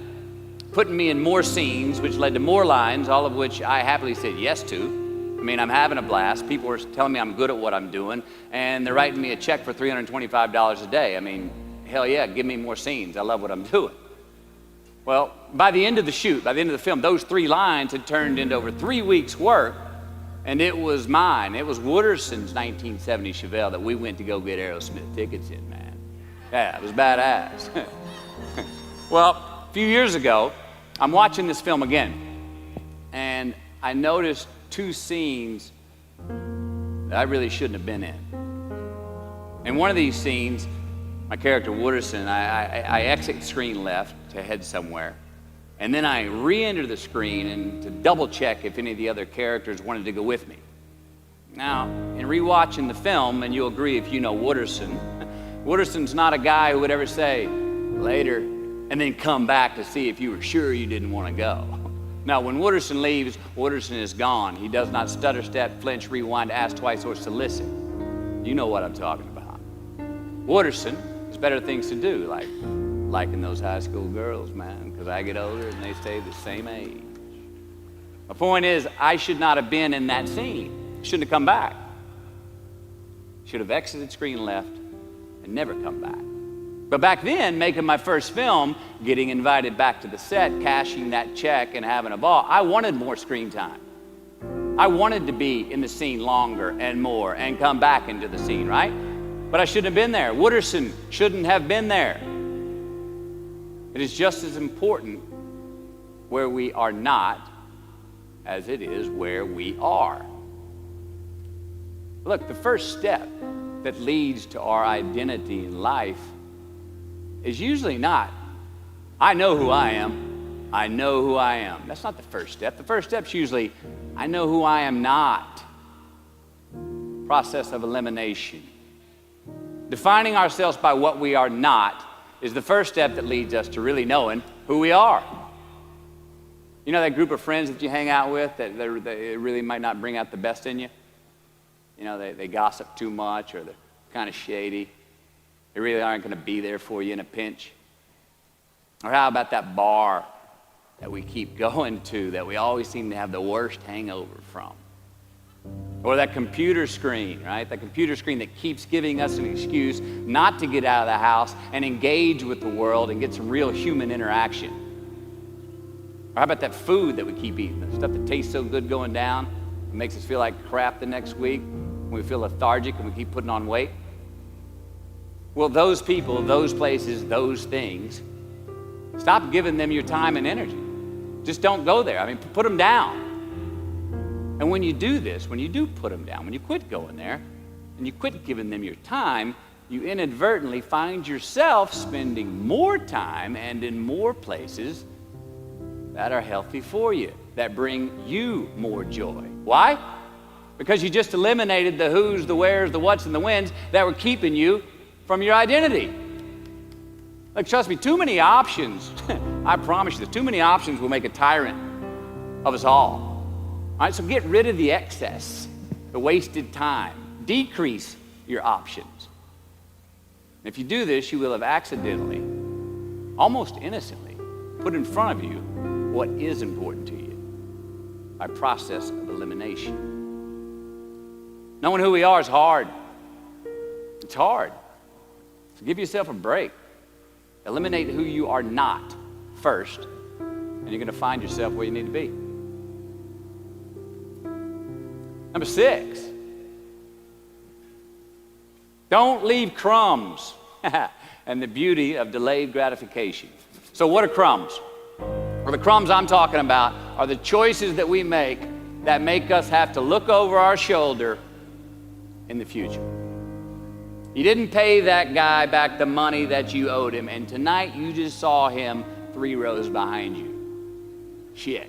putting me in more scenes, which led to more lines, all of which I happily said yes to. I mean, I'm having a blast. People are telling me I'm good at what I'm doing, and they're writing me a check for $325 a day. I mean, hell yeah, give me more scenes. I love what I'm doing. Well, by the end of the shoot, by the end of the film, those 3 lines had turned into over 3 weeks' work, and it was mine. It was Wooderson's 1970 Chevelle that we went to go get Aerosmith tickets in, man. Yeah, it was badass. Well, a few years ago, I'm watching this film again, and I noticed 2 scenes that I really shouldn't have been in. In one of these scenes, my character Wooderson, I exit screen left to head somewhere, and then I re-enter the screen and to double check if any of the other characters wanted to go with me. Now, in rewatching the film, and you'll agree if you know Wooderson, Wooderson's not a guy who would ever say, later, and then come back to see if you were sure you didn't want to go. Now, when Wooderson leaves, Wooderson is gone. He does not stutter, step, flinch, rewind, ask twice, or solicit. You know what I'm talking about. Wooderson has better things to do, like liking those high school girls, man, because I get older and they stay the same age. My point is, I should not have been in that scene. Shouldn't have come back. Should have exited screen left and never come back. But back then, making my first film, getting invited back to the set, cashing that check and having a ball, I wanted more screen time. I wanted to be in the scene longer and more and come back into the scene, right? But I shouldn't have been there. Wooderson shouldn't have been there. It is just as important where we are not as it is where we are. Look, the first step that leads to our identity in life is usually not, I know who I am, I know who I am. That's not the first step. The first step's usually, I know who I am not. Process of elimination. Defining ourselves by what we are not is the first step that leads us to really knowing who we are. You know that group of friends that you hang out with that they really might not bring out the best in you? You know, they gossip too much, or they're kind of shady. They really aren't going to be there for you in a pinch. Or how about that bar that we keep going to that we always seem to have the worst hangover from? Or that computer screen, right? That computer screen that keeps giving us an excuse not to get out of the house and engage with the world and get some real human interaction. Or how about that food that we keep eating, the stuff that tastes so good going down, it makes us feel like crap the next week, when we feel lethargic and we keep putting on weight? Well, those people, those places, those things, stop giving them your time and energy. Just don't go there. I mean, put them down. And when you do this, when you do put them down, when you quit going there, and you quit giving them your time, you inadvertently find yourself spending more time and in more places that are healthy for you, that bring you more joy. Why? Because you just eliminated the who's, the where's, the what's, and the when's that were keeping you from your identity. Like, trust me, too many options I promise you, there's too many options will make a tyrant of us all. All right, so get rid of the excess, the wasted time. Decrease your options. And if you do this, you will have accidentally, almost innocently, put in front of you what is important to you by process of elimination. Knowing who we are is hard. It's hard. So give yourself a break. Eliminate who you are not first, and you're going to find yourself where you need to be. Number 6, don't leave crumbs. And the beauty of delayed gratification. So what are crumbs? Well, the crumbs I'm talking about are the choices that we make that make us have to look over our shoulder in the future. You didn't pay that guy back the money that you owed him, and tonight you just saw him 3 rows behind you. Shit.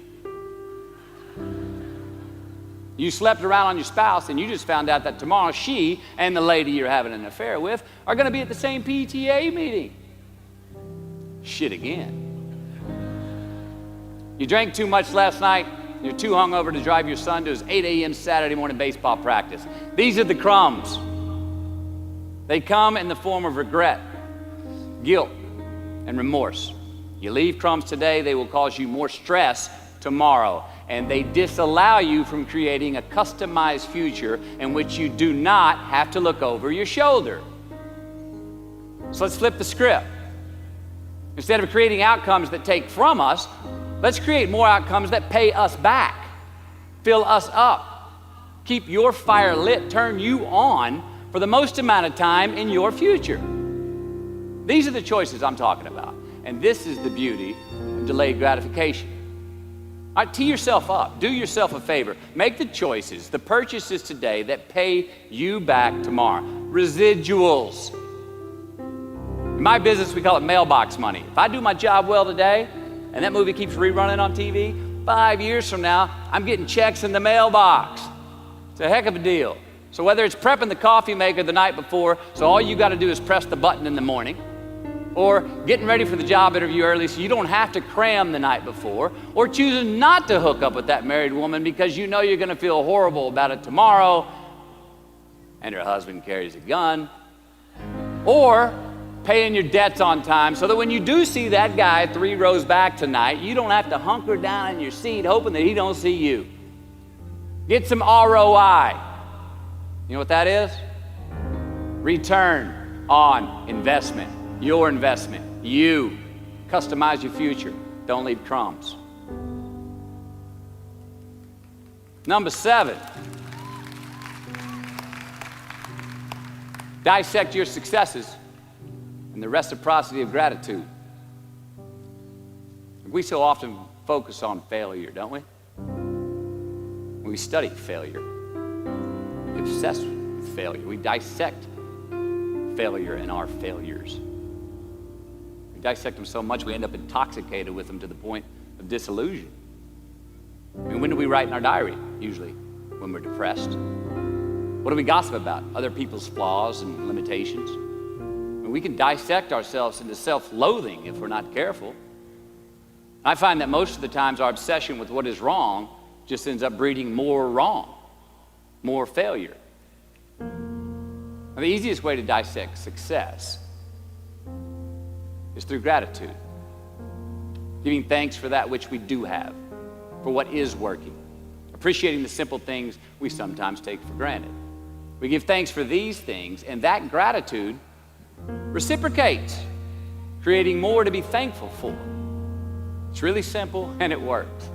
You slept around on your spouse, and you just found out that tomorrow she and the lady you're having an affair with are going to be at the same PTA meeting. Shit again. You drank too much last night. You're too hungover to drive your son to his 8 a.m. Saturday morning baseball practice. These are the crumbs. They come in the form of regret, guilt, and remorse. You leave crumbs today, they will cause you more stress tomorrow. And they disallow you from creating a customized future in which you do not have to look over your shoulder. So let's flip the script. Instead of creating outcomes that take from us, let's create more outcomes that pay us back, fill us up, keep your fire lit, turn you on for the most amount of time in your future. These are the choices I'm talking about. And this is the beauty of delayed gratification. All right, tee yourself up. Do yourself a favor. Make the choices, the purchases today that pay you back tomorrow. Residuals. In my business, we call it mailbox money. If I do my job well today, and that movie keeps rerunning on TV, 5 years from now, I'm getting checks in the mailbox. It's a heck of a deal. So whether it's prepping the coffee maker the night before, so all you got to do is press the button in the morning, or getting ready for the job interview early so you don't have to cram the night before, or choosing not to hook up with that married woman because you know you're going to feel horrible about it tomorrow, and her husband carries a gun, or paying your debts on time so that when you do see that guy 3 rows back tonight, you don't have to hunker down in your seat hoping that he don't see you. Get some ROI. You know what that is? Return on investment. Your investment. You. Customize your future. Don't leave crumbs. Number 7. Dissect your successes and the reciprocity of gratitude. We so often focus on failure, don't we? When we study failure, we're obsessed with failure. We dissect failure and our failures. We dissect them so much we end up intoxicated with them to the point of disillusion. I mean, when do we write in our diary? Usually when we're depressed. What do we gossip about? Other people's flaws and limitations. And we can dissect ourselves into self-loathing if we're not careful. I find that most of the times our obsession with what is wrong just ends up breeding more wrong, more failure. Now, the easiest way to dissect success is through gratitude. Giving thanks for that which we do have, for what is working. Appreciating the simple things we sometimes take for granted. We give thanks for these things, and that gratitude reciprocates, creating more to be thankful for. It's really simple, and it works.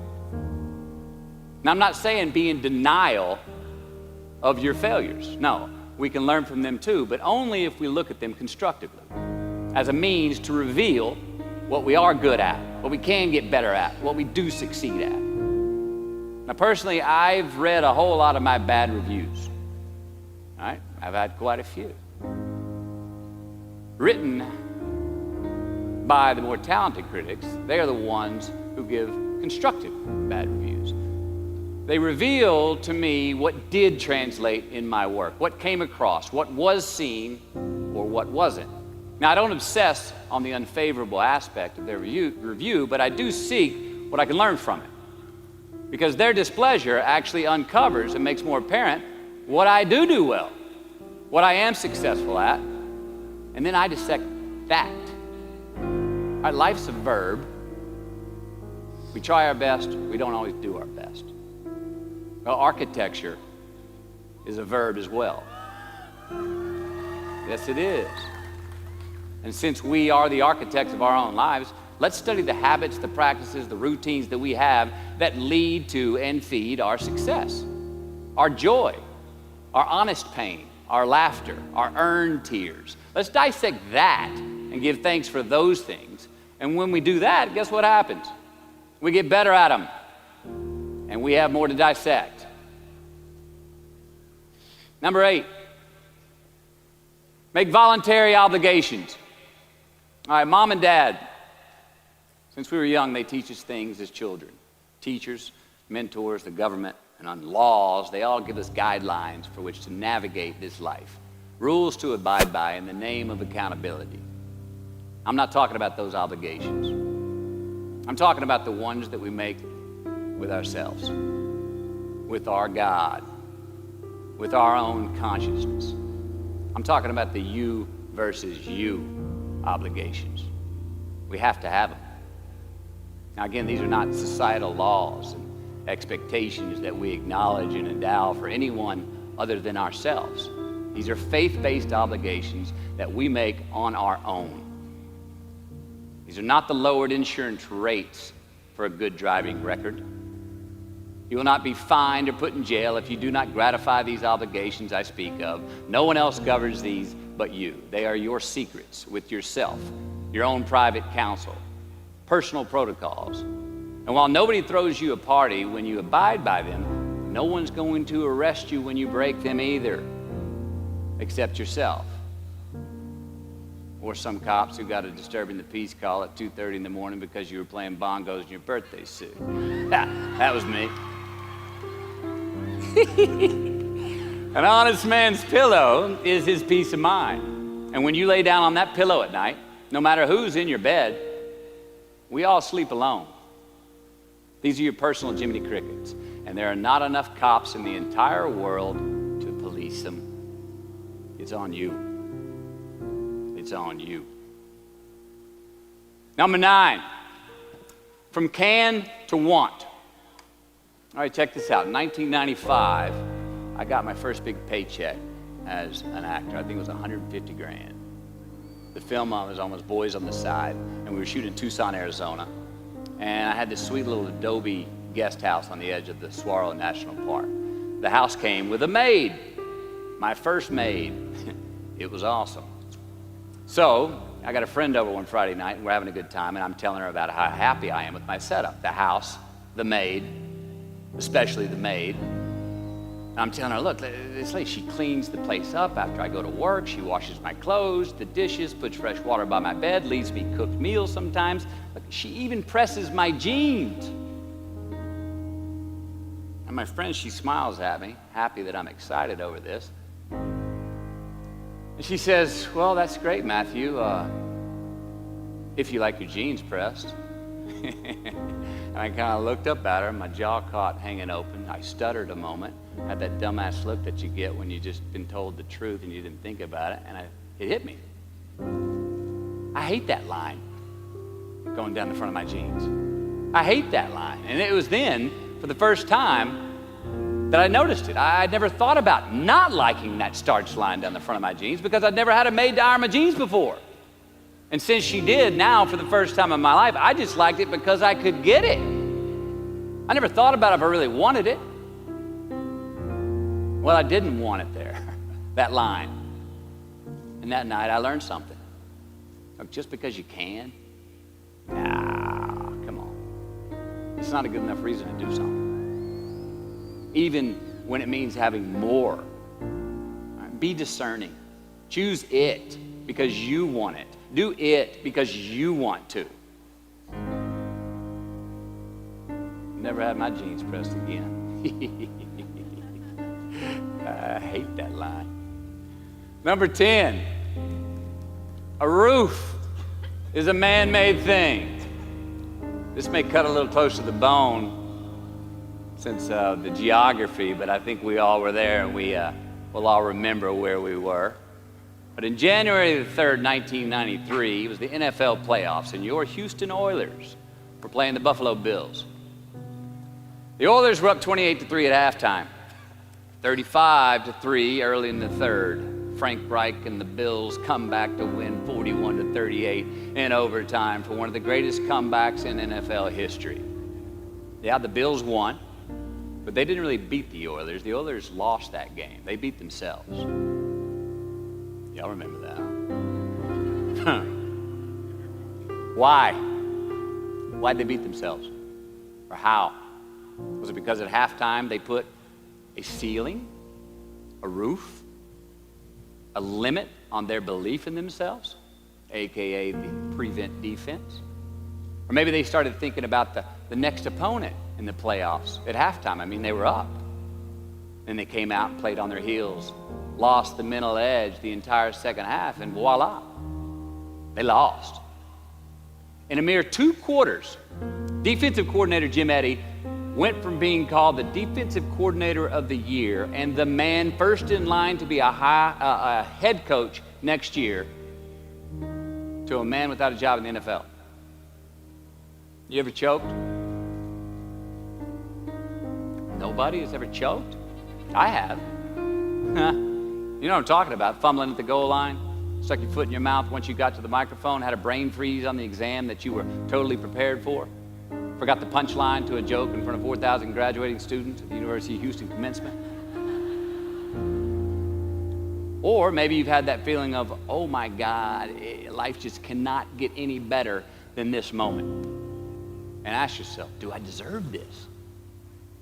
Now, I'm not saying be in denial of your failures. No, we can learn from them too, but only if we look at them constructively, as a means to reveal what we are good at, what we can get better at, what we do succeed at. Now, personally, I've read a whole lot of my bad reviews. All right? I've had quite a few. Written by the more talented critics, they are the ones who give constructive bad reviews. They reveal to me what did translate in my work, what came across, what was seen or what wasn't. Now, I don't obsess on the unfavorable aspect of their review, but I do seek what I can learn from it. Because their displeasure actually uncovers and makes more apparent what I do well, what I am successful at, and then I dissect that. Our life's a verb. We try our best, we don't always do our best. Well, architecture is a verb as well. Yes, it is. And since we are the architects of our own lives, let's study the habits, the practices, the routines that we have that lead to and feed our success, our joy, our honest pain, our laughter, our earned tears. Let's dissect that and give thanks for those things. And when we do that, guess what happens? We get better at them, and we have more to dissect. Number 8, make voluntary obligations. All right, mom and dad, since we were young, they teach us things as children. Teachers, mentors, the government, and on laws, they all give us guidelines for which to navigate this life. Rules to abide by in the name of accountability. I'm not talking about those obligations. I'm talking about the ones that we make with ourselves, with our God, with our own consciousness. I'm talking about the you versus you obligations. We have to have them. Now again, these are not societal laws and expectations that we acknowledge and endow for anyone other than ourselves. These are faith-based obligations that we make on our own. These are not the lowered insurance rates for a good driving record. You will not be fined or put in jail if you do not gratify these obligations I speak of. No one else governs these but you. They are your secrets with yourself, your own private counsel, personal protocols. And while nobody throws you a party when you abide by them, no one's going to arrest you when you break them either, except yourself. Or some cops who got a disturbing the peace call at 2:30 in the morning because you were playing bongos in your birthday suit. That was me. An honest man's pillow is his peace of mind. And when you lay down on that pillow at night, no matter who's in your bed, we all sleep alone. These are your personal Jiminy Crickets. And there are not enough cops in the entire world to police them. It's on you. It's on you. Number 9, from can to want. All right, check this out. In 1995, I got my first big paycheck as an actor. I think it was 150 grand. The film was almost Boys on the Side, and we were shooting in Tucson, Arizona. And I had this sweet little adobe guest house on the edge of the Saguaro National Park. The house came with a maid, my first maid. It was awesome. So I got a friend over one Friday night, and we're having a good time, and I'm telling her about how happy I am with my setup. The house, the maid, especially the maid. And I'm telling her, look, this lady, she cleans the place up after I go to work. She washes my clothes, the dishes, puts fresh water by my bed, leaves me cooked meals sometimes. Look, she even presses my jeans. And my friend, she smiles at me, happy that I'm excited over this. And she says, well, that's great, Matthew, if you like your jeans pressed. And I kind of looked up at her, my jaw caught hanging open. I stuttered a moment, had that dumbass look that you get when you've just been told the truth and you didn't think about it, and it hit me. I hate that line going down the front of my jeans. I hate that line. And it was then, for the first time, that I noticed it. I'd never thought about not liking that starch line down the front of my jeans because I'd never had a maid to iron my jeans before. And since she did, now for the first time in my life, I just liked it because I could get it. I never thought about if I really wanted it. Well, I didn't want it there, that line. And that night I learned something. Look, just because you can, nah, come on. It's not a good enough reason to do something. Even when it means having more. Right? Be discerning. Choose it because you want it. Do it because you want to. Never had my jeans pressed again. I hate that line. Number 10, A roof is a man-made thing. This may cut a little close to the bone since the geography, but I think we all were there and we'll all remember where we were. But in January the 3rd, 1993, it was the NFL playoffs, and your Houston Oilers were playing the Buffalo Bills. The Oilers were up 28-3 at halftime, 35-3 early in the third. Frank Reich and the Bills come back to win 41-38 in overtime for one of the greatest comebacks in NFL history. Yeah, the Bills won, but they didn't really beat the Oilers. The Oilers lost that game. They beat themselves. Y'all remember that? Why? Why'd they beat themselves? Or how? Was it because at halftime they put a ceiling, a roof, a limit on their belief in themselves, AKA the prevent defense? Or maybe they started thinking about the next opponent in the playoffs at halftime. I mean, they were up. Then they came out and played on their heels, lost the mental edge the entire second half, and voila, they lost. In a mere 2 quarters, defensive coordinator Jim Eddy went from being called the defensive coordinator of the year and the man first in line to be a head coach next year to a man without a job in the NFL. You ever choked? Nobody has ever choked? I have. You know what I'm talking about, fumbling at the goal line, stuck your foot in your mouth once you got to the microphone, had a brain freeze on the exam that you were totally prepared for, forgot the punchline to a joke in front of 4,000 graduating students at the University of Houston commencement. Or maybe you've had that feeling of, oh my God, life just cannot get any better than this moment. And ask yourself, do I deserve this?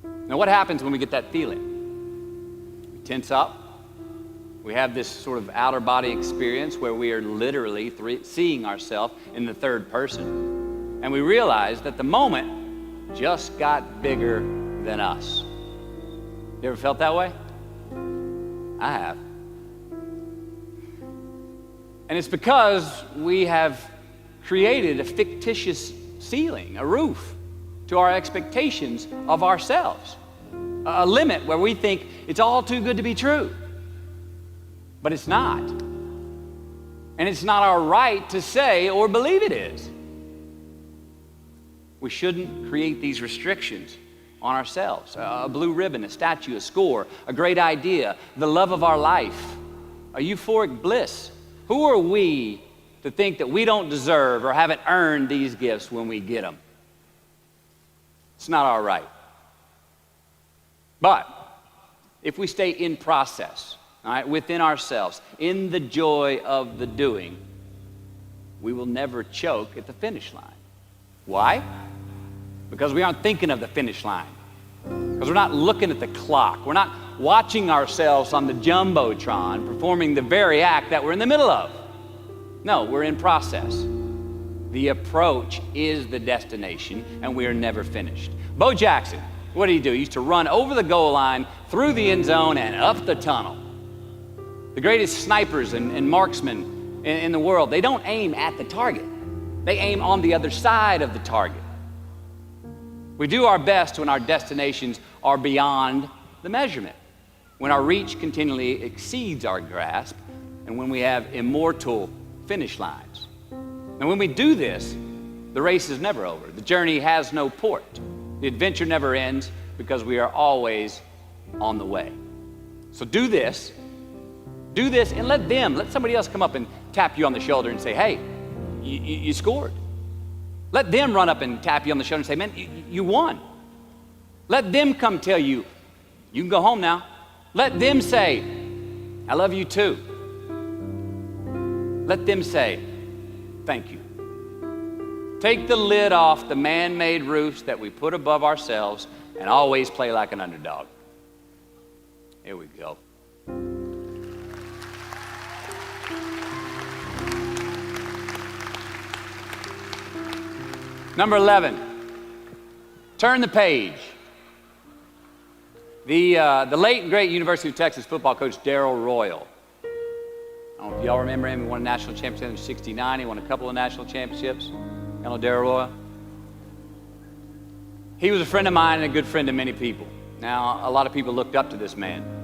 Now what happens when we get that feeling? We tense up. We have this sort of outer body experience where we are literally seeing ourselves in the third person. And we realize that the moment just got bigger than us. You ever felt that way? I have. And it's because we have created a fictitious ceiling, a roof, to our expectations of ourselves. A limit where we think it's all too good to be true. But it's not. And it's not our right to say or believe it is. We shouldn't create these restrictions on ourselves. A blue ribbon, a statue, a score, a great idea, the love of our life, a euphoric bliss. Who are we to think that we don't deserve or haven't earned these gifts when we get them? It's not our right. But if we stay in process, all right, within ourselves, in the joy of the doing, we will never choke at the finish line. Why? Because we aren't thinking of the finish line. Because we're not looking at the clock. We're not watching ourselves on the Jumbotron performing the very act that we're in the middle of. No, we're in process. The approach is the destination, and we are never finished. Bo Jackson, what did he do? He used to run over the goal line, through the end zone, and up the tunnel. The greatest snipers and marksmen in the world, they don't aim at the target. They aim on the other side of the target. We do our best when our destinations are beyond the measurement, when our reach continually exceeds our grasp, and when we have immortal finish lines. And when we do this, the race is never over. The journey has no port. The adventure never ends because we are always on the way. So do this, and let somebody else come up and tap you on the shoulder and say, hey, you scored. Let them run up and tap you on the shoulder and say, man, you won. Let them come tell you, you can go home now. Let them say, I love you too. Let them say, thank you. Take the lid off the man-made roofs that we put above ourselves and always play like an underdog. Here we go. Number 11, turn the page. The late and great University of Texas football coach Darrell Royal. I don't know know if y'all remember him. He won a national championship in '69. He won a couple of national championships. Arnold Roy. He was a friend of mine and a good friend of many people. Now, a lot of people looked up to this man.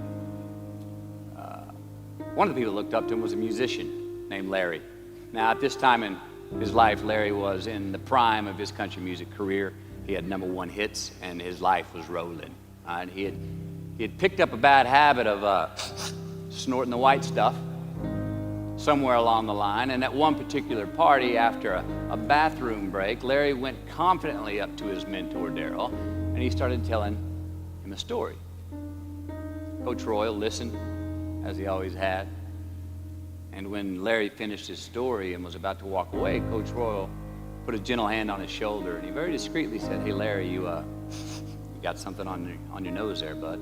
One of the people that looked up to him was a musician named Larry. Now, at this time in his life, Larry was in the prime of his country music career. He had #1 hits, and his life was rolling. He had picked up a bad habit of snorting the white stuff somewhere along the line, and at one particular party, after a bathroom break, Larry went confidently up to his mentor, Darryl, and he started telling him a story. Coach Royal listened, as he always had, and when Larry finished his story and was about to walk away, Coach Royal put a gentle hand on his shoulder, and he very discreetly said, "Hey, Larry, you got something on your nose there, bud."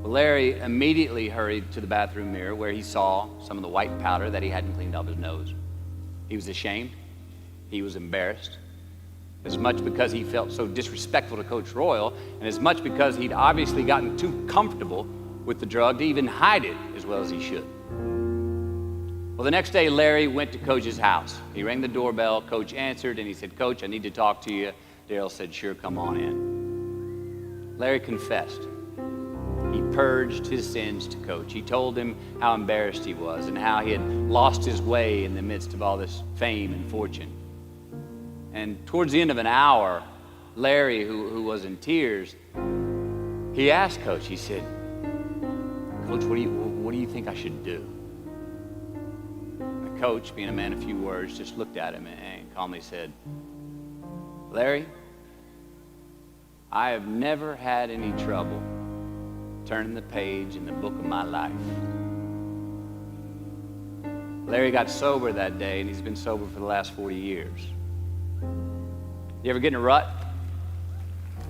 Well, Larry immediately hurried to the bathroom mirror where he saw some of the white powder that he hadn't cleaned off his nose. He was ashamed. He was embarrassed, as much because he felt so disrespectful to Coach Royal, and as much because he'd obviously gotten too comfortable with the drug to even hide it as well as he should. Well, the next day, Larry went to Coach's house. He rang the doorbell. Coach answered, and he said, "Coach, I need to talk to you." Darryl said, "Sure, come on in." Larry confessed. He purged his sins to Coach. He told him how embarrassed he was and how he had lost his way in the midst of all this fame and fortune. And towards the end of an hour, Larry, who was in tears, he asked Coach, he said, "Coach, what do you think I should do?" The coach, being a man of few words, just looked at him and calmly said, "Larry, I have never had any trouble turning the page in the book of my life." Larry got sober that day, and he's been sober for the last 40 years. You ever get in a rut?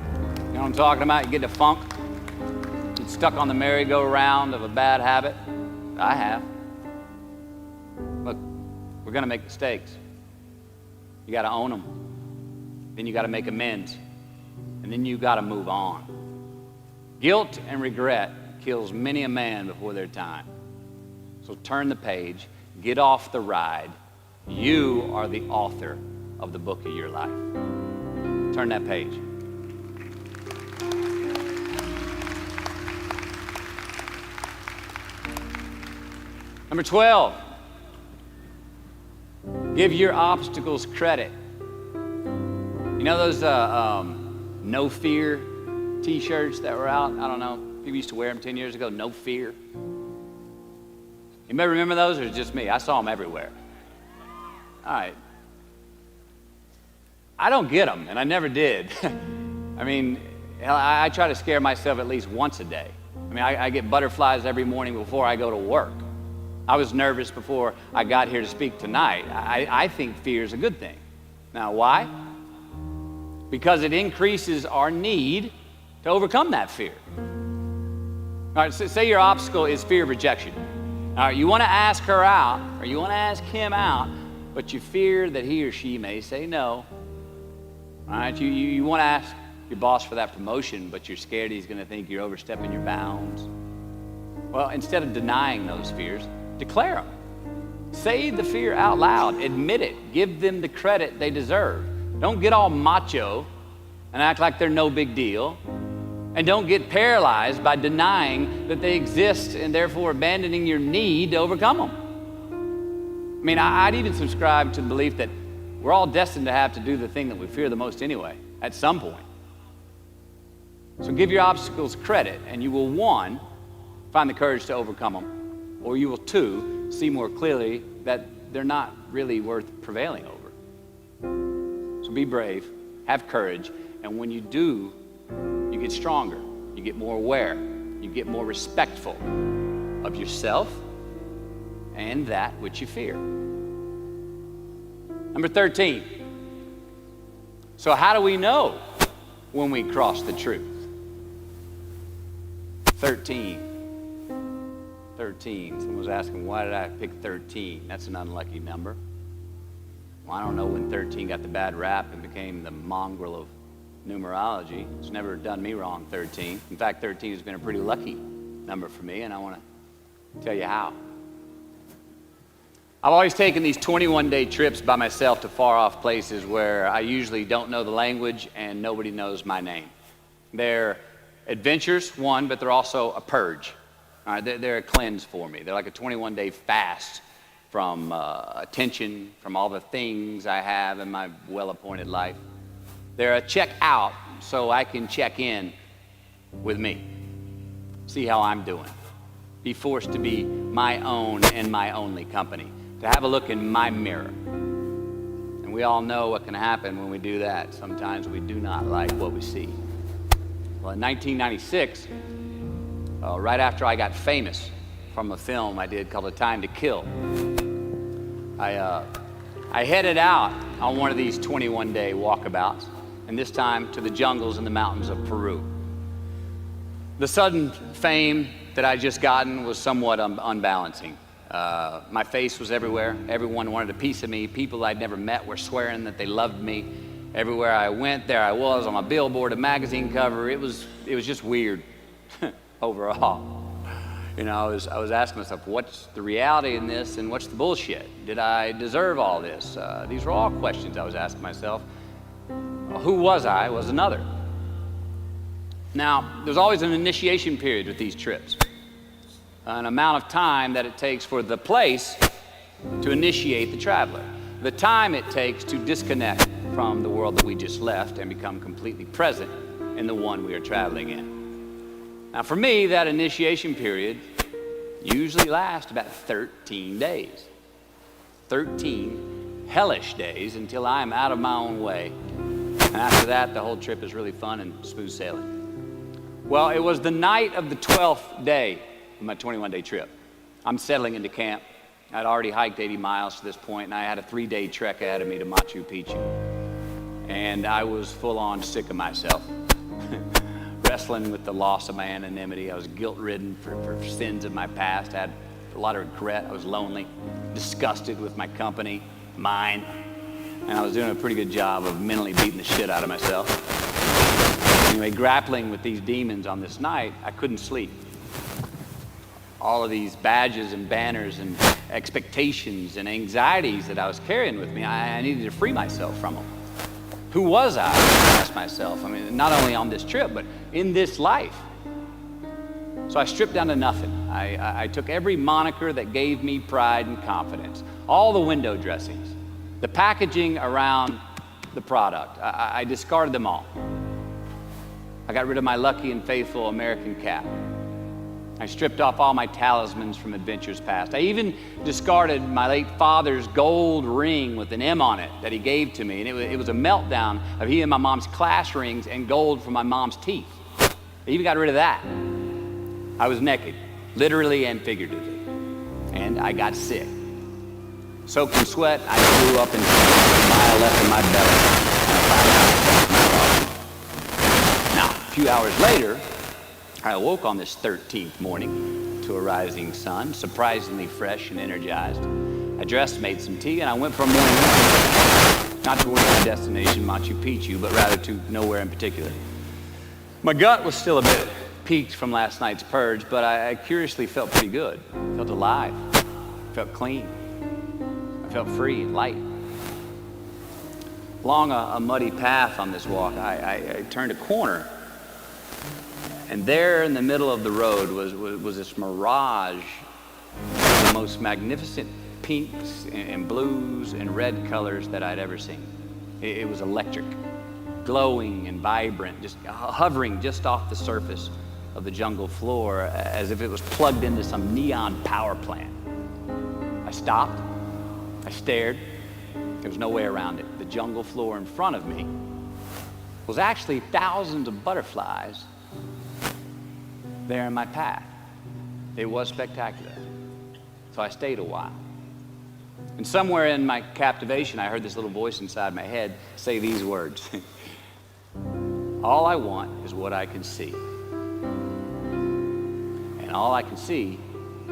You know what I'm talking about? You get in a funk? Get stuck on the merry-go-round of a bad habit? I have. Look, we're going to make mistakes. You got to own them. Then you got to make amends. And then you got to move on. Guilt and regret kills many a man before their time. So turn the page, get off the ride. You are the author of the book of your life. Turn that page. Number 12, give your obstacles credit. You know those no fear t-shirts that were out? I don't know. People used to wear them 10 years ago. No fear. Anybody remember those, or is it just me? I saw them everywhere. All right. I don't get them, and I never did. I mean, I try to scare myself at least once a day. I mean, I get butterflies every morning before I go to work. I was nervous before I got here to speak tonight. I think fear is a good thing. Now, why? Because it increases our need to overcome that fear. All right, so say your obstacle is fear of rejection. All right, you want to ask her out, or you want to ask him out, but you fear that he or she may say no. All right, you want to ask your boss for that promotion, but you're scared he's going to think you're overstepping your bounds. Well, instead of denying those fears, declare them. Say the fear out loud. Admit it. Give them the credit they deserve. Don't get all macho and act like they're no big deal. And don't get paralyzed by denying that they exist and therefore abandoning your need to overcome them. I mean, I'd even subscribe to the belief that we're all destined to have to do the thing that we fear the most anyway, at some point. So give your obstacles credit, and you will, 1, find the courage to overcome them, or you will, 2, see more clearly that they're not really worth prevailing over. So be brave, have courage, and when you do, you get stronger, you get more aware, you get more respectful of yourself and that which you fear. Number 13. So how do we know when we cross the truth? 13. Someone was asking, why did I pick 13? That's an unlucky number. Well, I don't know when 13 got the bad rap and became the mongrel of numerology. It's never done me wrong, 13. In fact, 13 has been a pretty lucky number for me, and I want to tell you how. I've always taken these 21-day trips by myself to far-off places where I usually don't know the language and nobody knows my name. They're adventures, one, but they're also a purge. All right, they're a cleanse for me. They're like a 21-day fast from attention, from all the things I have in my well-appointed life. They're a check out so I can check in with me, see how I'm doing, be forced to be my own and my only company, to have a look in my mirror. And we all know what can happen when we do that. Sometimes we do not like what we see. Well, in 1996, right after I got famous from a film I did called A Time to Kill, I headed out on one of these 21-day walkabouts, and this time to the jungles and the mountains of Peru. The sudden fame that I'd just gotten was somewhat unbalancing. My face was everywhere. Everyone wanted a piece of me. People I'd never met were swearing that they loved me. Everywhere I went, there I was on a billboard, a magazine cover. It was just weird overall. You know, I was asking myself, what's the reality in this and what's the bullshit? Did I deserve all this? These were all questions I was asking myself. Who was I was another. Now, there's always an initiation period with these trips. An amount of time that it takes for the place to initiate the traveler. The time it takes to disconnect from the world that we just left and become completely present in the one we are traveling in. Now for me, that initiation period usually lasts about 13 days. 13 hellish days until I am out of my own way. And after that, the whole trip is really fun and smooth sailing. Well, it was the night of the 12th day of my 21-day trip. I'm settling into camp. I'd already hiked 80 miles to this point, and I had a 3-day trek ahead of me to Machu Picchu. And I was full-on sick of myself, wrestling with the loss of my anonymity. I was guilt-ridden for sins of my past. I had a lot of regret. I was lonely, disgusted with my company, mine, and I was doing a pretty good job of mentally beating the shit out of myself. Anyway, grappling with these demons on this night, I couldn't sleep. All of these badges and banners and expectations and anxieties that I was carrying with me, I needed to free myself from them. Who was I asked myself? I mean, not only on this trip, but in this life. So I stripped down to nothing. I took every moniker that gave me pride and confidence, all the window dressings, the packaging around the product. I discarded them all. I got rid of my lucky and faithful American cap. I stripped off all my talismans from adventures past. I even discarded my late father's gold ring with an M on it that he gave to me. And it was a meltdown of he and my mom's class rings and gold from my mom's teeth. I even got rid of that. I was naked, literally and figuratively. And I got sick. Soaked in sweat, I threw up and a mile left in my belly. Now, a few hours later, I awoke on this 13th morning to a rising sun, surprisingly fresh and energized. I dressed, made some tea, and I went for a morning walk. Not towards my destination, Machu Picchu, but rather to nowhere in particular. My gut was still a bit peaked from last night's purge, but I curiously felt pretty good. I felt alive, I felt clean, I felt free and light. Along a muddy path on this walk, I turned a corner. And there in the middle of the road was this mirage of the most magnificent pinks and blues and red colors that I'd ever seen. It was electric, glowing and vibrant, just hovering just off the surface of the jungle floor as if it was plugged into some neon power plant. I stopped, I stared, there was no way around it. The jungle floor in front of me was actually thousands of butterflies there in my path. It was spectacular. So I stayed a while. And somewhere in my captivation, I heard this little voice inside my head say these words. All I want is what I can see. And all I can see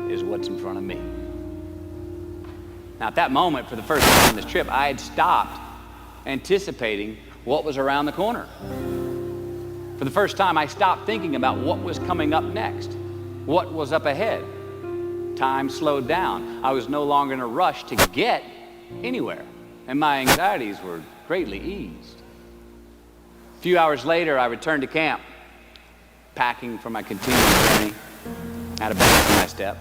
is what's in front of me. Now at that moment, for the first time on this trip, I had stopped anticipating what was around the corner. For the first time, I stopped thinking about what was coming up next, what was up ahead. Time slowed down. I was no longer in a rush to get anywhere, and my anxieties were greatly eased. A few hours later, I returned to camp, packing for my continuing journey. I had a bang in my step.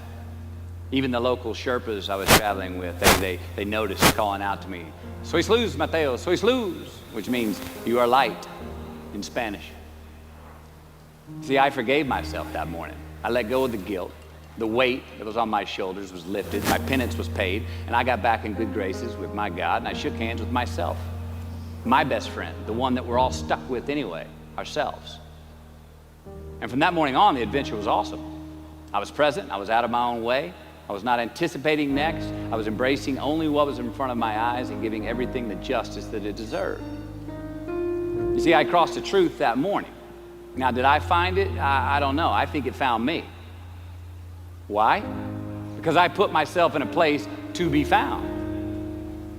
Even the local Sherpas I was traveling with, they noticed calling out to me, "Sois luz, Mateo, sois luz," which means you are light in Spanish. See, I forgave myself that morning. I let go of the guilt. The weight that was on my shoulders was lifted. My penance was paid, and I got back in good graces with my God, and I shook hands with myself, my best friend, the one that we're all stuck with anyway, ourselves. And from that morning on, the adventure was awesome. I was present. I was out of my own way. I was not anticipating next. I was embracing only what was in front of my eyes and giving everything the justice that it deserved. You see, I crossed the truth that morning. Now, did I find it? I don't know. I think it found me. Why? Because I put myself in a place to be found.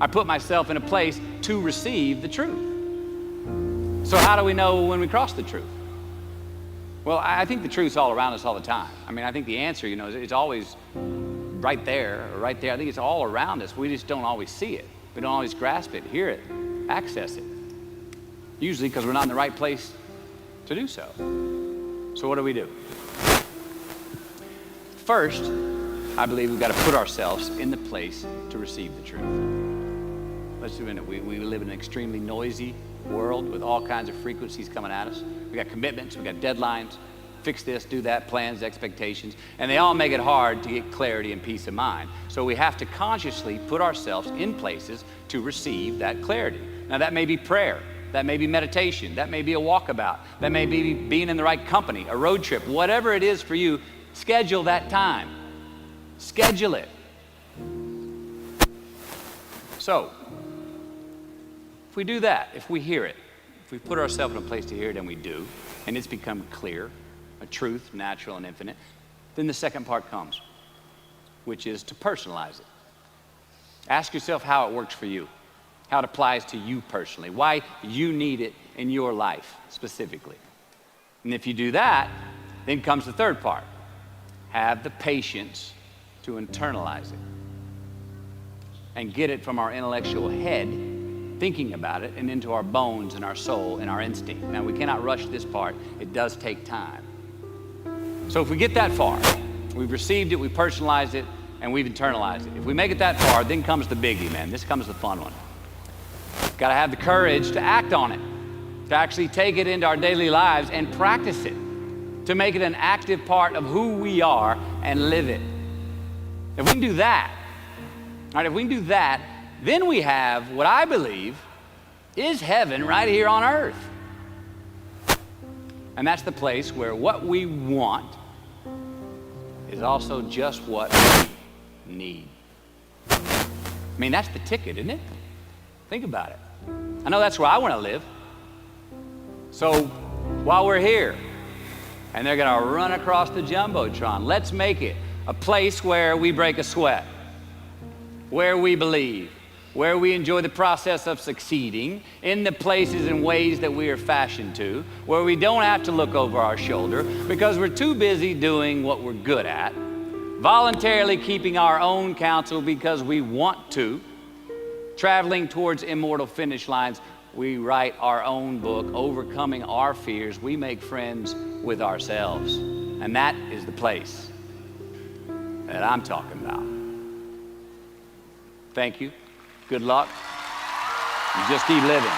I put myself in a place to receive the truth. So how do we know when we cross the truth? Well, I think the truth's all around us all the time. I mean, I think the answer, it's always right there or right there. I think it's all around us. We just don't always see it. We don't always grasp it, hear it, access it. Usually because we're not in the right place to do so. So what do? First, I believe we've got to put ourselves in the place to receive the truth. Let's admit it. We live in an extremely noisy world with all kinds of frequencies coming at us. We got commitments, we got deadlines, fix this, do that, plans, expectations, and they all make it hard to get clarity and peace of mind. So we have to consciously put ourselves in places to receive that clarity. Now that may be prayer, that may be meditation, that may be a walkabout, that may be being in the right company, a road trip, whatever it is for you, schedule that time. Schedule it. So, if we do that, if we hear it, if we put ourselves in a place to hear it, and we do, and it's become clear, a truth, natural and infinite, then the second part comes, which is to personalize it. Ask yourself how it works for you, how it applies to you personally, why you need it in your life specifically. And if you do that, then comes the third part. Have the patience to internalize it and get it from our intellectual head, thinking about it, and into our bones and our soul and our instinct. Now, we cannot rush this part. It does take time. So if we get that far, we've received it, we personalized it, and we've internalized it. If we make it that far, then comes the biggie, man. This comes the fun one. Got to have the courage to act on it, to actually take it into our daily lives and practice it, to make it an active part of who we are and live it. If we can do that, all right, if we can do that, then we have what I believe is heaven right here on earth. And that's the place where what we want is also just what we need. I mean, that's the ticket, isn't it? Think about it. I know that's where I want to live. So while we're here, and they're going to run across the Jumbotron, let's make it a place where we break a sweat, where we believe, where we enjoy the process of succeeding in the places and ways that we are fashioned to, where we don't have to look over our shoulder because we're too busy doing what we're good at, voluntarily keeping our own counsel because we want to, traveling towards immortal finish lines. We write our own book, overcoming our fears. We make friends with ourselves. And that is the place that I'm talking about. Thank you. Good luck. And just keep living.